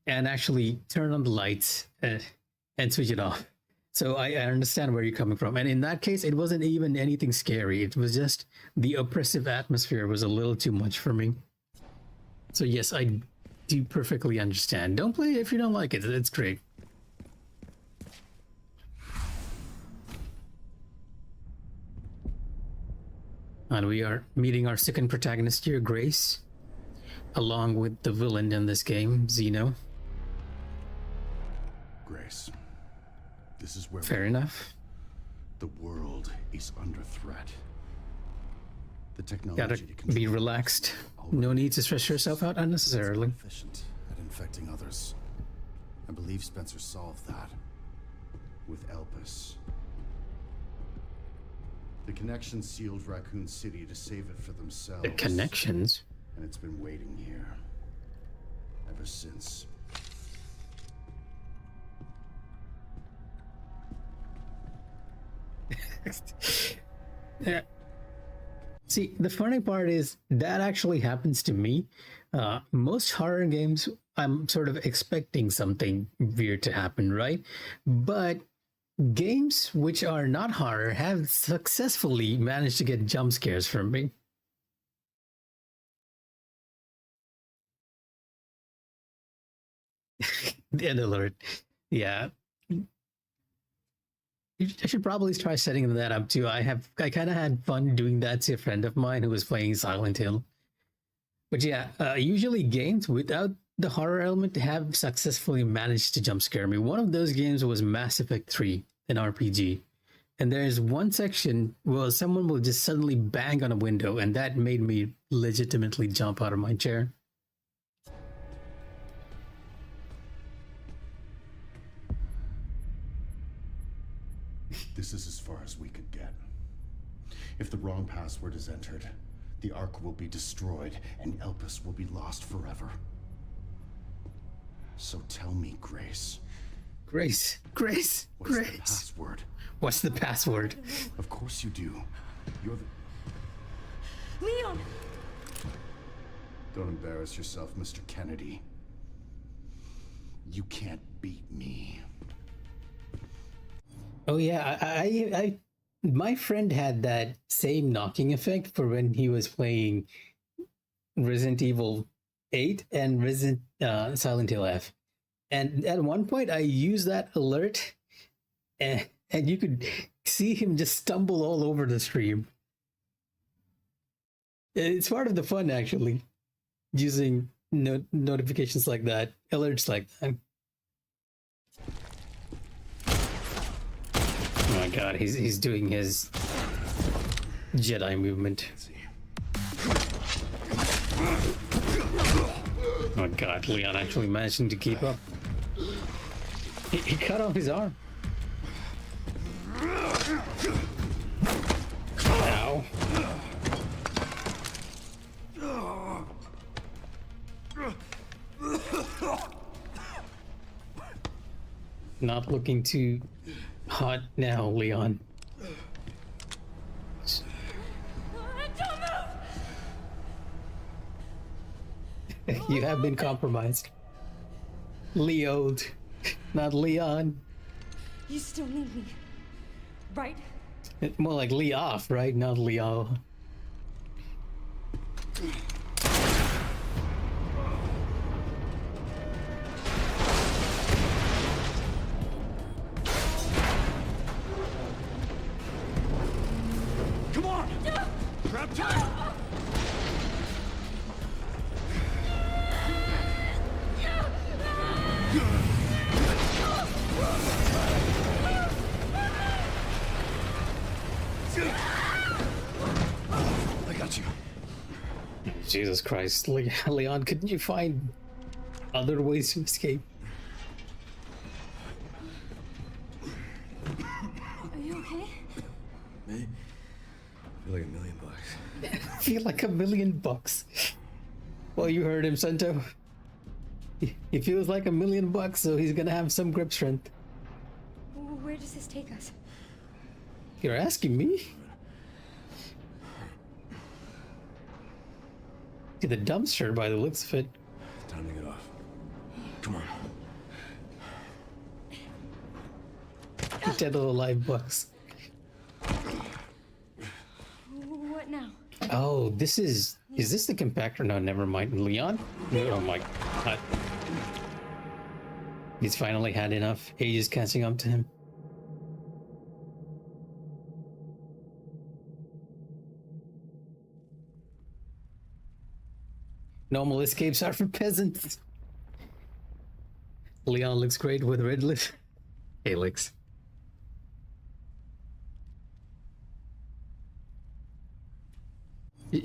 and actually turn on the lights and switch it off. So I understand where you're coming from. And in that case, it wasn't even anything scary. It was just the oppressive atmosphere was a little too much for me. So yes, I do perfectly understand. Don't play it if you don't like it. It's great. And we are meeting our second protagonist here, Grace, along with the villain in this game, Zeno.
Grace, this is where...
Fair enough.
The world is under threat. The technology
Gotta
to control
be relaxed. No need to stress yourself out unnecessarily.
efficient at infecting others. I believe Spencer solved that with Elpis. The Connections sealed Raccoon City to save it for themselves.
The Connections?
And it's been waiting here ever since.
Yeah. See, the funny part is that actually happens to me. Most horror games, I'm sort of expecting something weird to happen, right? But games which are not horror have successfully managed to get jump scares from me. The end alert. Yeah. I should probably try setting that up too. I kind of had fun doing that to a friend of mine who was playing Silent Hill. But yeah, usually games without the horror element have successfully managed to jump scare me. One of those games was Mass Effect 3, an RPG. And there's one section where someone will just suddenly bang on a window, and that made me legitimately jump out of my chair.
This is as far as we could get. If the wrong password is entered, the Ark will be destroyed and Elpis will be lost forever. So tell me, Grace.
Grace.
What's the password?
What's the password?
Of course you do. You're the...
Leon!
Don't embarrass yourself, Mr. Kennedy. You can't beat me.
Oh yeah, my friend had that same knocking effect for when he was playing Resident Evil 8 and Silent Hill F. And at one point, I used that alert, and you could see him just stumble all over the stream. It's part of the fun, actually, using notifications like that, alerts like that. Oh my god, he's doing his Jedi movement. Oh my god, Leon actually managing to keep up. He cut off his arm. Ow. Not looking too hot now, Leon. You have been compromised. Leo'd, not Leon.
You still need me, right?
More like Leoff, right? Not Leo.
Come on! Grab tight!
I got you.
Jesus Christ, Leon, couldn't you find other ways to escape?
Are you okay?
Me? I feel like $1 million.
I feel like $1 million. Well, you heard him, Sento. He feels like $1 million, so he's gonna have some grip strength.
Where does this take us?
You're asking me? To the dumpster by the looks of it.
Time to get off. Come on.
Dead or alive bucks.
What now?
Oh, is this the compactor? No, never mind. Leon? Oh my god. He's finally had enough. Age is catching up to him. Normal escapes are for peasants. Leon looks great with red lips. Helix.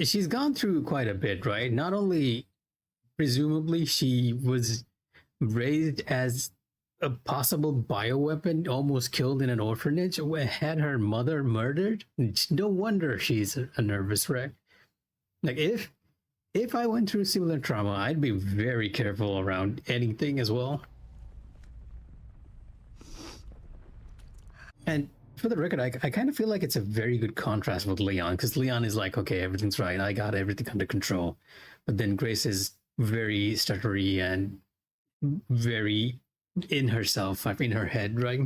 She's gone through quite a bit, right? Not only, presumably, she was raised as a possible bioweapon, almost killed in an orphanage, had her mother murdered. No wonder she's a nervous wreck. Like, if I went through similar trauma, I'd be very careful around anything as well. And for the record, I kind of feel like it's a very good contrast with Leon, because Leon is like, okay, everything's right, I got everything under control. But then Grace is very stuttery and very in herself, in her head, right?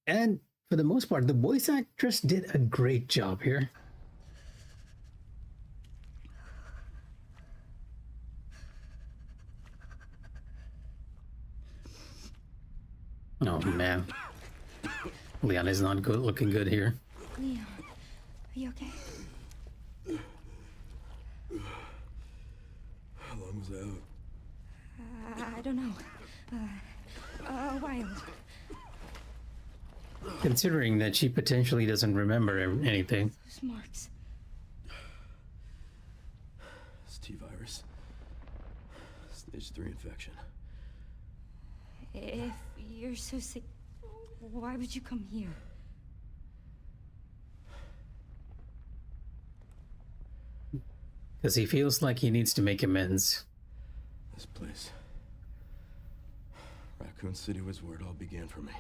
And for the most part, the voice actress did a great job here. Oh man, Leon is not good, looking good here.
Leon, are you okay?
How long was I out?
I don't know. A while.
Considering that she potentially doesn't remember anything.
Those marks.
It's T-virus. Stage 3 infection.
If you're so sick, why would you come here?
Because he feels like he needs to make amends.
This place. Raccoon City was where it all began for me.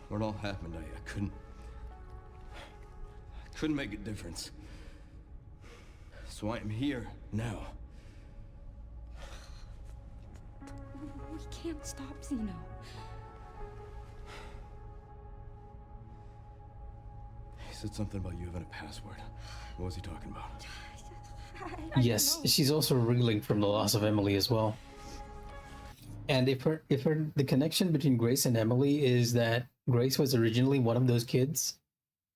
Where it all happened, I couldn't make a difference. So I am here now.
We can't stop Zeno.
He said something about you having a password. What was he talking about?
I
Yes,
don't know.
she's also reeling from the loss of Emily as well. And if the connection between Grace and Emily is that Grace was originally one of those kids,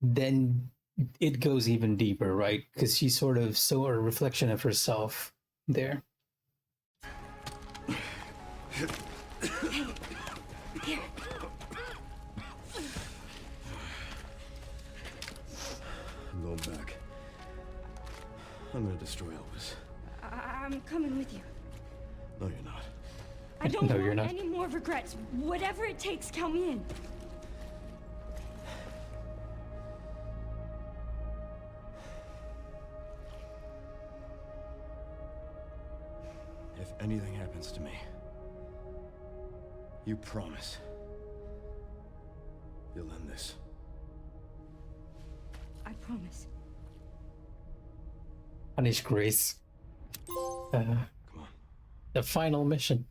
then it goes even deeper, right? Because she sort of saw a reflection of herself there.
Here.
I'm going back. I'm gonna destroy Elvis.
I'm coming with you.
No, you're not.
I don't
No,
want
you're not.
any more regrets. Whatever it takes, count me in.
If anything happens to me, you promise you'll end this.
I promise.
Punish Grace.
Come on.
The final mission.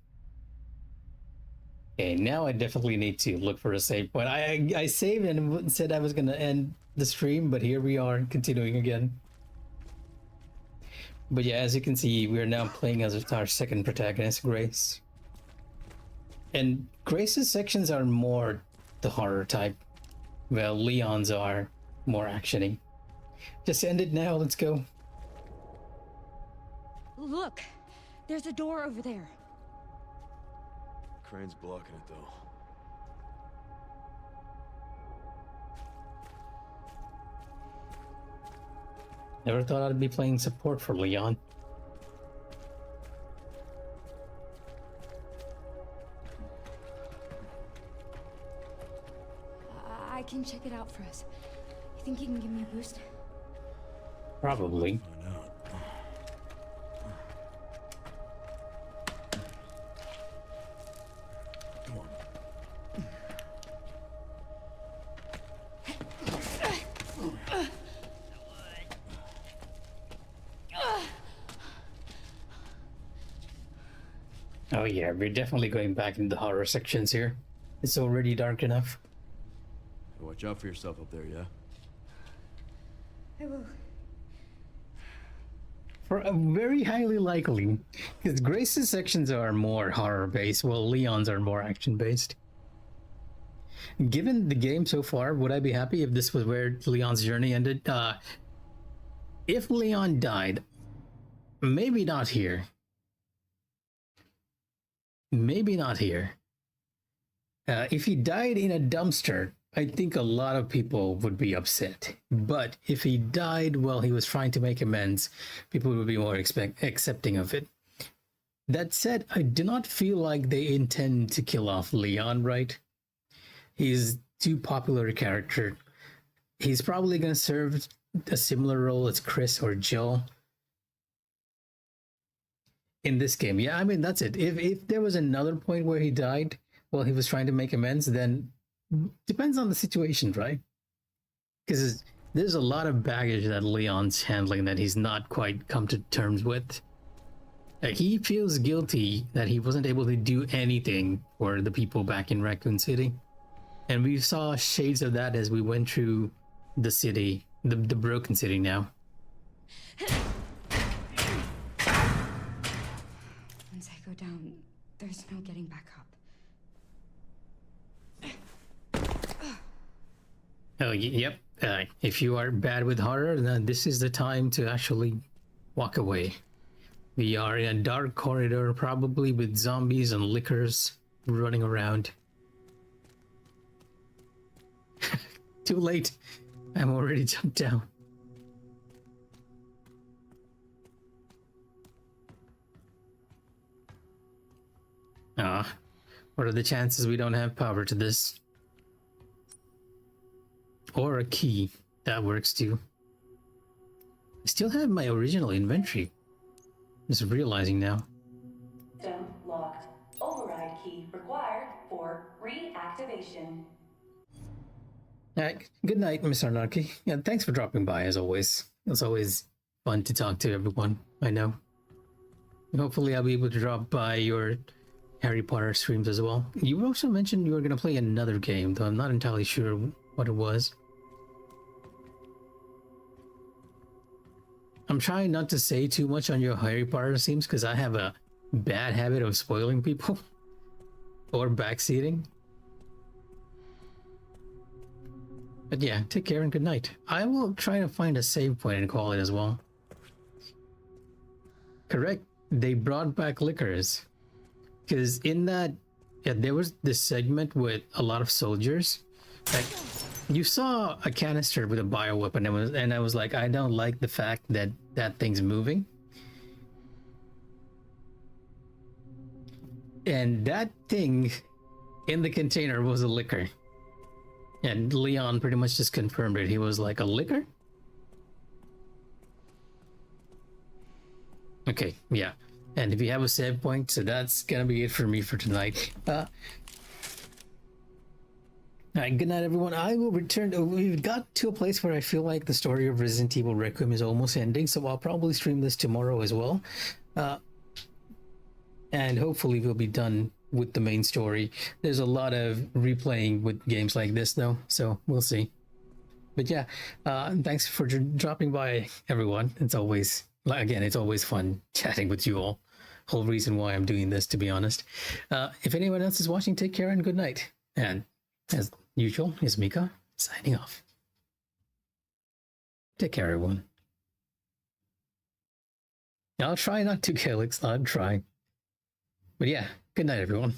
Okay, now I definitely need to look for a save point. I saved and said I was going to end the stream, but here we are continuing again. But yeah, as you can see, we're now playing as our second protagonist, Grace. And Grace's sections are more the horror type, while Leon's are more actiony. Just end it now, let's go.
Look, there's a door over there.
Crane's blocking it, though.
Never thought I'd be playing support for Leon.
I can check it out for us. You think you can give me a boost?
Probably.
Find out. Come on.
Oh yeah, we're definitely going back into the horror sections here. It's already dark enough.
Watch out for yourself up there, yeah?
I will.
For a very highly likely, because Grace's sections are more horror based, while Leon's are more action based. Given the game so far, would I be happy if this was where Leon's journey ended? If Leon died, maybe not here. Maybe not here. If he died in a dumpster, I think a lot of people would be upset. But if he died while he was trying to make amends, people would be more accepting of it. That said, I do not feel like they intend to kill off Leon, right? He's too popular a character. He's probably going to serve a similar role as Chris or Jill in this game. Yeah, I mean, that's it. If there was another point where he died while he was trying to make amends, then depends on the situation, right? Because there's a lot of baggage that Leon's handling that he's not quite come to terms with. He feels guilty that he wasn't able to do anything for the people back in Raccoon City. And we saw shades of that as we went through the city, the broken city now.
Once I go down, there's no getting back up.
Oh, yep. If you are bad with horror, then this is the time to actually walk away. We are in a dark corridor, probably with zombies and lickers running around. Too late. I'm already jumped down. What are the chances we don't have power to this? Or a key. That works too. I still have my original inventory. Just realizing now.
System locked. Override key required for reactivation.
Good night, Miss Arnarchy. Yeah, thanks for dropping by as always. It's always fun to talk to everyone. I know. Hopefully, I'll be able to drop by your Harry Potter streams as well. You also mentioned you were going to play another game, though I'm not entirely sure what it was. I'm trying not to say too much on your Harry Potter streams because I have a bad habit of spoiling people or backseating. But yeah, take care and good night. I will try to find a save point and call it as well. Correct. They brought back liquors. Because in that, yeah, there was this segment with a lot of soldiers. Like, you saw a canister with a bioweapon, and I was like, I don't like the fact that that thing's moving. And that thing in the container was a liquor. And Leon pretty much just confirmed it. He was like, a liquor? Okay, yeah. And if you have a save point, so that's gonna be it for me for tonight. Alright, good night everyone. I will return. We've got to a place where I feel like the story of Resident Evil Requiem is almost ending, so I'll probably stream this tomorrow as well. And hopefully we'll be done with the main story. There's a lot of replaying with games like this though, so we'll see. But yeah, thanks for dropping by everyone. It's always, again, it's always fun chatting with you all. Whole reason why I'm doing this, to be honest. If anyone else is watching, take care and good night. And as usual, is Mikh'a signing off. Take care, everyone. I'll try not to, Calyx. I'll try. But yeah, good night, everyone.